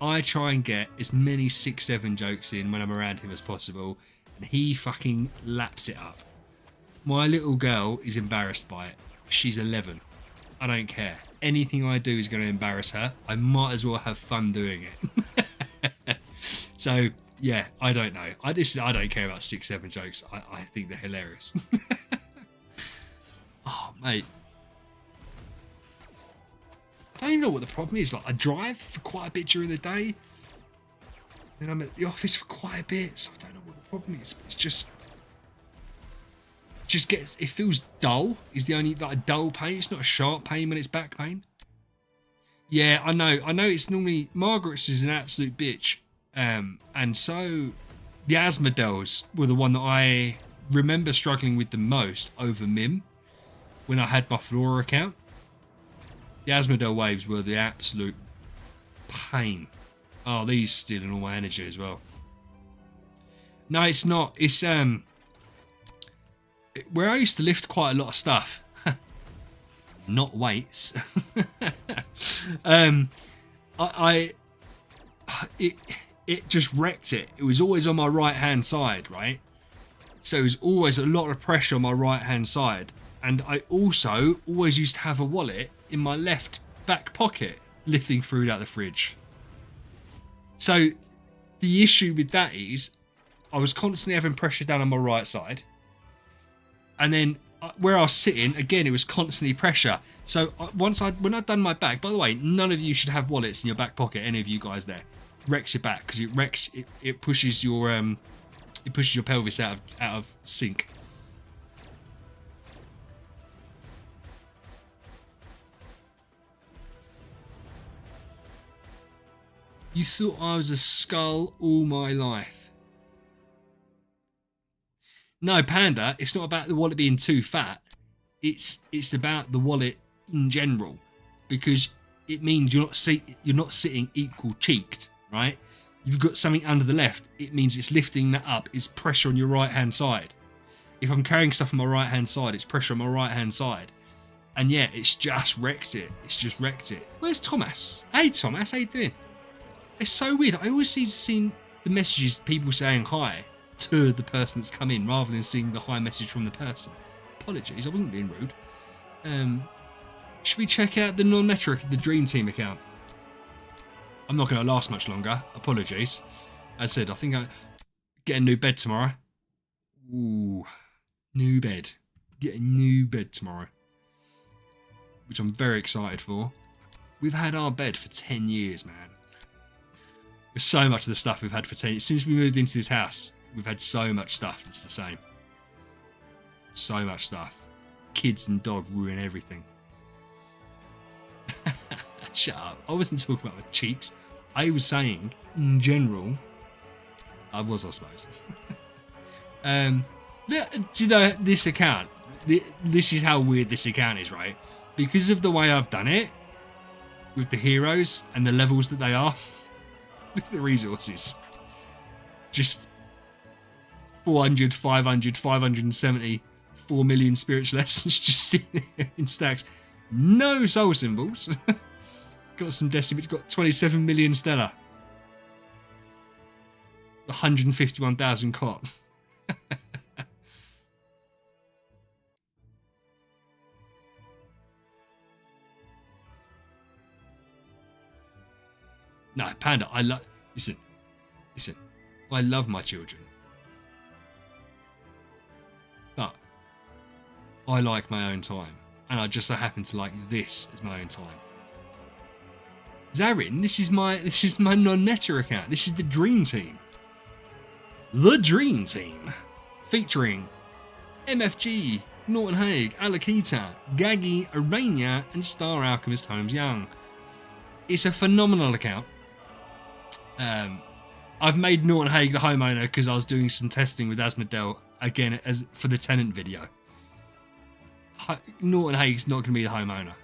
I try and get as many 6-7 jokes in when I'm around him as possible, and he fucking laps it up. My little girl is embarrassed by it. She's 11. I don't care. Anything I do is going to embarrass her. I might as well have fun doing it. So, yeah, I don't know. I don't care about 6-7 jokes. I think they're hilarious. Oh, mate. I don't even know what the problem is. Like, I drive for quite a bit during the day. Then I'm at the office for quite a bit. So I don't know what the problem is. But it's just gets, it feels dull is the only, like, a dull pain. It's not a sharp pain when it's back pain. Yeah, I know it's normally, Margaret's is an absolute bitch. And so the Asmodeles were the one that I remember struggling with the most over Mim when I had my Flora account. The Asmodel waves were the absolute pain. Oh, these stealing all my energy as well. No, it's not. It's where I used to lift quite a lot of stuff, not weights. I it just wrecked it. It was always on my right hand side, right? So it was always a lot of pressure on my right hand side. And I also always used to have a wallet in my left back pocket lifting food out of the fridge. So the issue with that is I was constantly having pressure down on my right side. And then where I was sitting, again, it was constantly pressure. So when I'd done my back, by the way, none of you should have wallets in your back pocket, any of you guys there. Wrecks your back because it pushes your pelvis out of sync. You thought I was a skull all my life. No, Panda, it's not about the wallet being too fat. It's about the wallet in general, because it means you're not sitting equal cheeked, right? You've got something under the left. It means it's lifting that up. It's pressure on your right hand side. If I'm carrying stuff on my right hand side, it's pressure on my right hand side. And yeah, it's just wrecked it. It's just wrecked it. Where's Thomas? Hey Thomas, how you doing? It's so weird. I always see the messages, people saying hi to the person that's come in rather than seeing the hi message from the person. Apologies, I wasn't being rude. Should we check out the non-metric, the Dream Team account? I'm not going to last much longer. Apologies. As I said, I think I'll get a new bed tomorrow. Ooh, new bed. Get a new bed tomorrow, which I'm very excited for. We've had our bed for 10 years, man. There's so much of the stuff we've had for 10 years. Since we moved into this house, we've had so much stuff that's the same. So much stuff. Kids and dog ruin everything. Shut up. I wasn't talking about my cheeks. I was saying, in general, I suppose. Do you know this account? This is how weird this account is, right? Because of the way I've done it, with the heroes and the levels that they are. Look at the resources. Just 400, 500, 570, 4 million spiritual essence just sitting there in stacks. No soul symbols. Got some destiny, but got 27 million stellar. 151,000 cot. No, Panda, listen. I love my children. But I like my own time. And I just so happen to like this as my own time. Zarin, this is my non-netta account. This is the Dream Team. The Dream Team. Featuring MFG, Norton Haig, Alakita, Gaggy, Arania, and Star Alchemist Holmes Young. It's a phenomenal account. I've made Norton Haig the homeowner because I was doing some testing with Asmodel again for the tenant video. Norton Haig's not going to be the homeowner.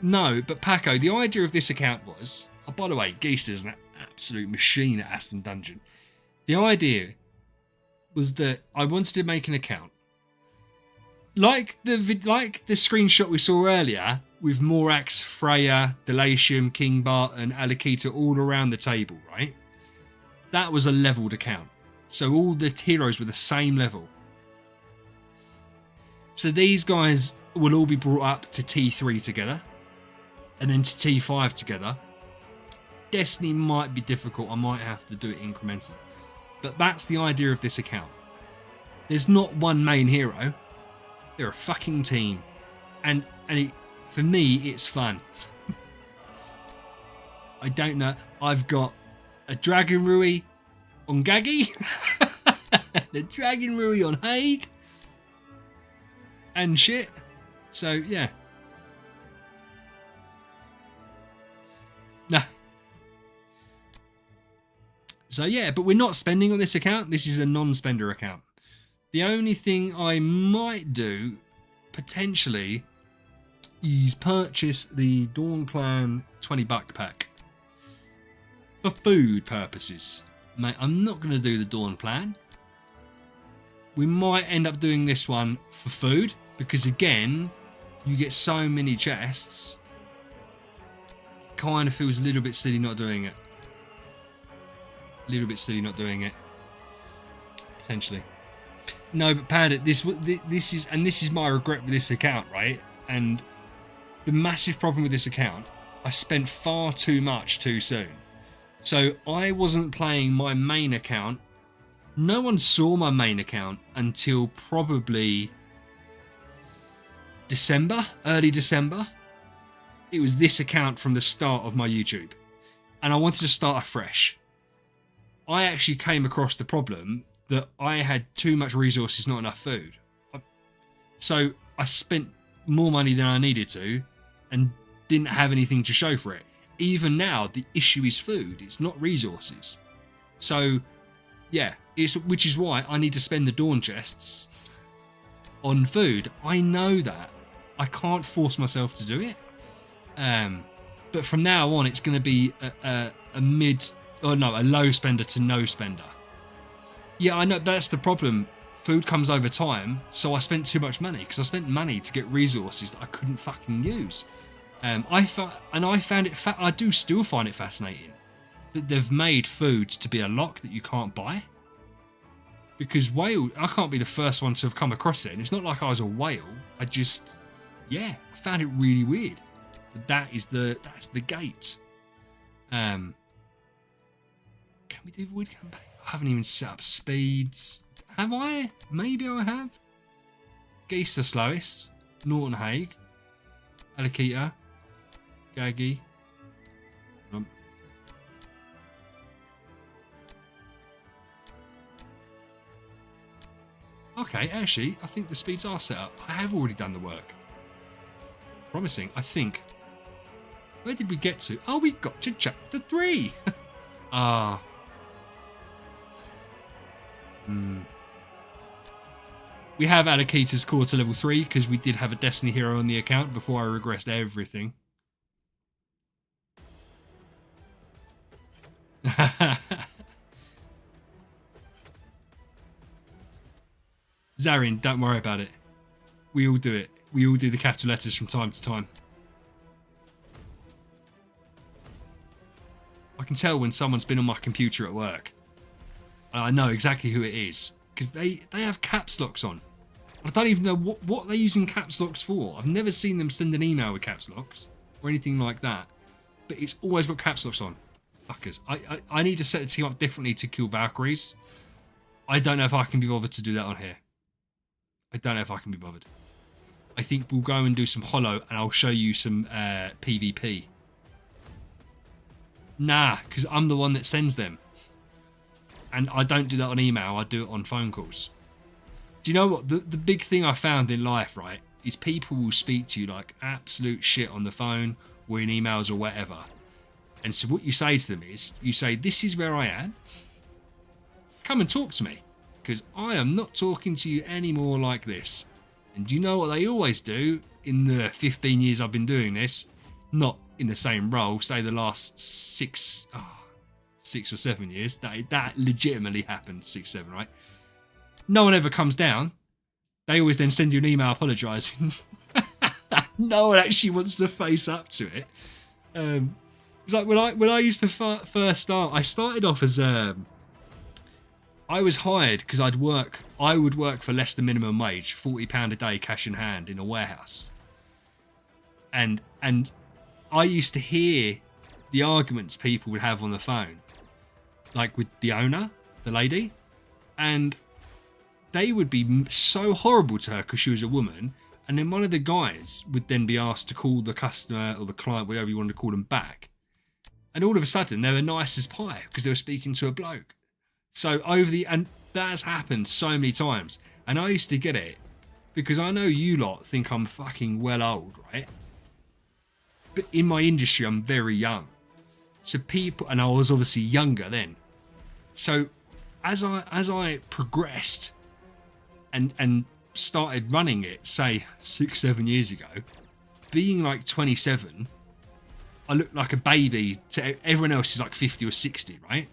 No, but Paco, the idea of this account was... Oh, by the way, Geister's an absolute machine at Aspen Dungeon. The idea was that I wanted to make an account. Like the screenshot we saw earlier, with Morax, Freya, Delatium, King Bart, and Alakita all around the table, right? That was a leveled account. So all the heroes were the same level. So these guys will all be brought up to T3 together. And then to T5 together. Destiny might be difficult. I might have to do it incrementally. But that's the idea of this account. There's not one main hero. They're a fucking team. And for me, it's fun. I don't know. I've got a Dragon Rui on Gaggy. A Dragon Rui on Haig. And shit. So, yeah. No. So, yeah, but we're not spending on this account. This is a non-spender account. The only thing I might do, potentially, is purchase the Dawn Clan 20 buck pack. For food purposes. Mate, I'm not going to do the Dawn plan. we might end up doing this one for food because again, you get so many chests. Kind of feels a little bit silly not doing it. A little bit silly not doing it. Potentially. No, but Panda, this is my regret with this account, right? And the massive problem with this account, I spent far too much too soon. So I wasn't playing my main account. No one saw my main account until probably December, early December. It was this account from the start of my YouTube. And I wanted to start afresh. I actually came across the problem that I had too much resources, not enough food. So I spent more money than I needed to and didn't have anything to show for it. Even now, the issue is food. It's not resources. So, yeah, which is why I need to spend the dawn chests on food. I know that. I can't force myself to do it. But from now on, it's going to be a low spender to no spender. Yeah, I know that's the problem. Food comes over time, so I spent too much money because I spent money to get resources that I couldn't fucking use. I do still find it fascinating that they've made food to be a lock that you can't buy. Because whale, I can't be the first one to have come across it. And it's not like I was a whale. I found it really weird. That's the gate. Can we do void campaign? I haven't even set up speeds. Have I? Maybe I have. Geese the slowest. Norton Hague. Alakita. Gaggy. Okay, actually, I think the speeds are set up. I have already done the work. Promising, I think. Where did we get to? Oh, we got to chapter 3. We have Alakita's core to level 3 because we did have a Destiny hero on the account before I regressed everything. Zarin, don't worry about it. We all do it. We all do the capital letters from time to time. I can tell when someone's been on my computer at work. And I know exactly who it is. Because they have caps locks on. I don't even know what they're using caps locks for. I've never seen them send an email with caps locks. Or anything like that. But it's always got caps locks on. Fuckers. I need to set the team up differently to kill Valkyries. I don't know if I can be bothered to do that on here. I don't know if I can be bothered. I think we'll go and do some holo and I'll show you some PvP. Nah, because I'm the one that sends them. And I don't do that on email, I do it on phone calls. Do you know what? The big thing I found in life, right, is people will speak to you like absolute shit on the phone or in emails or whatever. And so what you say to them is, you say, this is where I am. Come and talk to me. Because I am not talking to you anymore like this. And do you know what they always do in the 15 years I've been doing this? Not in the same role, say the last 6 or 7 years. That legitimately happened, 6, 7, right? No one ever comes down. They always then send you an email apologising. No one actually wants to face up to it. It's like when I used to first start, I started off as I was hired because I would work for less than minimum wage, £40 a day cash in hand in a warehouse. And I used to hear the arguments people would have on the phone, like with the owner, the lady, and they would be so horrible to her because she was a woman. And then one of the guys would then be asked to call the customer or the client, whatever you wanted to call them, back. And all of a sudden they were nice as pie because they were speaking to a bloke. So and that has happened so many times. And I used to get it because I know you lot think I'm fucking well old, right? But in my industry, I'm very young. So people, and I was obviously younger then. So as I progressed and started running it, say 6, 7 years ago, being like 27, I looked like a baby to everyone else is like 50 or 60, right?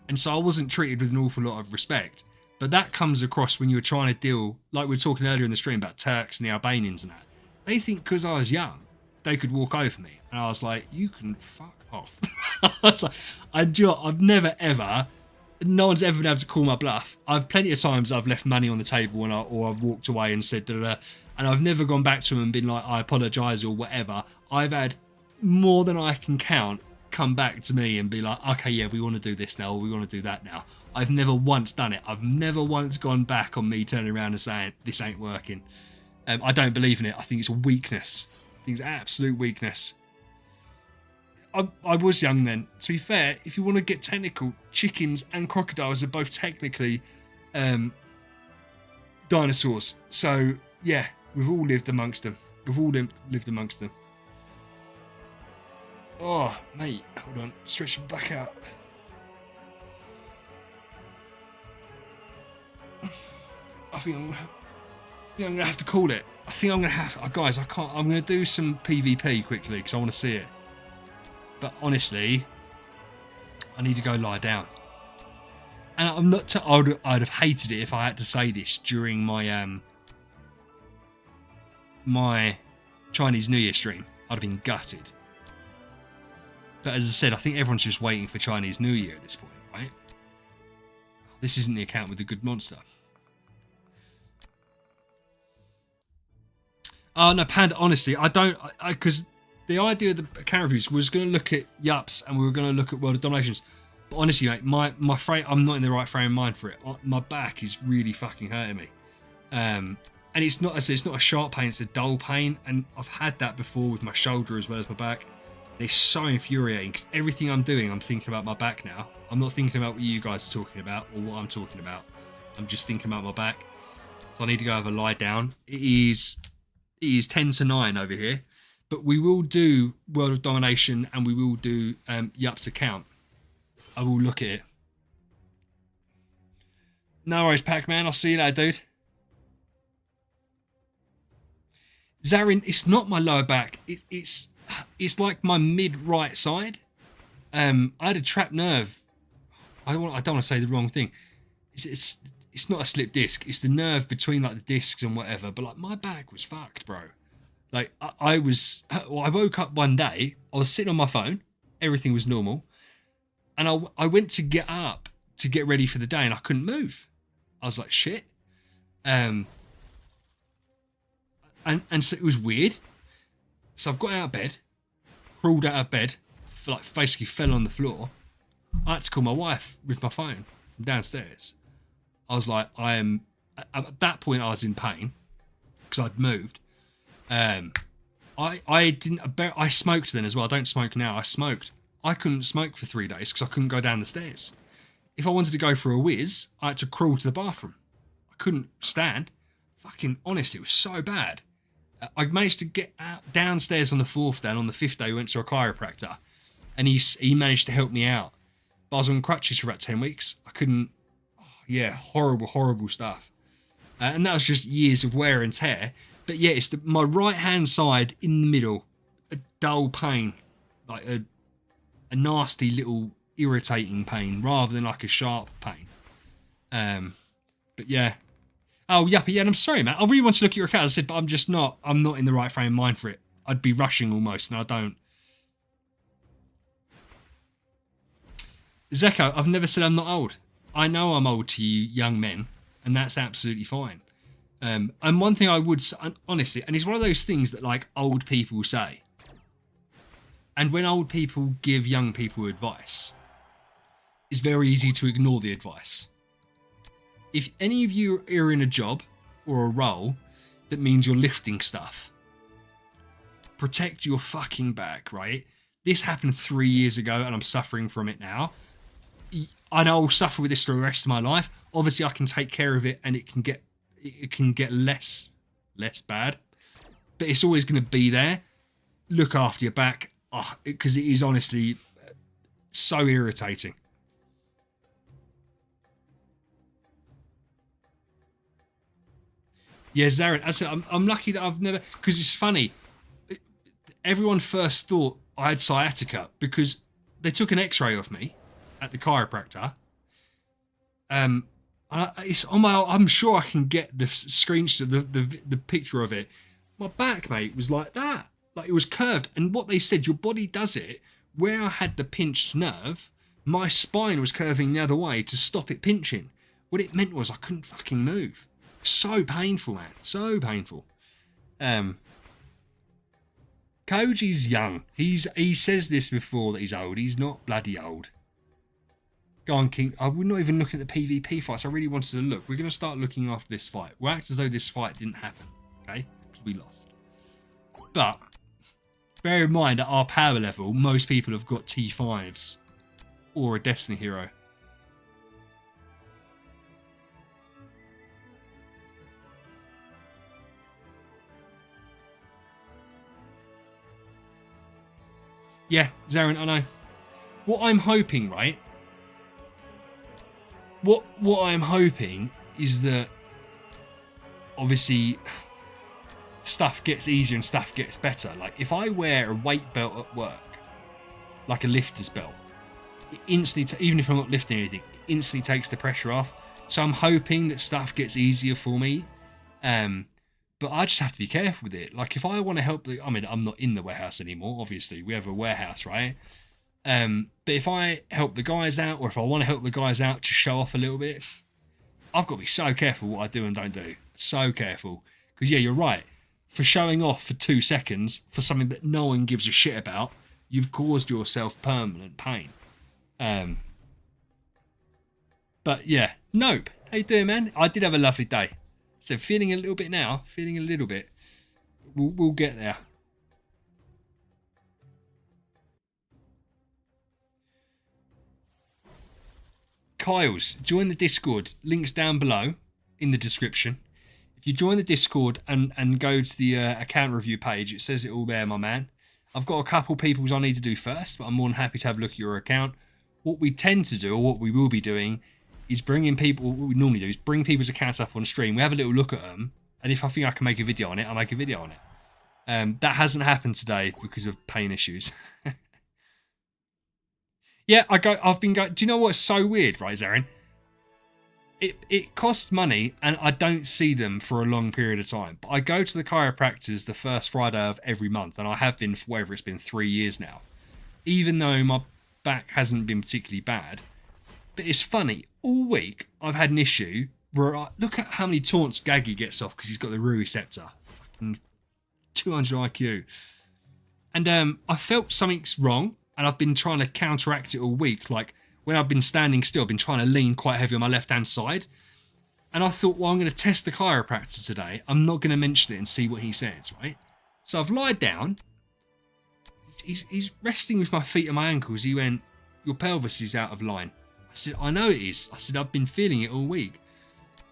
And so I wasn't treated with an awful lot of respect. But that comes across when you're trying to deal, like we were talking earlier in the stream about Turks and the Albanians and that. They think because I was young, they could walk over me. And I was like, you can fuck off. I was like, I've never ever, no one's ever been able to call my bluff. I've plenty of times I've left money on the table or I've walked away and said da da da, and I've never gone back to them and been like, I apologise or whatever. I've had more than I can count come back to me and be like, okay, yeah, we want to do this now, or we want to do that now. I've never once done it. I've never once gone back on me turning around and saying, this ain't working. I don't believe in it. I think it's a weakness. I think it's absolute weakness. I was young then. To be fair, if you want to get technical, chickens and crocodiles are both technically dinosaurs. So, yeah, we've all lived amongst them. We've all lived amongst them. Oh, mate, hold on. Stretch your back out. I think I'm gonna have to call it. I think I'm gonna have, guys. I can't. I'm gonna do some PvP quickly because I want to see it. But honestly, I need to go lie down. And I'm not. I'd have hated it if I had to say this during my my Chinese New Year stream. I'd have been gutted. But as I said, I think everyone's just waiting for Chinese New Year at this point, right? This isn't the account with the good monster. Oh, no, Panda, honestly, I don't... Because the idea of the account reviews was going to look at Yups and we were going to look at World of Dominations. But honestly, mate, my frame, I'm not in the right frame of mind for it. My back is really fucking hurting me. And it's not, as I said, it's not a sharp pain, it's a dull pain. And I've had that before with my shoulder as well as my back. It's so infuriating because everything I'm doing, I'm thinking about my back now. I'm not thinking about what you guys are talking about or what I'm talking about. I'm just thinking about my back. So I need to go have a lie down. It is 10 to 9 over here. But we will do World of Domination and we will do Yup's account. I will look at it. No worries, Pac-Man. I'll see you later, dude. Zarin, it's not my lower back. It's like my mid-right side. I had a trapped nerve. I don't want to say the wrong thing. It's not a slip disc. It's the nerve between like the discs and whatever. But like my back was fucked, bro. Like I woke up one day. I was sitting on my phone. Everything was normal, and I went to get up to get ready for the day, and I couldn't move. I was like shit. And so it was weird. So I've got out of bed, crawled out of bed, like basically fell on the floor. I had to call my wife with my phone from downstairs. I was like, at that point I was in pain because I'd moved. I smoked then as well. I don't smoke now. I smoked. I couldn't smoke for 3 days because I couldn't go down the stairs. If I wanted to go for a whiz, I had to crawl to the bathroom. I couldn't stand. Fucking honest, it was so bad. I managed to get downstairs on the 4th day, and on the 5th day we went to a chiropractor, and he managed to help me out. But I was on crutches for about 10 weeks. I couldn't. Oh, yeah, horrible stuff. And that was just years of wear and tear. But yeah, it's my right hand side in the middle, a dull pain, like a nasty little irritating pain, rather than like a sharp pain. But yeah. Oh, Yuppie, yeah, and I'm sorry, man. I really want to look at your account, as I said, but I'm not in the right frame of mind for it. I'd be rushing almost, and I don't. Zeko, I've never said I'm not old. I know I'm old to you young men, and that's absolutely fine. And one thing I would say, honestly, and it's one of those things that like old people say. And when old people give young people advice, it's very easy to ignore the advice. If any of you are in a job or a role that means you're lifting stuff, protect your fucking back, right? This happened 3 years ago and I'm suffering from it now. I know I'll suffer with this for the rest of my life. Obviously I can take care of it and it can get less bad, but it's always going to be there. Look after your back, because it is honestly so irritating. Yeah, Zarin, as I said, I'm lucky that I've never, because it's funny. Everyone first thought I had sciatica because they took an X-ray of me at the chiropractor. I It's on my. I'm sure I can get the screenshot, the picture of it. My back, mate, was like that. Like it was curved. And what they said, your body does it. Where I had the pinched nerve, my spine was curving the other way to stop it pinching. What it meant was I couldn't fucking move. So painful, man. So painful. Koji's young. He says this before that he's old. He's not bloody old. Go on, King. We're not even looking at the PvP fights. I really wanted to look. We're going to start looking after this fight. We'll act as though this fight didn't happen. Okay? Because we lost. But bear in mind, at our power level, most people have got T5s. Or a Destiny hero. Yeah, Zarin, I know. What I'm hoping, right? What I'm hoping is that obviously stuff gets easier and stuff gets better. Like if I wear a weight belt at work, like a lifter's belt, it instantly, even if I'm not lifting anything, it instantly takes the pressure off. So I'm hoping that stuff gets easier for me. But I just have to be careful with it. Like if I want to help I mean, I'm not in the warehouse anymore, obviously. We have a warehouse, right? But if I help the guys out, or if I want to help the guys out to show off a little bit, I've got to be so careful what I do and don't do. So careful. Because yeah, you're right. For showing off for 2 seconds for something that no one gives a shit about, you've caused yourself permanent pain. But yeah, Nope. How you doing, man? I did have a lovely day. So feeling a little bit now. Feeling a little bit. We'll get there. Kyle's, join the Discord. Links down below in the description. If you join the Discord and go to the account review page, it says it all there, my man. I've got a couple people's I need to do first, but I'm more than happy to have a look at your account. What we tend to do, or what we will be doing, is bringing people, what we normally do is bring people's accounts up on stream. We have a little look at them, and if I think I can make a video on it, I'll make a video on it. That hasn't happened today because of pain issues. Yeah, I've been going. Do you know what's so weird, right, Zarin? It costs money, and I don't see them for a long period of time. But I go to the chiropractors the first Friday of every month, and I have been for whatever it's been 3 years now. Even though my back hasn't been particularly bad. But it's funny, all week I've had an issue where look at how many taunts Gaggy gets off because he's got the Rui Scepter. Fucking 200 IQ. And I felt something's wrong, and I've been trying to counteract it all week. Like when I've been standing still, I've been trying to lean quite heavy on my left-hand side. And I thought, well, I'm going to test the chiropractor today. I'm not going to mention it and see what he says, right? So I've lied down. He's resting with my feet and my ankles. He went, your pelvis is out of line. I said, I know it is. I said, I've been feeling it all week.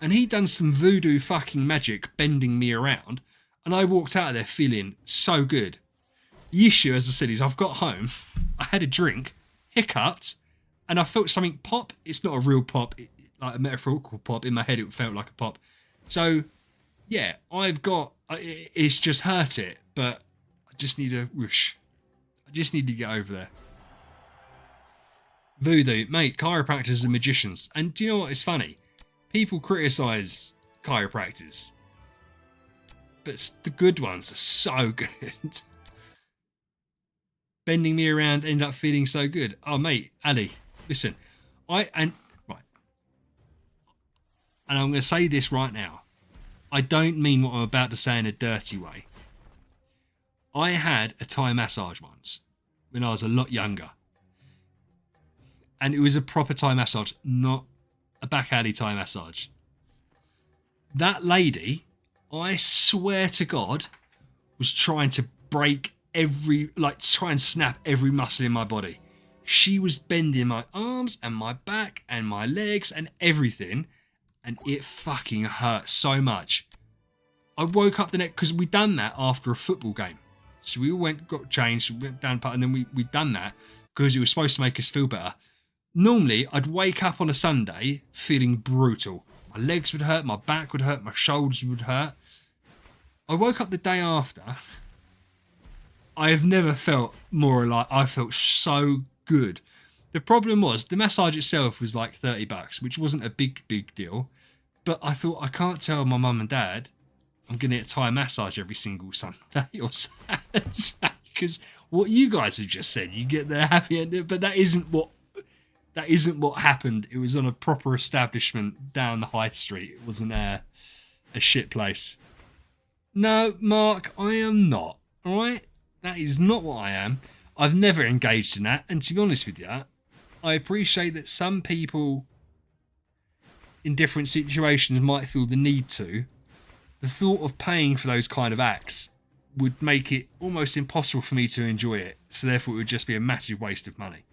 And he done some voodoo fucking magic bending me around. And I walked out of there feeling so good. The issue, as I said, is I've got home, I had a drink, hiccuped, and I felt something pop. It's not a real pop, like a metaphorical pop. In my head, it felt like a pop. So, yeah, it's just hurt it, but I just need a whoosh. I just need to get over there. Voodoo, mate, chiropractors are magicians. And do you know what is funny? People criticise chiropractors, but the good ones are so good. Bending me around, end up feeling so good. Oh, mate, Ali, listen, right, and I'm going to say this right now. I don't mean what I'm about to say in a dirty way. I had a Thai massage once when I was a lot younger. And it was a proper Thai massage, not a back alley Thai massage. That lady, I swear to God, was trying to break try and snap every muscle in my body. She was bending my arms and my back and my legs and everything, and it fucking hurt so much. I woke up the next, because we'd done that after a football game. So we all got changed, went down, and then we'd done that because it was supposed to make us feel better. Normally, I'd wake up on a Sunday feeling brutal. My legs would hurt, my back would hurt, my shoulders would hurt. I woke up the day after. I have never felt more like I felt so good. The problem was the massage itself was like $30, which wasn't a big deal. But I thought I can't tell my mum and dad I'm going to get a Thai massage every single Sunday or Saturday because what you guys have just said, you get the happy ending, but that isn't what happened. It was on a proper establishment down the high street. It wasn't a shit place. No, Mark, I am not. All right, that is not what I am. I've never engaged in that, and to be honest with you, I appreciate that some people in different situations might feel the need to. The thought of paying for those kind of acts would make it almost impossible for me to enjoy it. So therefore it would just be a massive waste of money.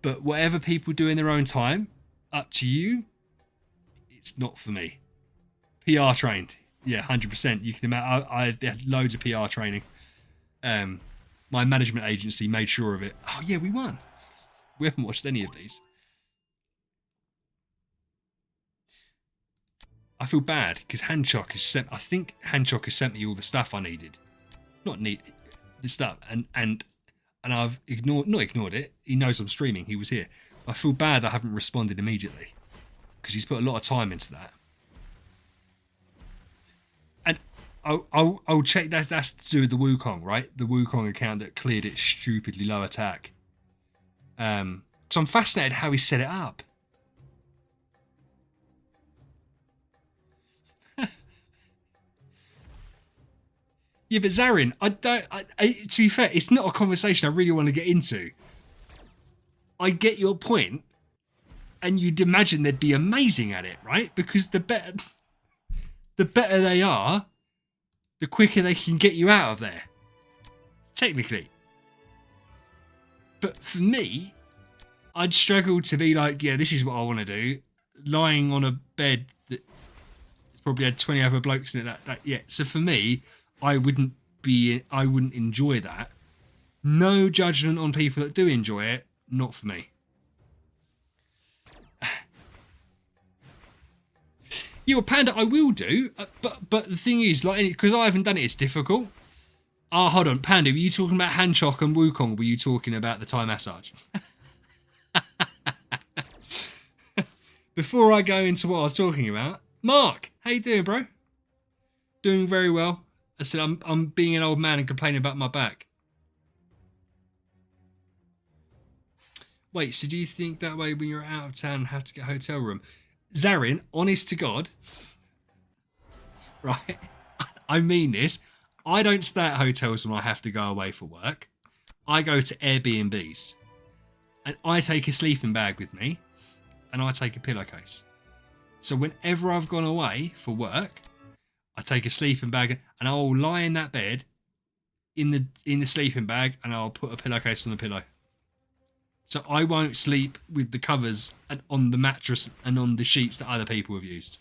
But whatever people do in their own time, up to you. It's not for me. PR trained. Yeah, 100%. You can imagine I had loads of PR training. My management agency made sure of it. Oh yeah, we won. We haven't watched any of these. I feel bad because Hanchok has sent. I think Hanchok has sent me all the stuff I needed. The stuff, and I've not ignored it. He knows I'm streaming. He was here. I feel bad I haven't responded immediately because he's put a lot of time into that. And I'll check. That's to do with the Wukong, right? The Wukong account that cleared its stupidly low attack. So I'm fascinated how he set it up. Yeah, but Zarin, to be fair, it's not a conversation I really want to get into. I get your point, and you'd imagine they'd be amazing at it, right? Because the better they are, the quicker they can get you out of there. Technically. But for me, I'd struggle to be like, yeah, this is what I want to do. Lying on a bed that probably had 20 other blokes in it. Yeah. So for me, I wouldn't enjoy that. No judgment on people that do enjoy it. Not for me. Yeah, well, Panda, I will do. But the thing is, like, because I haven't done it, it's difficult. Hold on, Panda, were you talking about Hanchok and Wukong? Or were you talking about the Thai massage? Before I go into what I was talking about, Mark, how you doing, bro? Doing very well. I said I'm being an old man and complaining about my back. Wait, so do you think that way when you're out of town and have to get a hotel room? Zarin, honest to God, right? I mean this. I don't stay at hotels when I have to go away for work. I go to Airbnbs. And I take a sleeping bag with me. And I take a pillowcase. So whenever I've gone away for work, I take a sleeping bag and I'll lie in that bed in the sleeping bag and I'll put a pillowcase on the pillow. So I won't sleep with the covers and on the mattress and on the sheets that other people have used.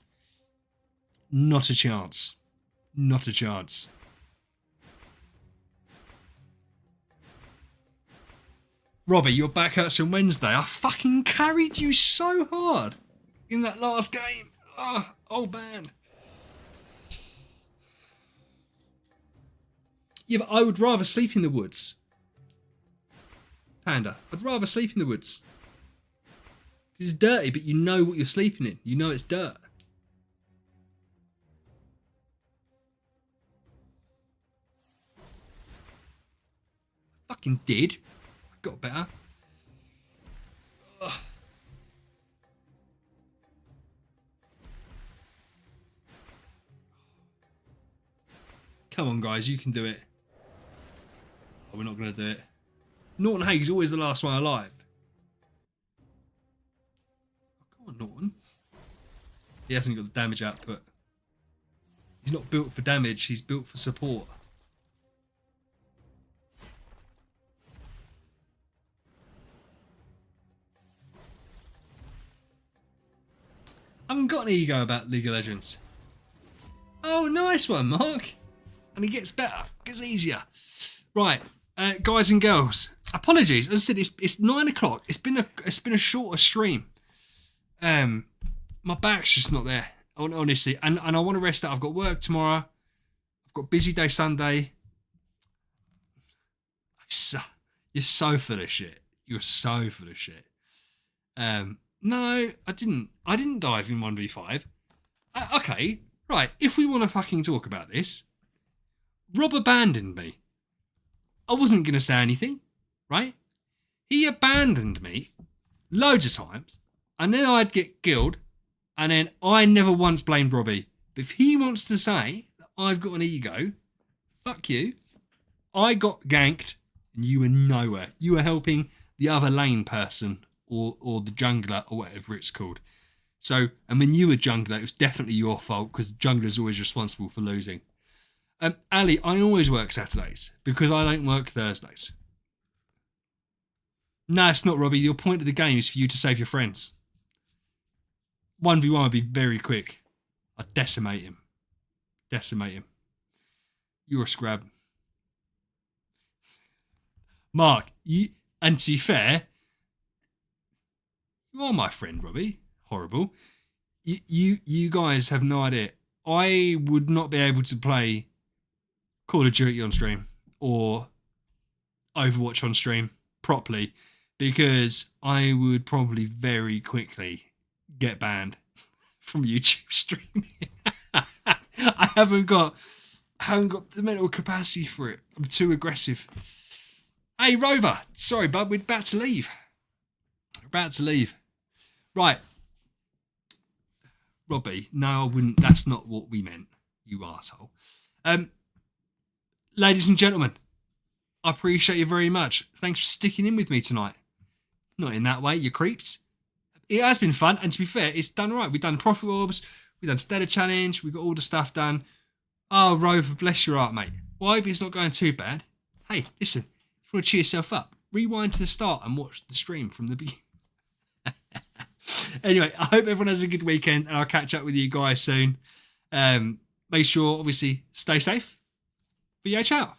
Not a chance. Not a chance. Robbie, your back hurts on Wednesday. I fucking carried you so hard in that last game. Oh man. Yeah, but I would rather sleep in the woods. Panda, I'd rather sleep in the woods. It's dirty, but you know what you're sleeping in. You know it's dirt. I fucking did. I got better. Ugh. Come on, guys, you can do it. Oh, we're not going to do it. Norton Haig's always the last one alive. Oh, come on, Norton. He hasn't got the damage output. He's not built for damage, he's built for support. I haven't got an ego about League of Legends. Oh, nice one, Mark. And it gets better, gets easier. Right, guys and girls. Apologies, as I said, it's 9 o'clock. It's been a shorter stream. My back's just not there, honestly, and I want to rest out. I've got work tomorrow. I've got busy day Sunday. You're so full of shit. You're so full of shit. No, I didn't. I didn't dive in 1v5. Okay, right. If we want to fucking talk about this, Rob abandoned me. I wasn't going to say anything, right? He abandoned me loads of times, and then I'd get killed, and then I never once blamed Robbie. But if he wants to say that I've got an ego, fuck you. I got ganked, and you were nowhere. You were helping the other lane person or the jungler or whatever it's called. So, and when you were jungler, it was definitely your fault because the jungler is always responsible for losing. Ali, I always work Saturdays because I don't work Thursdays. No, it's not, Robbie. Your point of the game is for you to save your friends. 1v1 would be very quick. I'd decimate him. Decimate him. You're a scrub. Mark, and to be fair, you are my friend, Robbie. Horrible. You guys have no idea. I would not be able to play Call of Duty on stream or Overwatch on stream properly because I would probably very quickly get banned from YouTube streaming. I haven't got the mental capacity for it. I'm too aggressive. Hey, Rover. Sorry, bud. We're about to leave. Right. Robbie, no, I wouldn't. That's not what we meant, you arsehole. Ladies and gentlemen, I appreciate you very much. Thanks for sticking in with me tonight. Not in that way, you creeps. It has been fun, and to be fair, it's done right. We've done Profit Orbs, we've done Stellar Challenge, we've got all the stuff done. Oh, Rover, bless your heart, mate. Well, I hope it's not going too bad. Hey, listen, if you want to cheer yourself up, rewind to the start and watch the stream from the beginning. Anyway, I hope everyone has a good weekend, and I'll catch up with you guys soon. Make sure, obviously, stay safe. But yeah, ciao.